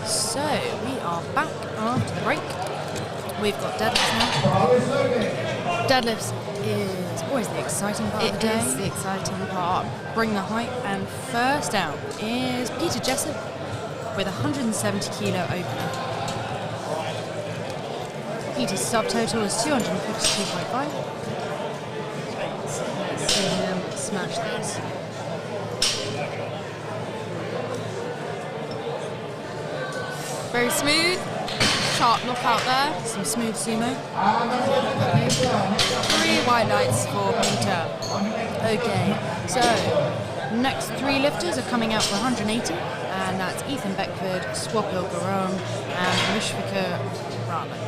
So we are back after the break. We've got deadlifts now. Deadlifts is always the exciting part of the day. It is the exciting part. Bring the height, and first out is Peter Jessup with 170 kilo opener. Peter's subtotal is 252.5. Let's see him smash this. Very smooth. Sharp knockout there. Some smooth sumo. 3 white lights for Peter. Okay, so next 3 lifters are coming out for 180, and that's Ethan Beckford, Swapil Garone, and Mushfika Rahman.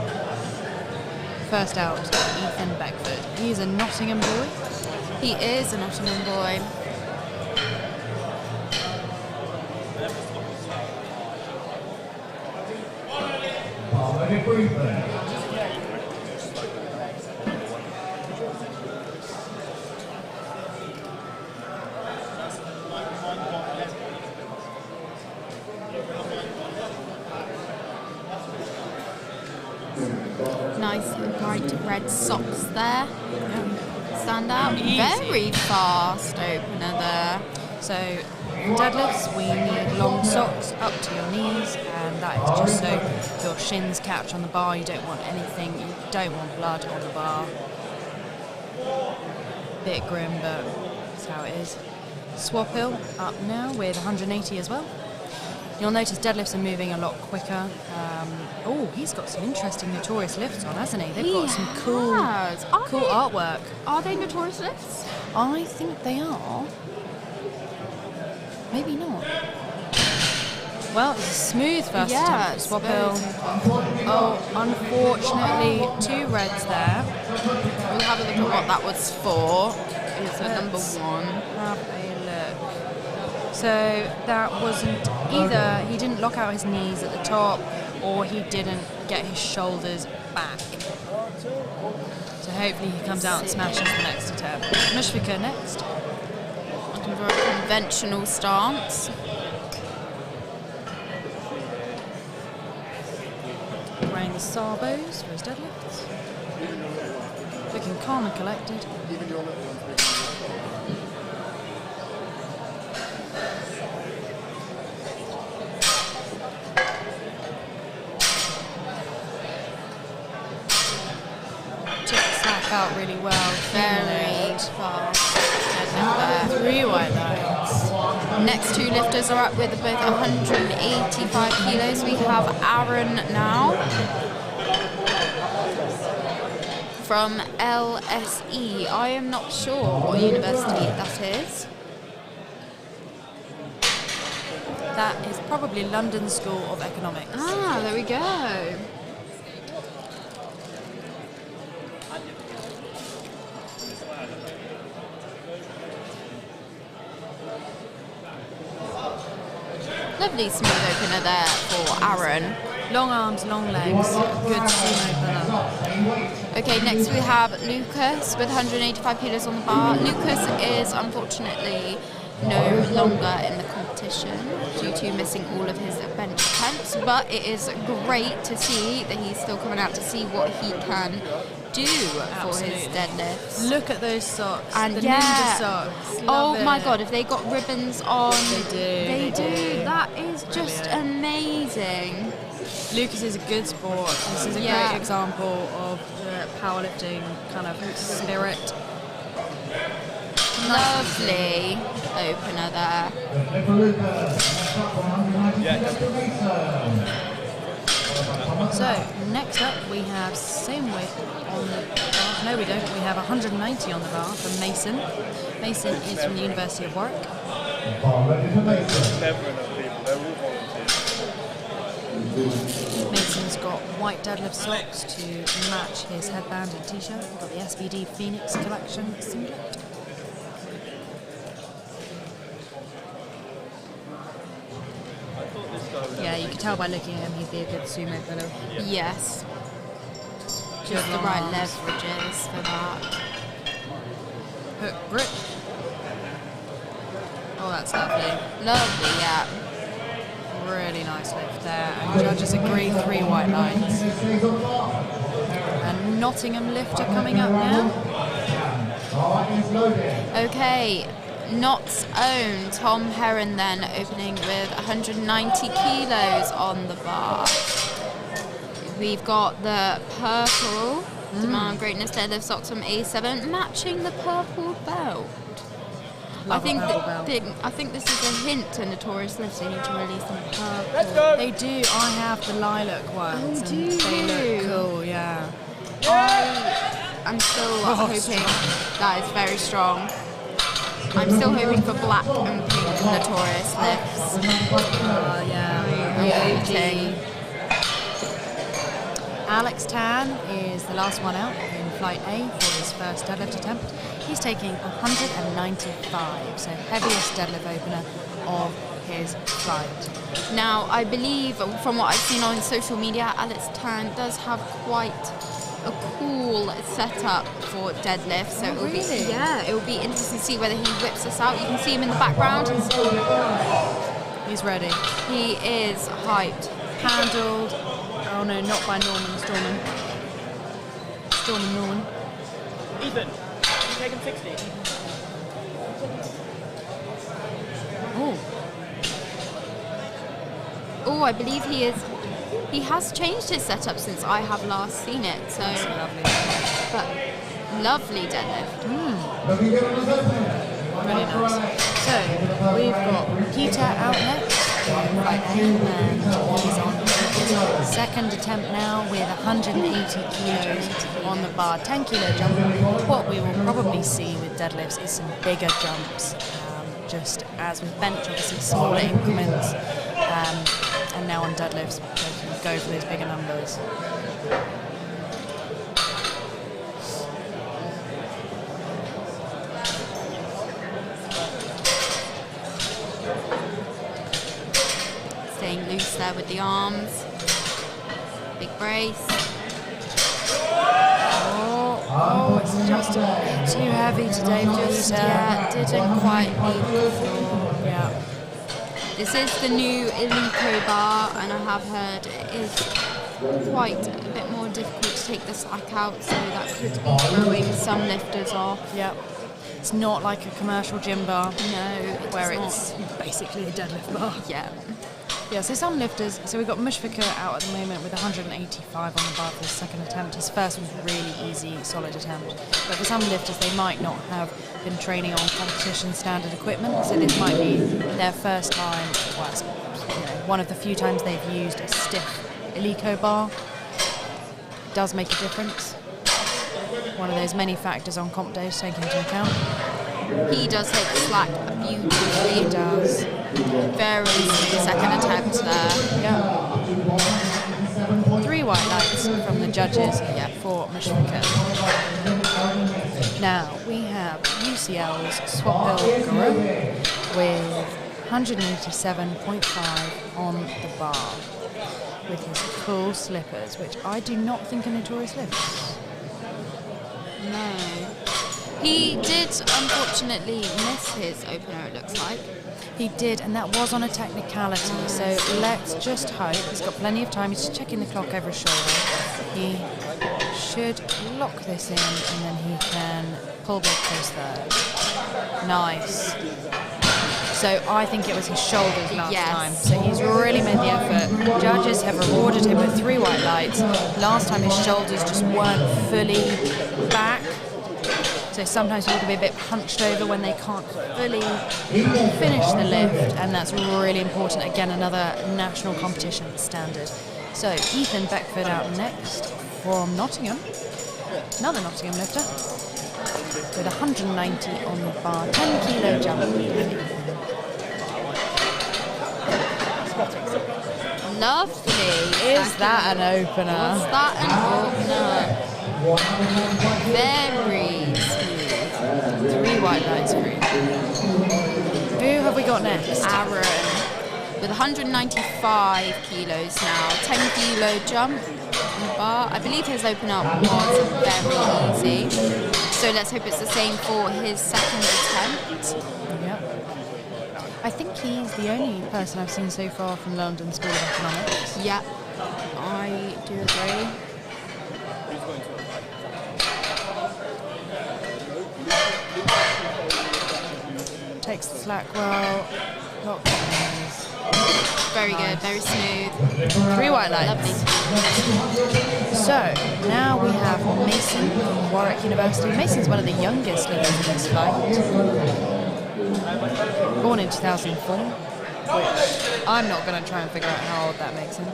First out, Ethan Beckford. He's a Nottingham boy. He is a Nottingham boy. Nice bright red socks there. Stand out. Very fast opener there. So deadlifts, we need long socks up to your knees, and that is just so your shins catch on the bar. You don't want anything, you don't want blood on the bar. Bit grim, but that's how it is. Swapil up now with 180 as well. You'll notice deadlifts are moving a lot quicker. Oh, he's got some interesting Notorious lifts on, hasn't he? They've got some cool artwork. Are they Notorious lifts? I think they are. Maybe not. Well, it's a smooth first attempt for Swapil. Oh, unfortunately, 2 reds there. We'll have a look at what that was for. It's a number 1. Have a look. So that wasn't either he didn't lock out his knees at the top, or he didn't get his shoulders back. So hopefully he comes out and smashes the next attempt. Mushfika next. Looking for a conventional stance. Wearing the Sarbos for his deadlifts. Looking calm and collected. Out really well, Very fast. 3 white lights. Next 2 lifters are up with both 185 kilos. We have Aaron now from LSE. I am not sure what university that is. That is probably London School of Economics. Ah, there we go. Lovely smooth opener there for Aaron. Long arms, long legs, good sumo opener. Okay, next we have Lucas with 185 kilos on the bar. Lucas is unfortunately no longer in the competition due to missing all of his bench attempts, but it is great to see that he's still coming out to see what he can do for his deadlifts. Look at those socks, and the ninja socks. Oh my god, if they got ribbons on, they do. That is just amazing. Lucas is a good sport. This is a great example of the powerlifting kind of spirit. Lovely opener there. So next up we have same weight on the bar. No, we don't. We have 190 on the bar from Mason. Mason is from the University of Warwick. Mason's got white deadlift socks to match his headband and t-shirt. We've got the SBD Phoenix collection singlet. Yeah, you can tell by looking at him he'd be a good sumo fellow. Yes. Just the right leverages for that. Hook grip. Oh, that's lovely. Lovely, yeah. Really nice lift there. And judges agree 3 white lines. And Nottingham lifter coming up now. Okay, Knott's own Tom Heron then opening with 190 kilos on the bar. We've got the purple Demand Greatness Deadlift socks from A7 matching the purple belt. I think this is a hint to Notorious Lifts. They need to release some purple. Let's go. They do. I have the lilac ones. Oh, do and they you? look cool, yeah. I'm still hoping that is very strong. I'm still hoping for black and pink Notorious Lifts. Yeah. Waiting. Alex Tan is the last one out in Flight A for his first deadlift attempt. He's taking 195, so heaviest deadlift opener of his flight. Now, I believe from what I've seen on social media, Alex Tan does have quite a cool setup for deadlift. So it will be interesting to see whether he whips us out. You can see him in the background. He's ready. He is hyped. Handled. Oh no, not by Norman. Storman Norman. Ethan, take him 60. Oh, I believe he has changed his setup since I have last seen it. So Lovely. but lovely deadlift. Really nice. So, we've got Kita out next, right now, and he's on his second attempt now with 180 kilos on the bar, 10 kilo jump. What we will probably see with deadlifts is some bigger jumps, just as with bench, obviously smaller increments, and now on deadlifts, they can go for those bigger numbers. Staying loose there with the arms. Big brace. Oh, it's just a bit too heavy today for Didn't quite leave the floor. Yeah. This is the new Ilico bar, and I have heard it is quite a bit more difficult to take the slack out, so that could be throwing some lifters off. Yeah. It's not like a commercial gym bar. No, where not. it's basically a deadlift bar. Yeah. Yeah, so some lifters, so we've got Mushfiqur out at the moment with 185 on the bar for his second attempt. His first was really easy, solid attempt. But for some lifters, they might not have been training on competition standard equipment, so this might be their first time, well, it's, one of the few times they've used a stiff Ilico bar. It does make a difference. One of those many factors on comp day to take into account. He does take the slack beautifully. He does. Very smooth second attempt there. Yeah. 3 white lights from the judges for Mushfiqur. Now we have UCL's Swapil Guru with 187.5 on the bar with his cool slippers, which I do not think are Notorious Lifts. No. He did unfortunately miss his opener, it looks like. He did, and that was on a technicality, so let's just hope. He's got plenty of time. He's just checking the clock over his shoulder. He should lock this in, and then he can pull back post third. Nice. So I think it was his shoulders last time. So he's really made the effort. Judges have rewarded him with 3 white lights. Last time his shoulders just weren't fully back. So sometimes people can be a bit hunched over when they can't fully finish the lift, and that's really important. Again, another national competition standard. So Ethan Beckford out next from Nottingham. Another Nottingham lifter with 190 on the bar, 10 kilo jump. Lovely. Is that an opener? Was that an opener? Very smooth. 3 white lights for you. Who have we got next? Aaron with 195 kilos now. 10 kilo jump on the bar. I believe his opener was very easy. So let's hope it's the same for his second attempt. Yep. I think he's the only person I've seen so far from London School of Economics. Yeah, I do agree. takes the slack well. Locks in. Very good, very smooth. 3 white lights. Lovely. So, now we have Mason from Warwick University. Mason's one of the youngest lifters in this flight. Born in 2004, which I'm not going to try and figure out how old that makes him.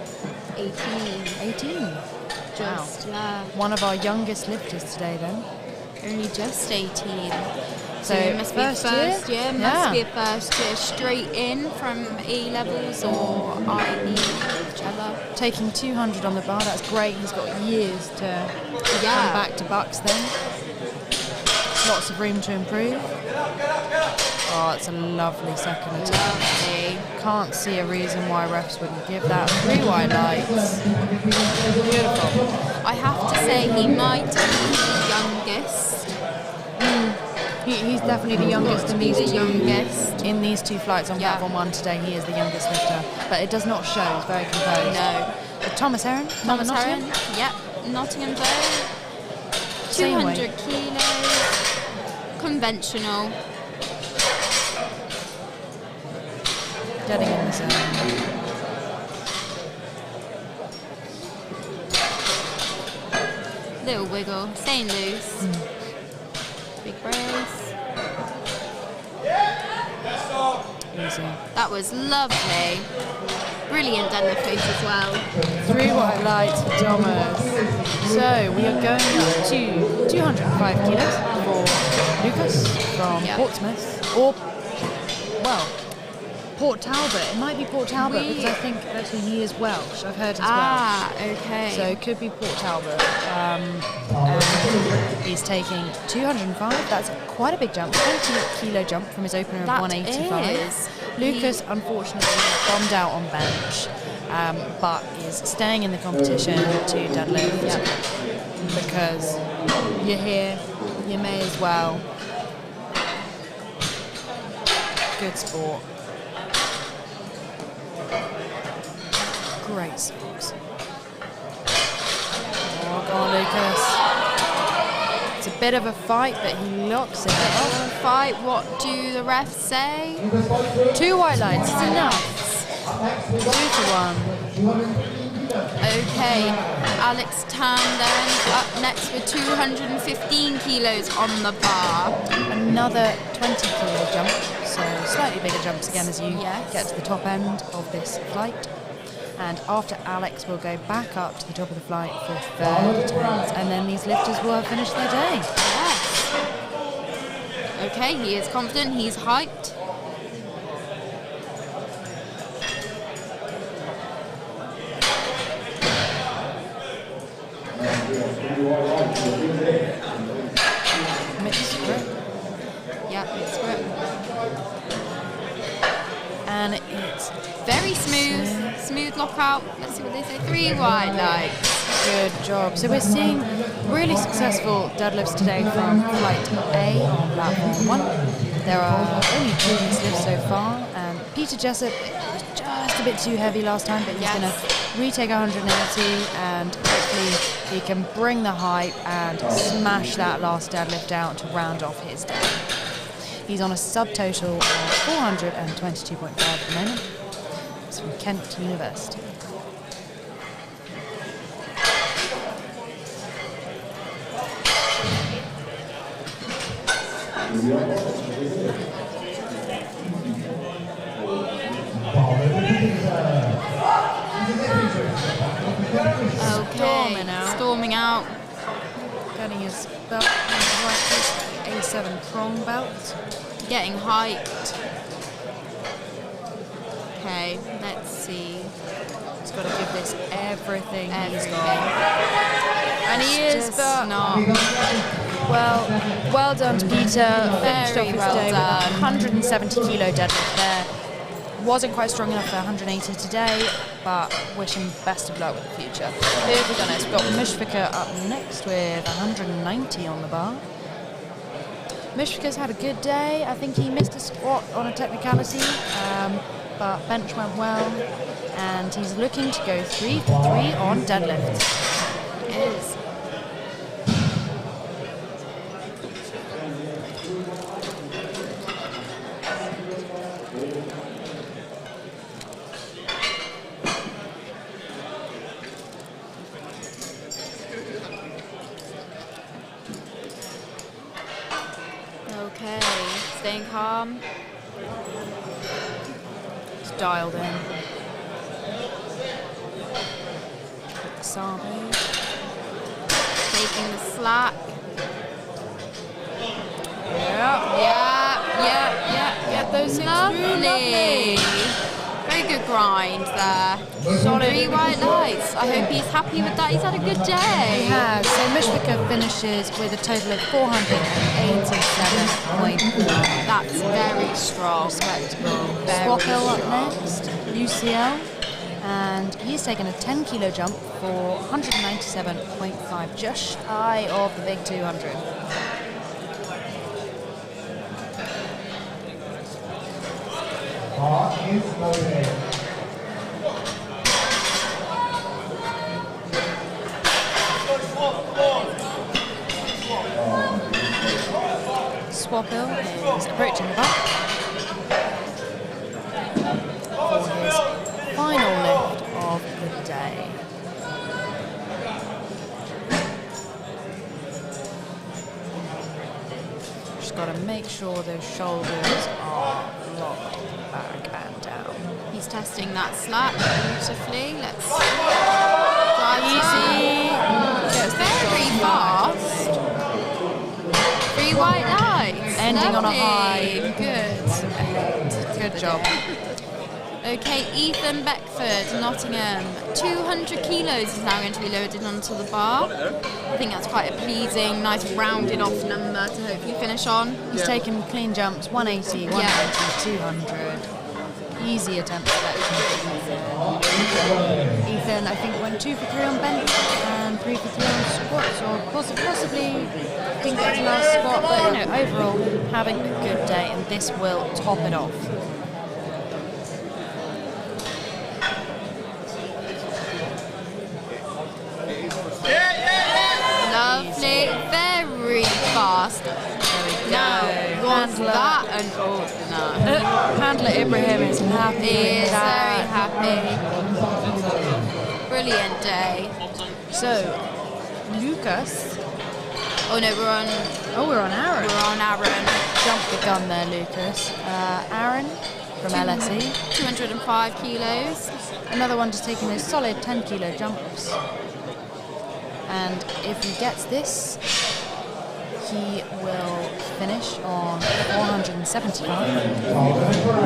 18. 18. Just, yeah. One of our youngest lifters today then. Only just 18. So it must be first first year? year. Must be a first year straight in from A levels or IB, whichever. Taking 200 on the bar, that's great. He's got years to come back to BUCS then. Lots of room to improve. Oh, it's a lovely second attempt. Lovely. Can't see a reason why refs wouldn't give that 3 white lights. Beautiful. I have to say he might be the youngest. He's definitely the youngest in these youngest. these two flights on platform 1 today. He is the youngest lifter, but it does not show. He's very composed. No. But Thomas Heron, Thomas Heron. Yep. Nottingham Bow. 200 kilos. Conventional. Getting in the zone. Little wiggle. Staying loose. Big brace. Easy. That was lovely. Brilliant deadlift face as well. 3 white lights for Thomas. So we are going up to 205 kilos for Lucas from Portsmouth. Or, well, Port Talbot. It might be Port Talbot because I think actually he is Welsh. I've heard he's Welsh. Okay. So it could be Port Talbot. And he's taking 205. That's quite a big jump. 20 kilo jump from his opener of 185. Lucas, unfortunately, bombed out on bench, but is staying in the competition to deadlift because you're here, you may as well. Good sport. Great socks. Oh, go on, Lucas. It's a bit of a fight, but he locks it up. Fight, what do the refs say? 2 white lights is enough. 2 to 1. Okay, Alex Tan then up next with 215 kilos on the bar. Another 20 kilo jump, so slightly bigger jumps again as you get to the top end of this flight. And after Alex, we'll go back up to the top of the flight for 3rd attempt, and then these lifters will have finished their day. Yes. Okay, he is confident, he's hyped. Mixed grip. Yeah, mixed grip. And it's very smooth, smooth lockout. Let's see what they say. 3 white lights. Good job. So we're seeing really successful deadlifts today from flight A on platform 1. There are only 2 lifts so far, and Peter Jessup was just a bit too heavy last time, but he's going to retake 180, and hopefully he can bring the hype and smash that last deadlift out to round off his day. He's on a subtotal of 422.5 at the moment. It's from Kent University. Okay, storming out. Getting his belt, A7 prong belt. Getting hyped. Okay, let's see. He's got to give this everything he's got. And he is, but not. Well done to Peter. Finished off his well day done. with 170 kilo deadlift there. Wasn't quite strong enough for 180 today, but wish him best of luck with the future. Who have we got next? We've got Mushfiqur up next with 190 on the bar. Mushfiqur's had a good day. I think he missed a squat on a technicality, but bench went well, and he's looking to go 3 for 3 on deadlift. Is. Okay, staying calm. It's dialed in. Sabu. Taking the slack. Yeah. Those things Lovely. Very good grind there. Solid. 3 white lights. I hope he's happy with that. He's had a good He day. has. So Mushfika finishes with a total of 487.4. That's very strong. Respectable. Very Swaphill up strong. next, UCL, and he's taken a 10 kilo jump for 197.5, just shy of the big 200. Bar is loaded. Swaphill is approaching the back for his final lift of the day. Just got to make sure those shoulders are locked back and down. He's testing that slack beautifully. Let's drive Easy. It's very fast. 3 white lights. Ending on a Lovely. high. Good job. Okay, Ethan Beckford, Nottingham. 200 kilos is now going to be loaded onto the bar. I think that's quite a pleasing, nice rounded off number to hopefully finish on. He's taken clean jumps, 180, 190, 200. Easy attempt selection for Ethan. Ethan, I think, went 2 for 3 on bench and 3 for 3 on squats, or possibly didn't get to last squat, but overall, having a good day, and this will top it off. Lovely, very fast. Now, was that an opener? Handler Ibrahim is happy. He is with very that. happy. Brilliant day. So, Lucas. Oh no, we're on Aaron. Aaron. Jump the gun there, Lucas. Aaron from LSE. 205 kilos. Another one just taking those solid 10 kilo jumps. And if he gets this, he will finish on 475.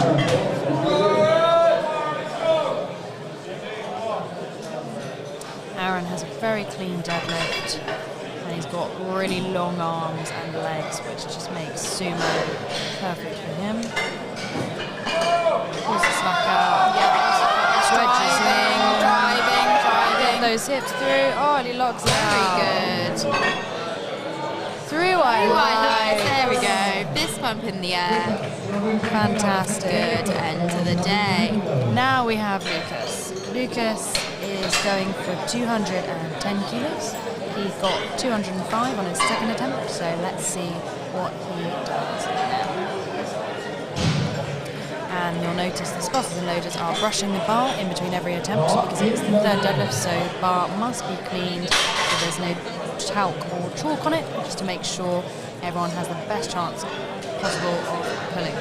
Aaron has a very clean deadlift, and he's got really long arms and legs, which just makes sumo perfect for him. Pulls the slack out. Driving. Get those hips through. Oh, and he locks it Very out. good. Through white Nice. lights. There we go. Fist bump in the air. Fantastic. Good end to the day. Now we have Lucas. Lucas is going for 210 kilos. He got 205 on his second attempt, so let's see what he does now. And you'll notice the spotters and loaders are brushing the bar in between every attempt because it's the third deadlift, so the bar must be cleaned so there's no talc or chalk on it, just to make sure everyone has the best chance possible of pulling.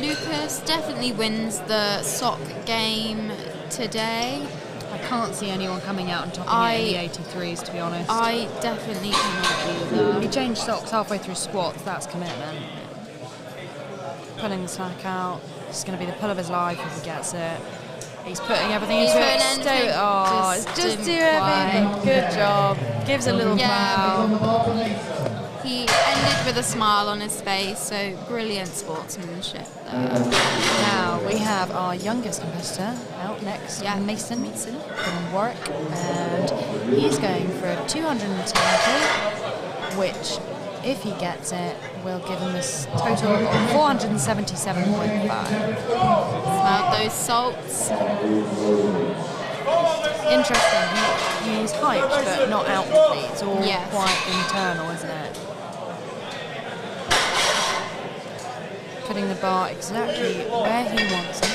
Lucas definitely wins the sock game today. I can't see anyone coming out and topping it in the 83s, to be honest. I definitely cannot either. He changed socks halfway through squats, that's commitment. Pulling the slack out. It's going to be the pull of his life if he gets it. He's putting everything He's into putting it. anything, Just do didn't everything. quite. Good job. Gives a little bow. He ended with a smile on his face, so brilliant sportsmanship there. Now we have our youngest competitor out next, Yeah, Mason from Warwick, and he's going for a 220, which, if he gets it, will give him this total of 477.5. Smelled those salts. Interesting. He's hyped, but not outwardly. It's all Yes. quite internal, isn't it? Putting the bar exactly where he wants it.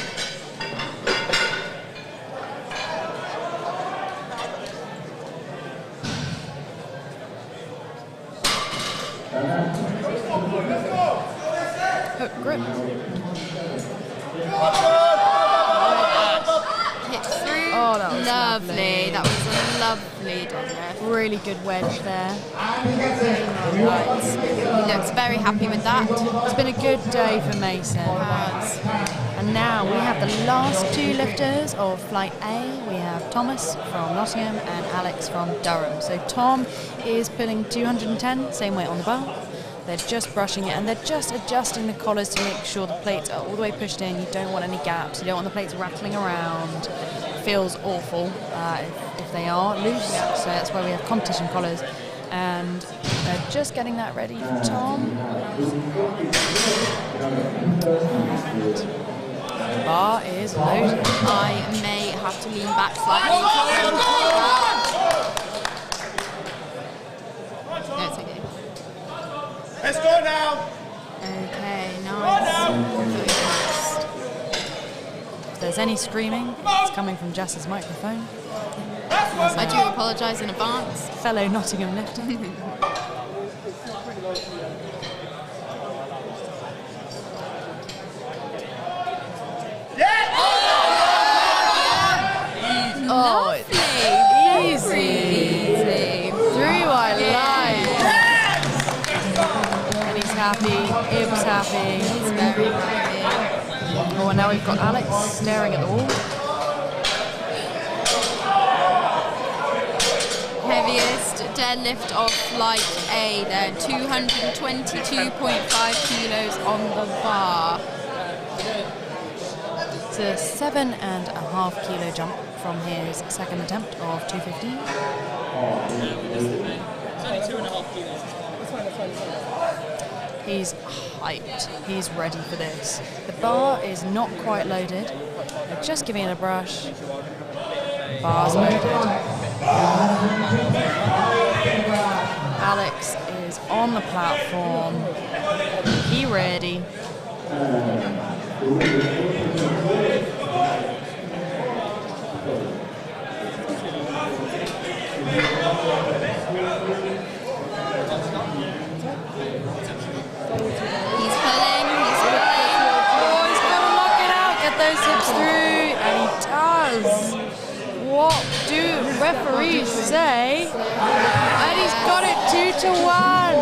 Hook grip. Hit through. Oh, that was lovely. That was a lovely deadlift. Really good wedge there. Right. He looks very happy with that. It's been a good day for Mason. And now we have the last two lifters of Flight A. We have Thomas from Nottingham and Alex from Durham. So Tom is pulling 210, same weight on the bar. They're just brushing it and they're just adjusting the collars to make sure the plates are all the way pushed in. You don't want any gaps. You don't want the plates rattling around. It feels awful if they are loose. So that's why we have competition collars. And they're just getting that ready for Tom. The bar is loaded. I may have to lean back slightly. No, it's okay. Let's go now. Okay, nice. If there's any screaming, it's coming from Jess's microphone. I do apologise in advance. Fellow Nottingham lifter. Oh, it's easy. 3 wide lines. And he's happy. Ib's happy. He's very happy. Oh, and now we've got Alex staring at the wall. Heaviest deadlift of Flight A then, 222.5 kilos on the bar. It's a 7.5 kilo jump from his second attempt of 215. He's hyped. He's ready for this. The bar is not quite loaded. They're just giving it a brush. Bar's loaded. Alex is on the platform. He ready. He's pulling. Oh, he's gonna lock it out. Get those hips through, and he does. What do referees say? And he's got it 2-1.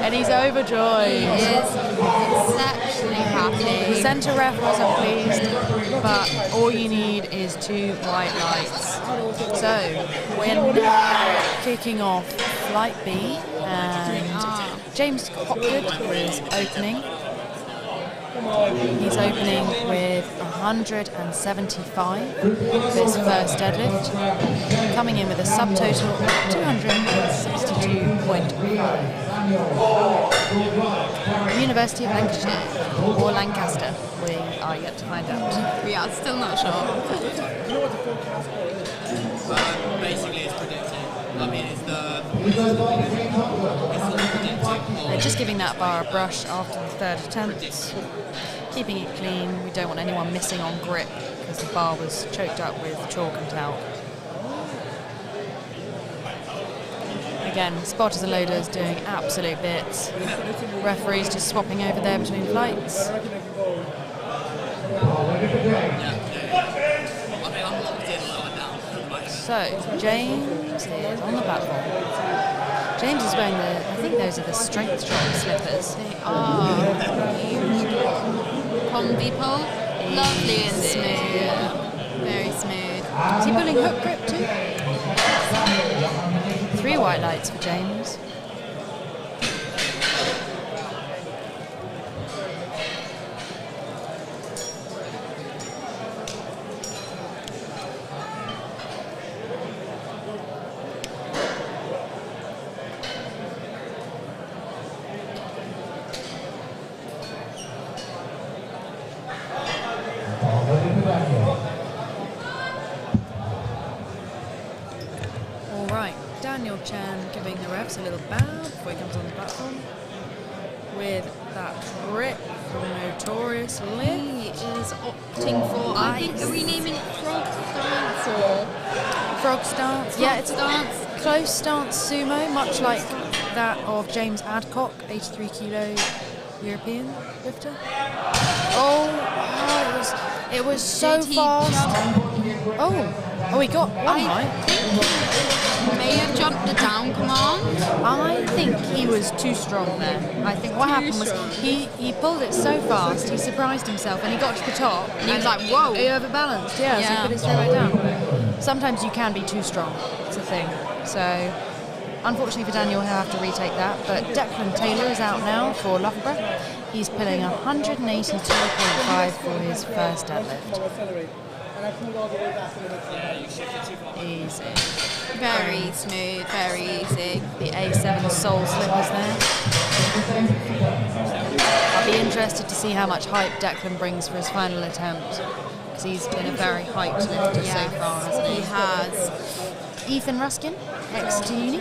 And he's overjoyed. He is exceptionally happy. The centre ref wasn't pleased, but all you need is 2 white lights. So we're now kicking off Flight B, and James Hopgood is opening. He's opening with 175 this first deadlift, coming in with a subtotal of 262.5. University of Lancashire or Lancaster, we are yet to find out. We are still not sure. Basically, it's predicting. I mean, it's They're just giving that bar a brush after the third attempt, keeping it clean. We don't want anyone missing on grip because the bar was choked up with chalk and talc. Again, spotters and loaders doing absolute bits. Referees just swapping over there between flights. So, James is on the platform. James is wearing the, I think those are the strength drop slippers. They are huge. Combi pull. Lovely and smooth. Very smooth. Is he pulling hook grip too? 3 white lights for James. Daniel Chan giving the refs a little bow before he comes on the platform with that grip from Notorious Lift. He is opting for, I think, are we naming it frog stance or? Frog stance? Yeah, it's stance. Close stance sumo, much like that of James Adcock, 83 kilo European lifter. Oh, wow, it was so Did he fast. jump? Oh, he got one right. May have jumped the down command. I think he was too strong there. I think what happened was he pulled it so fast, he surprised himself, and he got to the top, And he was like, whoa. He overbalanced, so he put it straight back down. Sometimes you can be too strong, it's a thing. So, unfortunately for Daniel, he'll have to retake that, but Declan Taylor is out now for Loughborough. He's pulling 182.5 for his first deadlift. Easy. Very smooth, very easy. The A7 sole slippers there. I'll be interested to see how much hype Declan brings for his final attempt, because he's been a very hyped lifter so far, hasn't he? He has. Ethan Ruskin, Exeter Uni.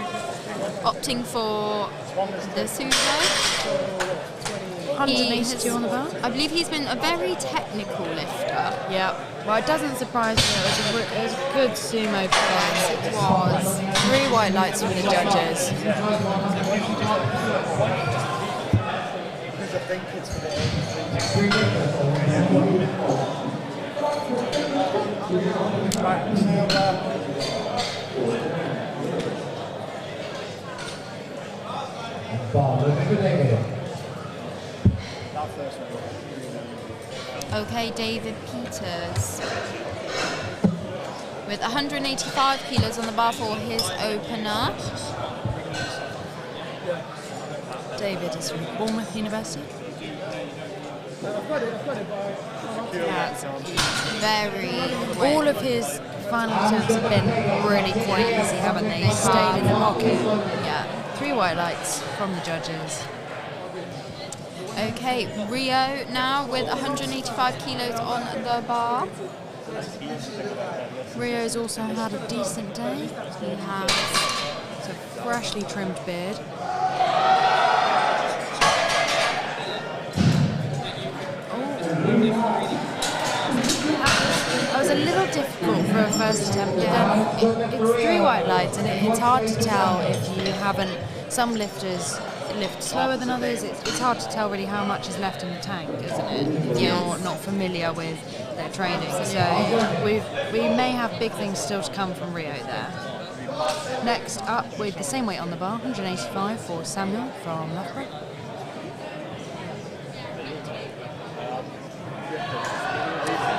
Opting for the sumo. 182 on the bar. I believe he's been a very technical lifter. Yeah. Well, it doesn't surprise me. It was a good sumo performance. It was. 3 white lights from the judges. Okay, David Peters. With 185 kilos on the bar for his opener. David is from Bournemouth University. That's very quick. All of his final attempts have been really quite easy, haven't they? He stayed in the pocket. Yeah. 3 white lights from the judges. Okay, Rio now with 185 kilos on the bar. Rio's also had a decent day. He has. It's a freshly trimmed beard. That was a little difficult for a first attempt. It's 3 white lights, and it's hard to tell if you haven't. Some lifters lift slower than others. It's hard to tell really how much is left in the tank, isn't it? If you're not familiar with their training. So we may have big things still to come from Rio there. Next up, with the same weight on the bar, 185 for Samuel from Loughborough.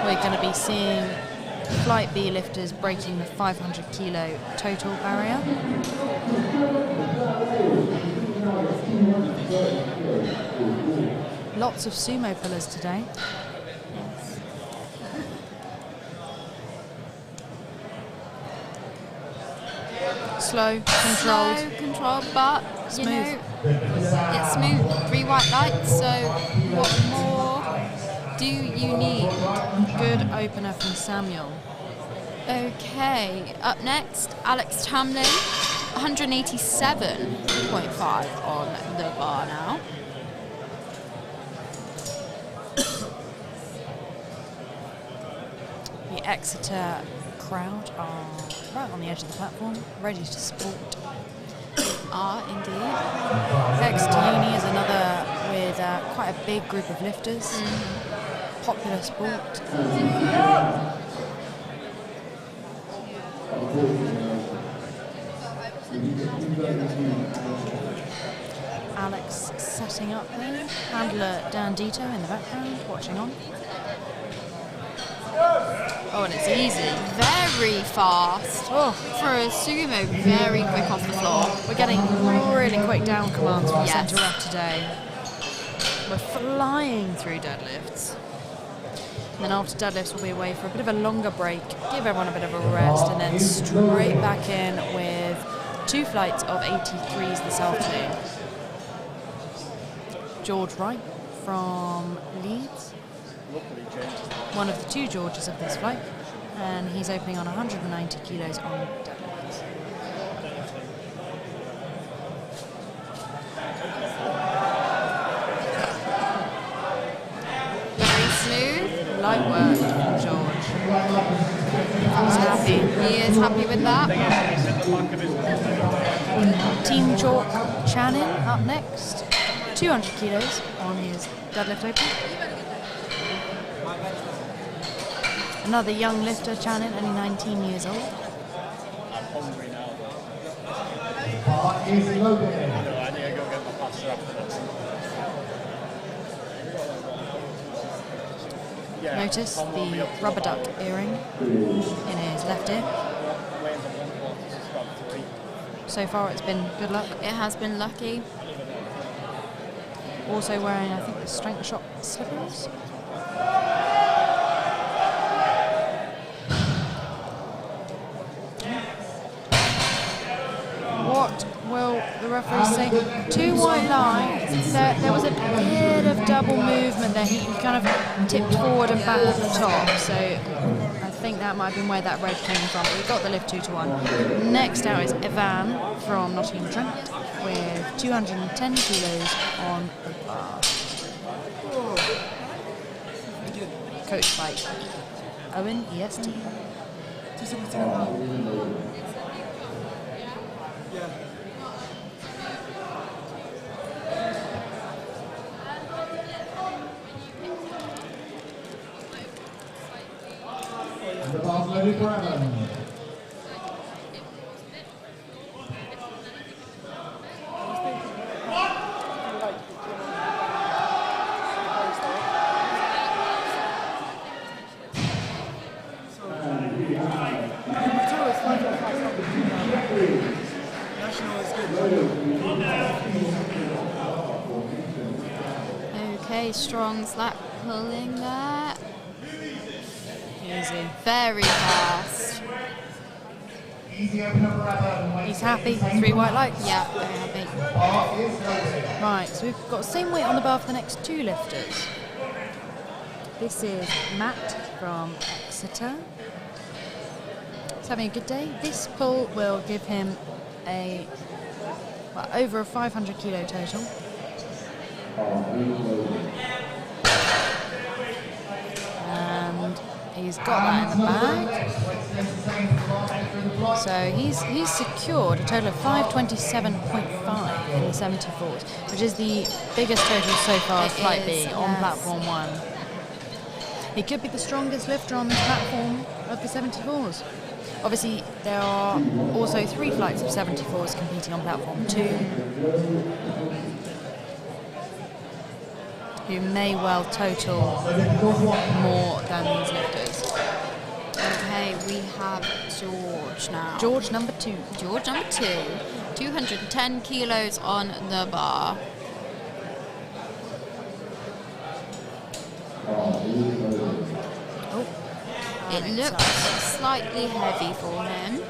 We're going to be seeing Flight B lifters breaking the 500 kilo total barrier. Lots of sumo pullers today. Slow, controlled. Slow, controlled, but Smooth. you know, it's smooth. 3 white lights. So what more do you need? Good opener from Samuel. Okay, up next, Alex Tamlin, 187.5 on the bar now. The Exeter crowd are right on the edge of the platform, ready to support. Indeed. Exeter Uni is another with quite a big group of lifters. Popular sport. Alex setting up there. Handler Dan Dito in the background, watching on. Oh, and it's easy. Very fast. Oh, For a sumo, very quick off the floor. we're getting really quick down commands from Yes. centre rep today. We're flying through deadlifts. And then after deadlifts, we'll be away for a bit of a longer break, give everyone a bit of a rest, and then straight back in with 2 flights of 83s this afternoon. George Wright from Leeds, one of the 2 Georges of this flight, and he's opening on 190 kilos on deadlifts. Very smooth. Light work from George. He's happy. He is happy with that. Team Chalk Channing up next, 200 kilos on his deadlift open. Another young lifter, Channing, only 19 years old. I'm hungry now, though. Bar is loaded. I need to go get my pasta after this. Yeah, Notice the rubber duck earring in his left ear. So far it's been good luck. It has been lucky. Also wearing, I think, the strength shop slippers. What will the referee say? 2 white lines. There was a bit of double movement there. He kind of tipped forward and back at the top. So I think that might have been where that red came from. But we got the lift 2-1. Next out is Evan from Nottingham Trent with 210 kilos on the bar. Coached by Owen EST. The bar's loaded for Evan. Okay, strong slap pulling that. Easy. Very fast. Easy opener for Evan. He's happy. 3 white lights. Yeah, very happy. Bar is loaded. Right, so we've got the same weight on the bar for the next 2 lifters. This is Matt from Exeter. He's having a good day. This pull will give him over a 500 kilo total. And he's got that in the bag. So he's secured a total of 527.5 in the 74s, which is the biggest total so far of It Flight is, B on yes. platform 1. He could be the strongest lifter on this platform of the 74s. Obviously, there are also 3 flights of 74s competing on platform 2, who may well total more than these lifters. Okay, we have George now. George number 2. George number 2. 210 kilos on the bar. It looks slightly heavy for him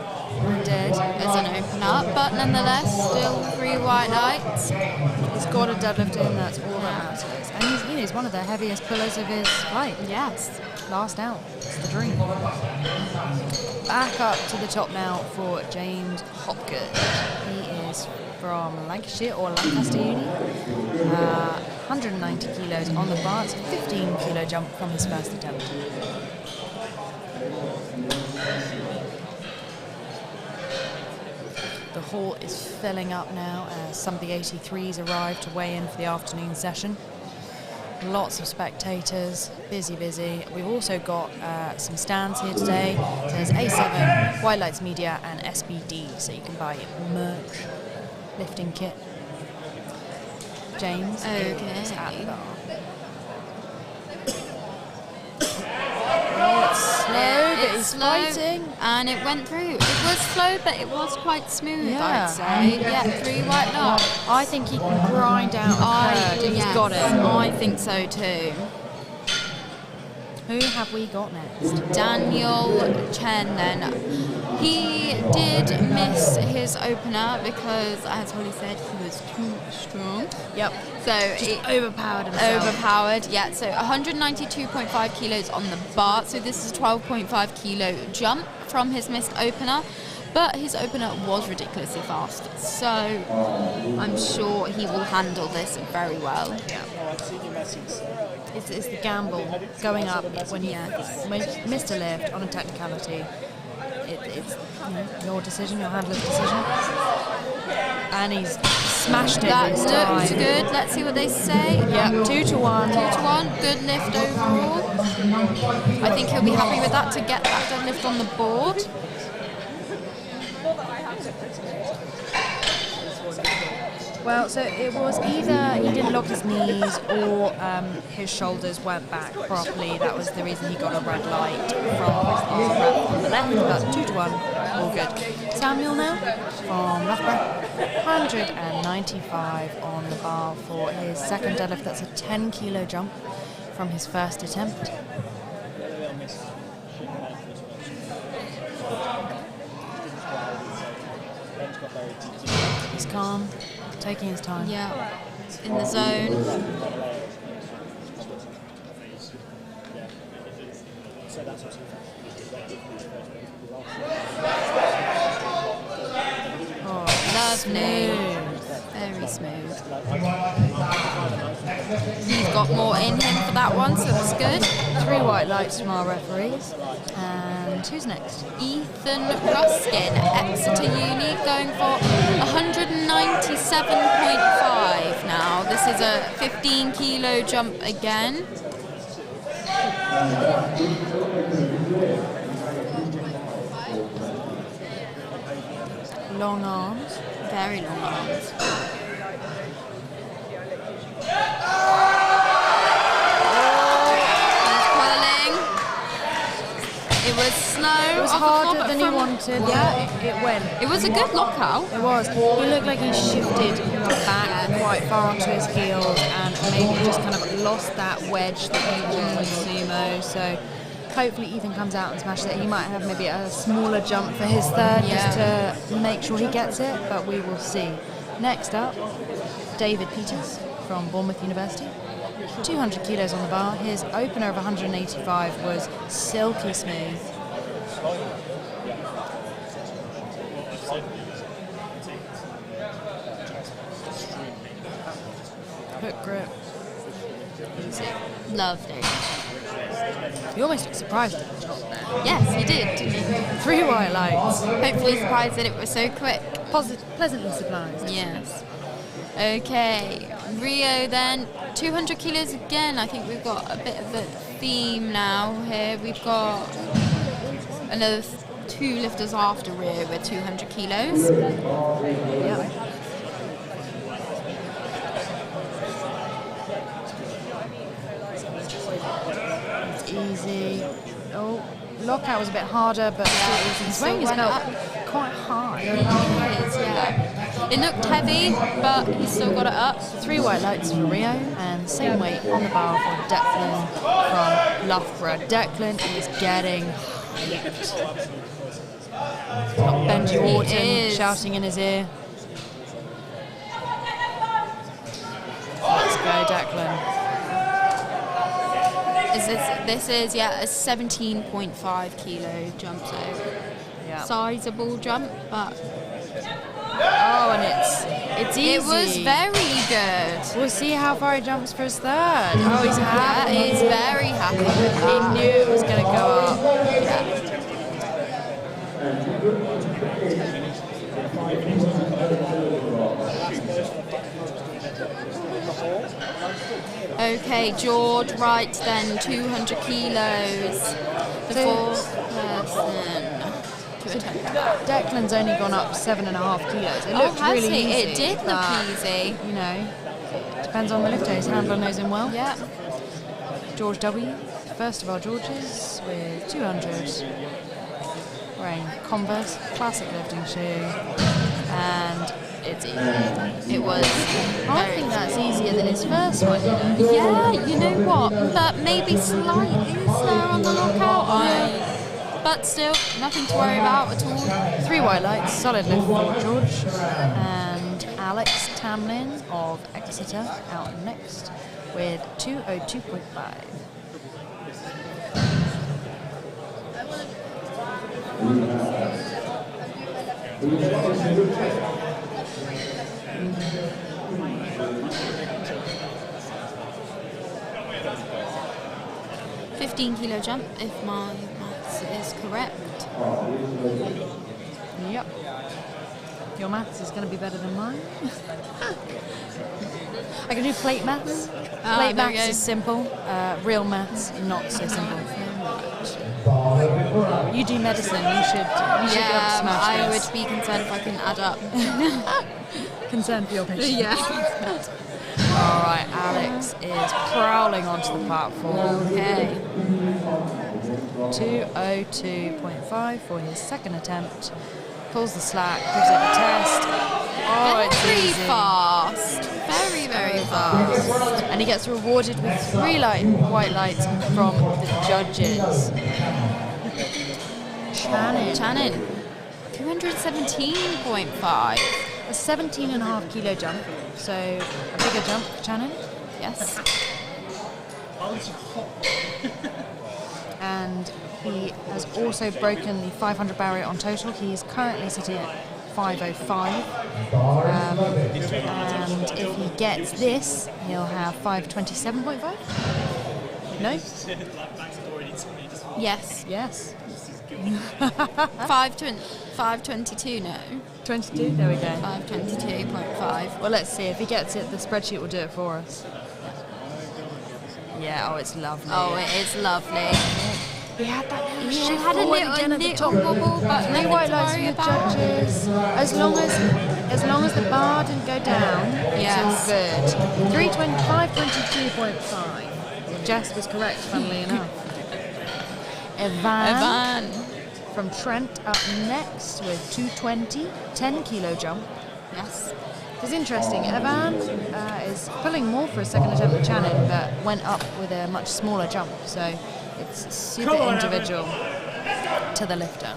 Dead. as an opener, but nonetheless, still 3 white lights. He's got a deadlift in, that's all that matters. And he's one of the heaviest pullers of his flight. Yes. Last out. It's the dream. Back up to the top now for James Hopgood. He is from Lancashire or Lancaster Uni. 190 kilos on the bar. It's a 15 kilo jump from his first attempt. The hall is filling up now as some of the 83s arrive to weigh in for the afternoon session. Lots of spectators, busy. We've also got some stands here today. There's A7, White Lights Media and SBD, so you can buy merch, lifting kit. James is at the bar. It's slow, but he's fighting. And it went through. It was slow, but it was quite smooth, Yeah. I'd say. Yeah, 3 white lights. I think he can grind out a curd if he's got it. I think so too. Who have we got next? Daniel Chen then. He did miss his opener because, as Holly said, he was too strong. Yep. So Overpowered himself. overpowered, yeah. So 192.5 kilos on the bar. So this is a 12.5 kilo jump from his missed opener. But his opener was ridiculously fast. So I'm sure he will handle this very well. Yeah. It's the gamble going up when you missed a lift on a technicality. It's your decision, your handler's decision. And he's smashed it That this looked time. good. Let's see what they say. Yeah, 2-1. 2-1. Good lift overall. I think he'll be happy with that to get that deadlift on the board. Well, so it was either he didn't lock his knees or his shoulders weren't back properly. That was the reason he got a red light from our rep on the left. But 2-1, all good. Samuel now from Loughborough, 195 on the bar for his second deadlift. That's a 10 kilo jump from his first attempt. He's calm, taking his time. Yeah, in the zone. Oh, Lovely. Very smooth. He's got more in him for that one, so that's good. 3 white lights from our referees. And who's next? Ethan Ruskin, Exeter Uni, going for 197.5 now. This is a 15 kilo jump again. Long arms. Very long arms. It was slow. It was harder than he wanted. Yeah, it went. It was a good lockout. It was. He looked like he shifted back quite far onto his heels and maybe just kind of lost that wedge that he uses in sumo. So hopefully Ethan comes out and smashes it. He might have maybe a smaller jump for his third just to make sure he gets it, but we will see. Next up, David Peters from Bournemouth University. 200 kilos on the bar. His opener of 185 was silky smooth. Hook grip. Easy. Lovely. You almost looked surprised at the top there. Yes, he did, didn't he? 3 white lights. Hopefully surprised that it was so quick. Pleasantly surprised. Yes. Okay, Rio then, 200 kilos again. I think we've got a bit of a theme now here. We've got another 2 lifters after Rio with 200 kilos. Yep. It's easy. Oh, lockout was a bit harder, but still easy. He's weighing his belt quite high. It is, yeah. It looked heavy, but he still got it up. 3 white lights for Rio, and same weight on the bar for Declan from Loughborough. Declan is getting hyped. Got Benji Wharton shouting in his ear. Let's go, Declan. This is a 17.5 kilo jump, so sizable jump, but oh, and it's easy. it was very good. We'll see how far he jumps for his third. Oh, he's happy. Yeah, he's very happy with He that. knew it was going to go up. Okay, George Wright then, 200 kilos. The fourth person to attempt. Declan's only gone up 7.5 kilos. It looked really easy. It did look but, easy. You know, depends on the lifter. His handler knows him well. Yeah. George W. First of our Georges with 200. Wearing Converse, classic lifting shoe. And it's easy. It was. I think that's easier than his first one. Yeah, you know what? But maybe slightly slower on the lockout. But still, nothing to worry about at all. 3 white lights, solid lift for George. And Alex Tamlin of Exeter out next with 202.5. $15 jump, if my maths is correct. Yep. Your maths is going to be better than mine. I can do plate maths. Plate maths is simple. Real maths, not so simple. You do medicine. You should be able to smash I this. would be concerned if I couldn't add up. Concerned for your patient. Yeah. All right, Alex is prowling onto the platform. Okay. 2:02.5 for his second attempt. Pulls the slack, gives it a test. Oh, it's Very easy. fast. Very, very fast. And he gets rewarded with 3 white lights from the judges. Channon. 217.5. A 17.5 kilo jump, so a bigger jump for Channon. Yes. And he has also broken the 500 barrier on total. He's currently sitting at 5:05. And if he gets this, he'll have 5:27.5. No? Yes. Yes. 522, no. 22, there we go. 522.5. Well, let's see. If he gets it, the spreadsheet will do it for us. Yeah, oh, it's lovely. Oh, it is lovely. He had that little He shift had a forward little again at the top. wobble, but 3 nothing white to lights worry from the about. judges. As long as the bar didn't go down, Yes. it's all good. 5:22.5. Jess was correct, funnily enough. Evan from Trent up next with 220, 10 kilo jump. Yes. It's interesting. Evan is pulling more for a second attempt at Channon, but went up with a much smaller jump. So it's super individual to the lifter.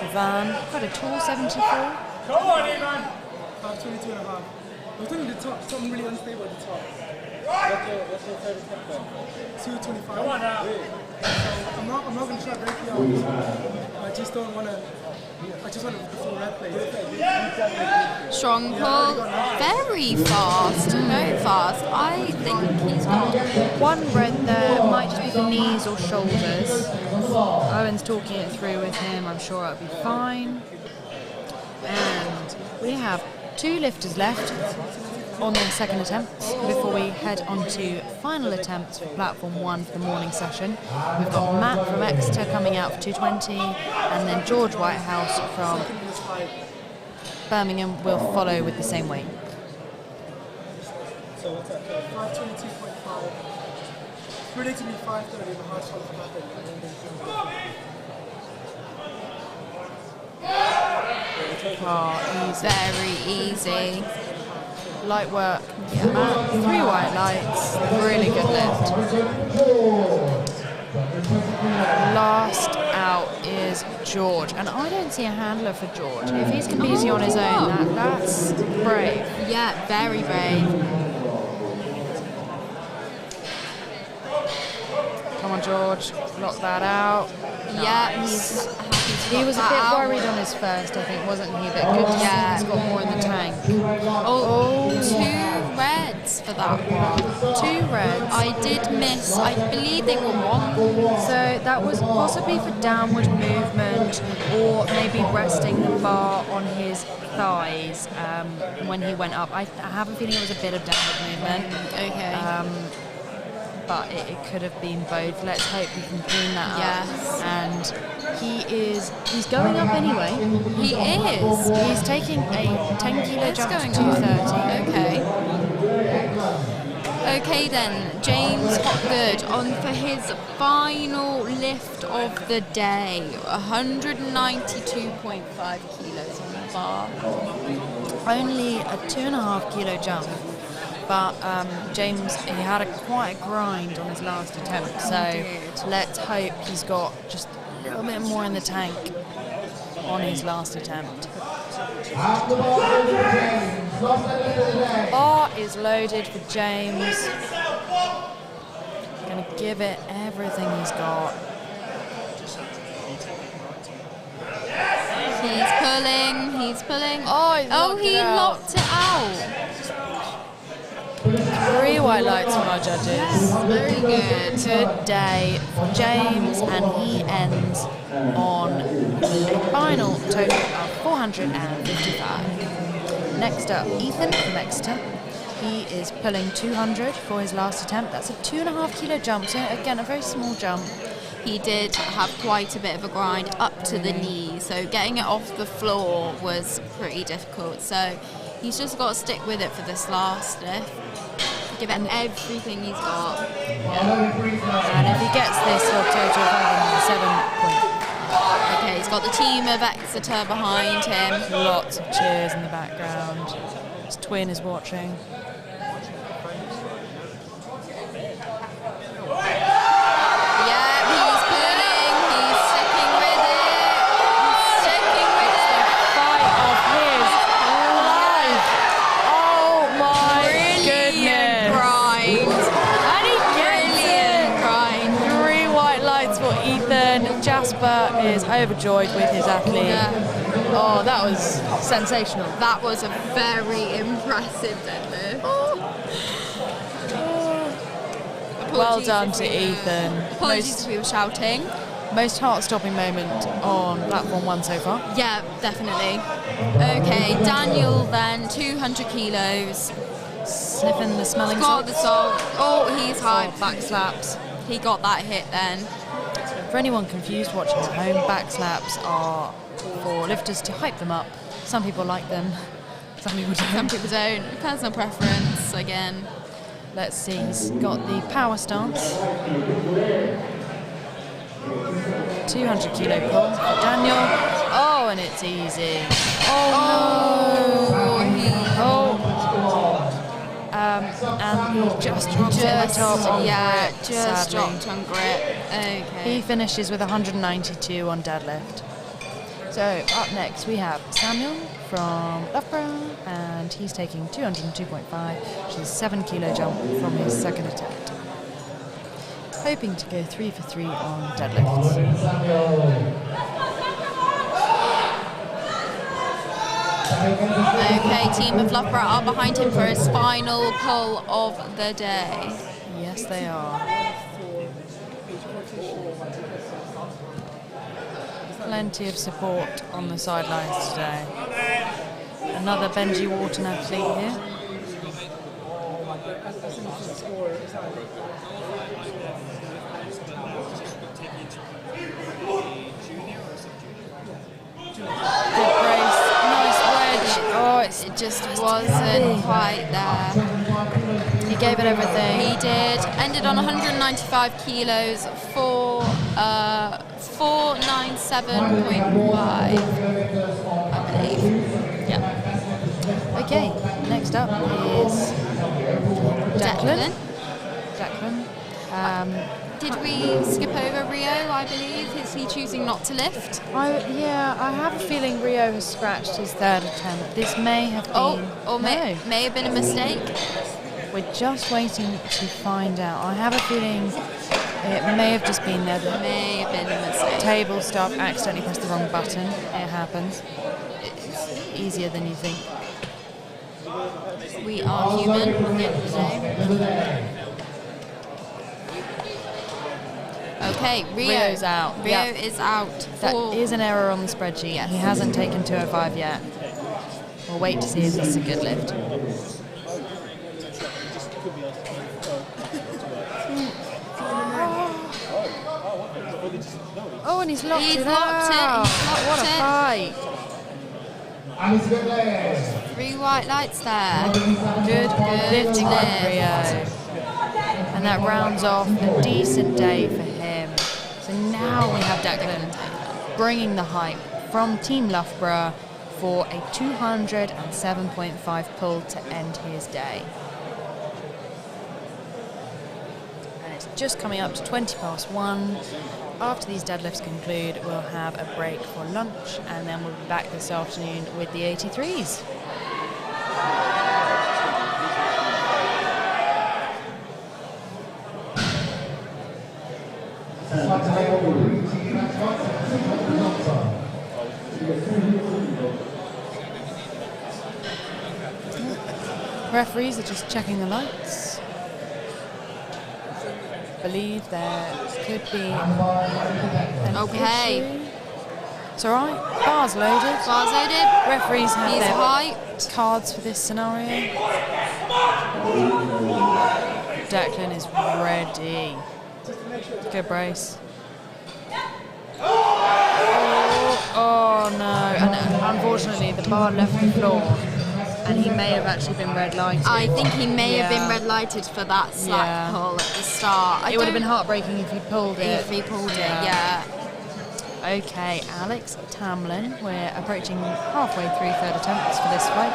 Evan, quite a tall 74. Come on, Ivan! 5:22.5. I was doing the top, something really unstable at the top. What's your favorite temp then? 2:25. Come on now. So I'm not going to try to break it out. I just don't want to. I just want to full rep play. Strong pull. Very fast. Very fast. I think he's got. One red there, might just be the knees or shoulders. Owen's talking it through with him, I'm sure it'll be fine. And we have 2 lifters left on their second attempts before we head on to final attempts for platform 1 for the morning session. We've got Matt from Exeter coming out for 220, and then George Whitehouse from Birmingham will follow with the same weight. So what's that? 5:22.5. Predictably 5:30, the hardest one to happen. Oh, Very easy. light work. Matt, 3 white lights, really good lift. Last out is George, and I don't see a handler for George. If he's competing on his own, that's brave. Yeah, very brave. Come on, George, lock that out. Yeah, he's happy to He was a knock bit that out. worried on his first, I think, wasn't he? But good to see Yeah. he's got more in the tank. Oh, 2 reds for that one. 2 reds. I did miss. I believe they were 1. So that was possibly for downward movement, or maybe resting the bar on his thighs when he went up. I have a feeling it was a bit of downward movement. Okay. But it could have been both. Let's hope we can clean that Yes. up. And he's going up anyway. He is. He's taking a 10 kilo It's jump to going 230. Okay. Okay then, James Hopgood on for his final lift of the day. 192.5 kilos on the bar. Only a 2.5 kilo jump. But James, he had quite a grind on his last attempt, so let's hope he's got just a little bit more in the tank on his last attempt. Bar is loaded for James. Gonna give it everything he's got. He's pulling. Oh, he locked it out. 3 white white lights from our judges. Very good. Good day for James, and he ends on a final total of 455. Next up, Ethan from Exeter. He is pulling 200 for his last attempt. That's a 2.5 kilo jump, so again, a very small jump. He did have quite a bit of a grind up to the knee, so getting it off the floor was pretty difficult. So he's just got to stick with it for this last lift. Give it everything he's got. And if he gets this, he'll total 507. Okay, he's got the team of Exeter behind him. Lots of cheers in the background. His twin is watching. Yeah, he's pulling, he's sticking with it. He's sticking with it. Fight of his life. Oh my goodness. Grind. And he gets it. Grind. 3 white lights for Ethan. Jasper is overjoyed with his athlete. Yeah. Oh, that was sensational. That was a very impressive deadlift. Well done to Ethan. Apologies if we were shouting. Most heart-stopping moment on platform 1 so far. Yeah, definitely. Okay, Daniel then, 200 kilos. Sniffing the smelling Got the salts. salt. Oh, he's high. Back slaps. He got that hit then. For anyone confused watching at home, back slaps are for lifters to hype them up. Some people like them, some people don't. Some people don't. Personal preference, again. Let's see, he's got the power stance. 200 kilo pull for Daniel. Oh, and it's easy. Oh, and he just dropped it at the top on grip, just sadly. dropped on grip. Okay. He finishes with 192 on deadlift. So up next we have Samuel from Loughborough, and he's taking 202.5, which is a 7 kilo jump from his second attempt. Hoping to go 3 for 3 on deadlifts. Okay, team of Loughborough are behind him for his final pull of the day. Yes, they are. Plenty of support on the sidelines today. Another Benji Wharton athlete here. Good brace, nice wedge. Oh, it just wasn't quite there. He gave it everything. He did. Ended on 195 kilos for 497.5, I believe. Yeah. Okay, next up is Declan. Did we skip over Rio, I believe? Is he choosing not to lift? I have a feeling Rio has scratched his third attempt. This may have been... May have been a mistake. We're just waiting to find out. I have a feeling it may have just been there. May have been a mistake. Table staff accidentally pressed the wrong button. It happens. It's easier than you think. We are human at the end of the day. Okay, Rio's out. Rio is out. That is an error on the spreadsheet. Yes. He hasn't taken 205 yet. We'll wait to see if this is a good lift. Oh, and he's locked it out. What a fight. it. 3 white lights there. Good lifting from Rio. And that rounds off a decent day for him. So now we have Declan bringing the hype from Team Loughborough for a 207.5 pull to end his day. And it's just coming up to 1:20. After these deadlifts conclude, we'll have a break for lunch, and then we'll be back this afternoon with the 83s. Referees are just checking the lights. believe there could be an Okay. issue. It's all right. Bar's loaded. Bar's loaded. Referees have He's their hyped. cards for this scenario. Declan is ready. Good brace. Oh no! And unfortunately, the bar left the floor, and he may have actually been red lighted. I think he may have been Yeah. red lighted for that slack Yeah. pull at the start. It would have been heartbreaking if he pulled it. if he pulled it. Yeah. Okay, Alex Tamlin. We're approaching halfway through third attempts for this fight,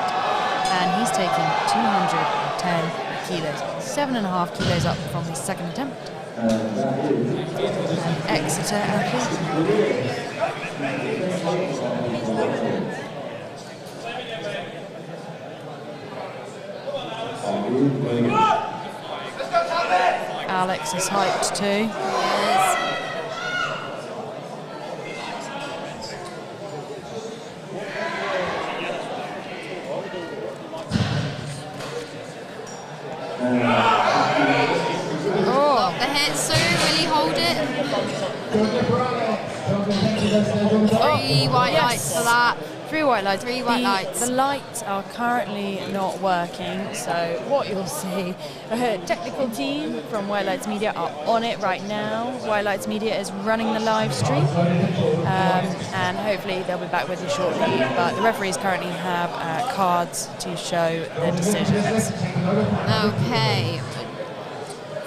and he's taking 210 kilos, 7.5 kilos up from his second attempt. An Exeter athlete. Alex is hyped too. Yes. Oh, The hit, Sue, will he hold it? 3 white yes. lights for that. 3 white lights. 3 white lights. The lights are currently not working, so what you'll see, the technical team from White Lights Media are on it right now. White Lights Media is running the live stream, and hopefully they'll be back with you shortly. But the referees currently have cards to show their decisions. Okay.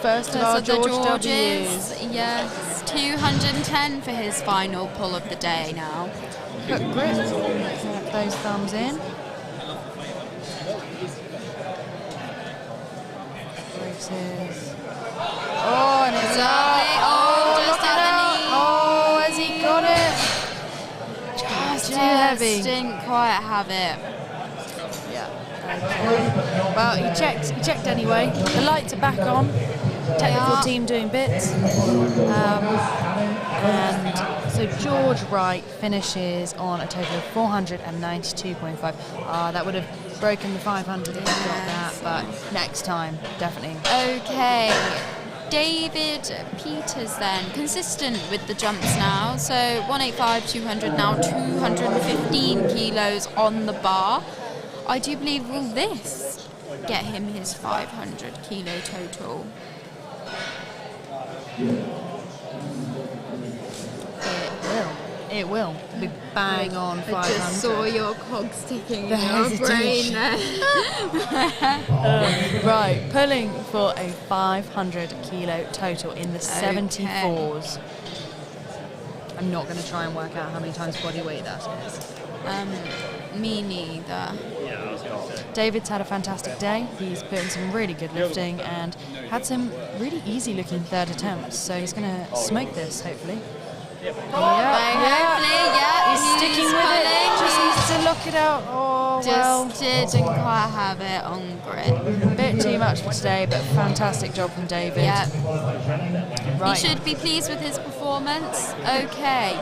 First of So our the George Georges, W's. yes, 210 for his final pull of the day now. Hook grip. Snap those thumbs in. Braces. Oh, and it's Lovely. up. Oh, just look at at the that. knee. Oh, has he got it? Just too heavy. Didn't quite have it. Yeah. Okay. Well, he checked anyway. The lights are back on. Technical Yeah. team doing bits. And so George Wright finishes on a total of 492.5. That would have broken the 500 if he got that, but next time, definitely. Okay. David Peters then, consistent with the jumps now. So 185, 200, now 215 kilos on the bar. I do believe will this get him his 500 kilo total? It will be bang on 500. I just saw your cog sticking The in your brain hesitation. there. Right, pulling for a 500 kilo total in the 74s. I'm not going to try and work out how many times body weight that is. Me neither. David's had a fantastic day. He's put in some really good lifting and had some really easy looking third attempts. So he's going to smoke this, hopefully. Hopefully, yeah. He's sticking with pulling. it. Just needs to lock it out. Oh, well. Just didn't quite have it on grid. Bit too much for today, but fantastic job from David. Yeah. Right. He should be pleased with his performance. Okay.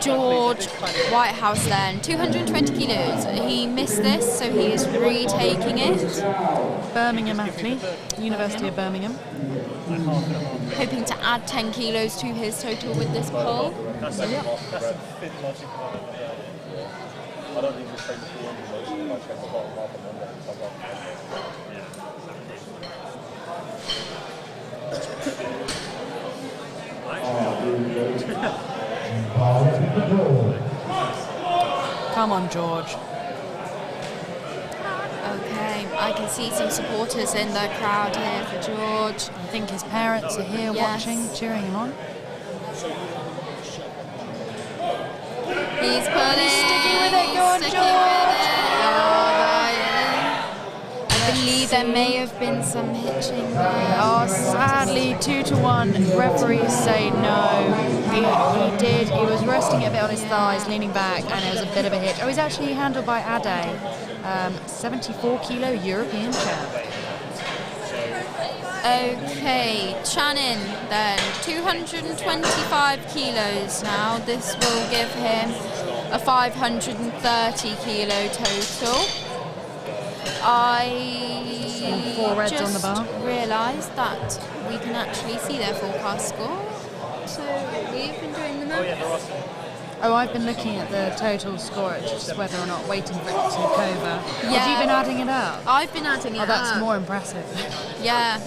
George Whitehouse then, 220 kilos. He missed this, so he is retaking it. Birmingham athlete, University of Birmingham. Hoping to add 10 kilos to his total with this pull. That's a fit logic. I don't need to train the 200 motion if I train the bottom half and then if I got Come on, George. Okay, I can see some supporters in the crowd here for George. I think his parents are here Yes. watching, cheering him on. He's pulling. sticking with it, go on, sticking George. with it. I believe there may have been some hitching there. Oh, sadly, 2-1. Referees say no. He did. He was resting it a bit on his thighs, leaning back, and it was a bit of a hitch. Oh, he's actually handled by Ade, 74 kilo European champ. Okay, Channin then, 225 kilos now. This will give him a 530 kilo total. I 4 reds on the just bar. realised that we can actually see their forecast score. So we've been doing the maths. Oh, I've been looking at the total score, it's just whether or not waiting for it to take over. Have Yeah. you been adding it up? I've been adding it Oh, that's up. more impressive. Yeah,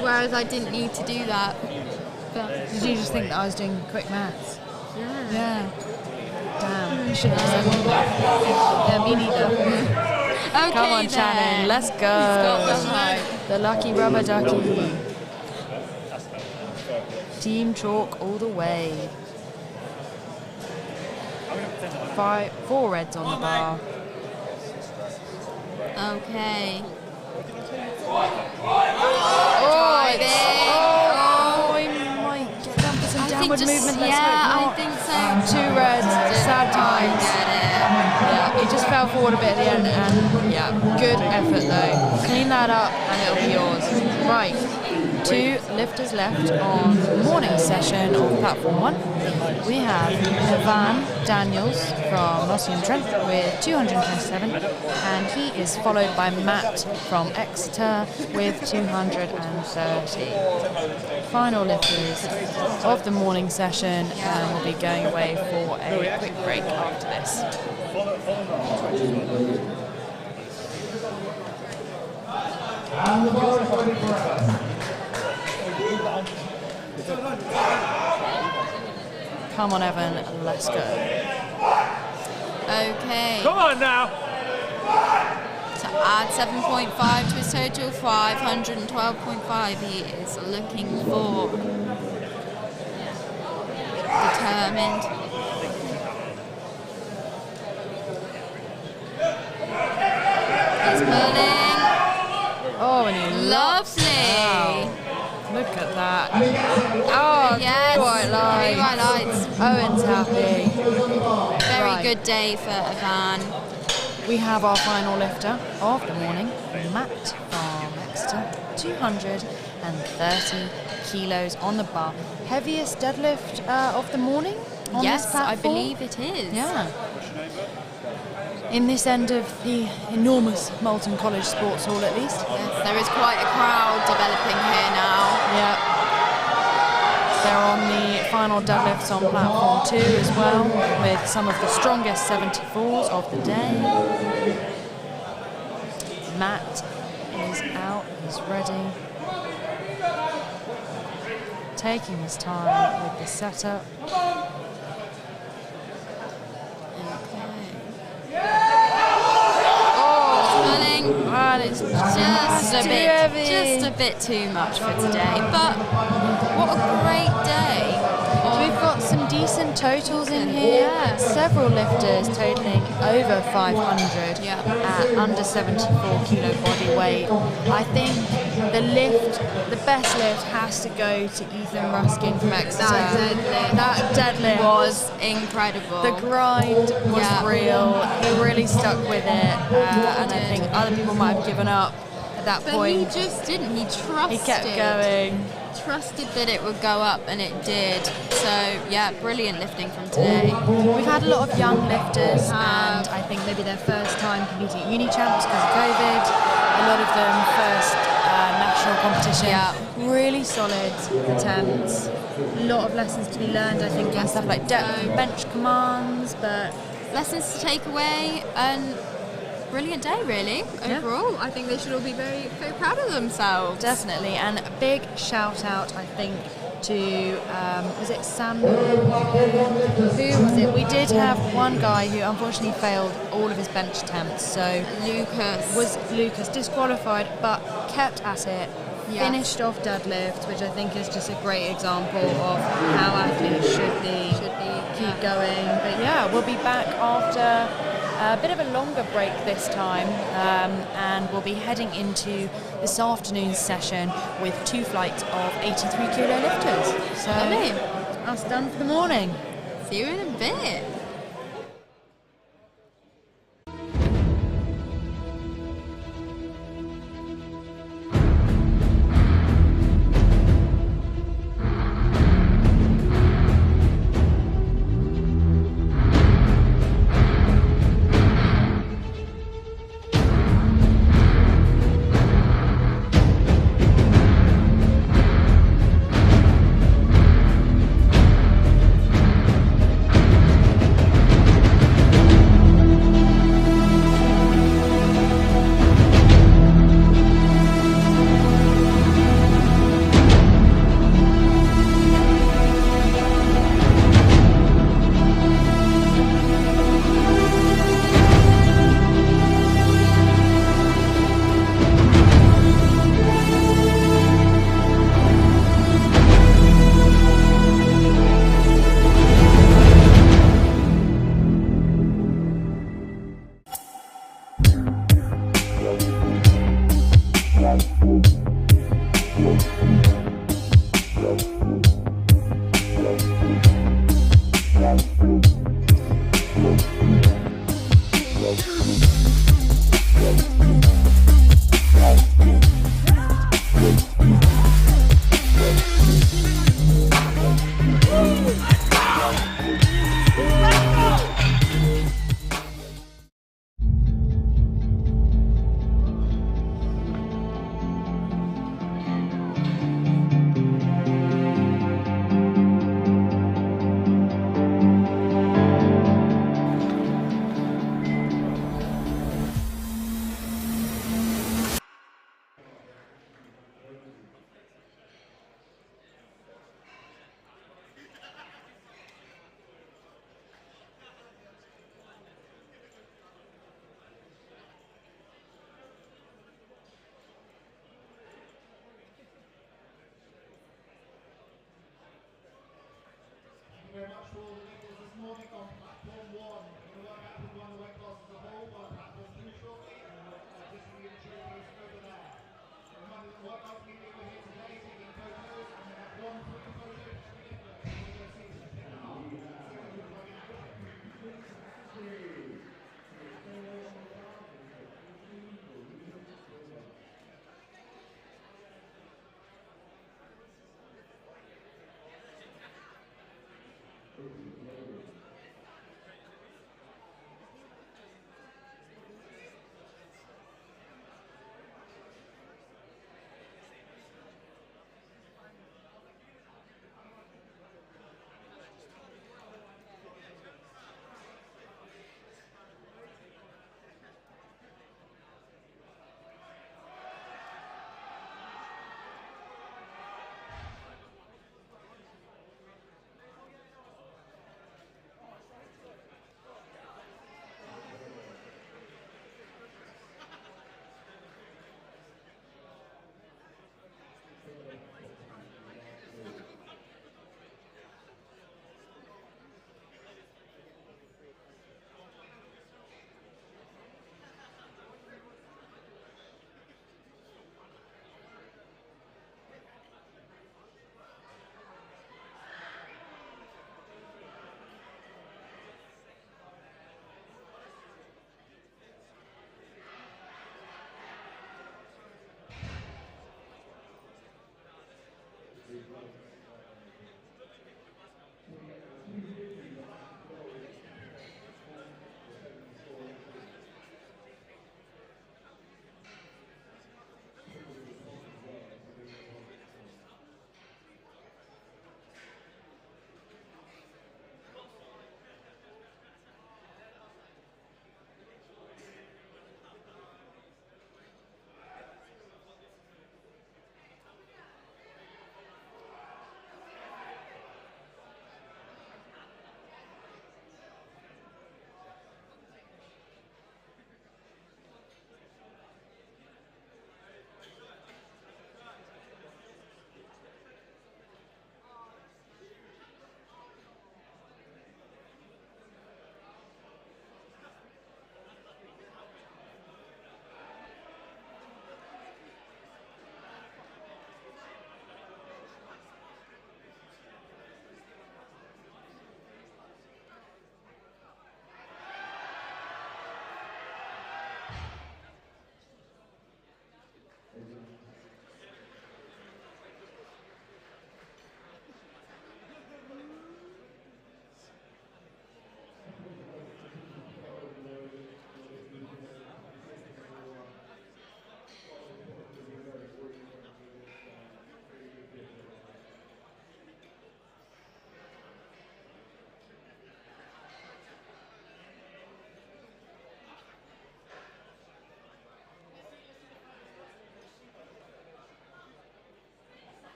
whereas I didn't need to do that. But Did you just think that I was doing quick maths? yeah. Yeah. Damn. You shouldn't have said that. Yeah, me neither. Okay, Come on, then. Shannon, let's He's got the go. hype. The lucky rubber ducky. Team chalk all the way. 4 reds on the bar. Okay. Driving. Oh, I might get down for some I think downward just, movement. Let's yeah, hope I not. think so. 2 reds, sad times. Get it. Yeah, he just fell forward a bit at the end, and yeah, good effort though. Clean that up, and it'll be yours. Right, 2 lifters left on the morning session of platform 1. We have Van Daniels from Nottingham-Trent with 227, and he is followed by Matt from Exeter with 230. Final lifters of the morning session, and we'll be going away for a quick break after this. And the bar is ready for us. Come on, Evan, let's go. Okay. Come on now! To add 7.5 to his total, 512.5. He is looking for. Determined. He's pulling. Oh, and he Lovely. Wow. Look at that. Oh, Yes. white lights. White lights. Owen's happy. Very Right. good day for Ivan. We have our final lifter of the morning, Matt from Exeter, 230 kilos on the bar. Heaviest deadlift of the morning on this Yes, platform? I believe it is. Yeah. In this end of the enormous Malton College Sports Hall, at least. Yes, there is quite a crowd developing here now. Yeah. They're on the final deadlifts on platform 2 as well, with some of the strongest 74s of the day. Matt is out, he's ready. Taking his time with the setup. Pulling. And it's Just a bit too much for today. But what a great day. We've got some decent totals in here. Yeah. Several lifters totaling over 500 Yeah. at under 74 kilo body weight. I think the best lift has to go to Ethan Ruskin from Exeter. That deadlift was incredible. the grind was Yeah. real. He really stuck with it, and I think other people might have given up at that But point. he just didn't. He trusted. He kept going. Trusted that it would go up, and it did. So yeah, brilliant lifting from today. We've had a lot of young lifters, and I think maybe their first time competing at uni champs because of COVID. A lot of them first national competition. Yeah. Really solid attempts. A lot of lessons to be learned, I think, and stuff like bench commands, but Lessons to take away, and brilliant day, really. Yeah. Overall, I think they should all be very, very proud of themselves. definitely. And a big shout out, I think, to was it Sam? Who was it? We did have one guy who unfortunately failed all of his bench attempts, so Lucas disqualified, but kept at it. Yes. Finished off deadlift, which I think is just a great example of how athletes should be keep going. But yeah, we'll be back after a bit of a longer break this time, and we'll be heading into this afternoon's session with 2 flights of 83 kilo lifters. So Lovely. that's done for the morning. See you in a bit.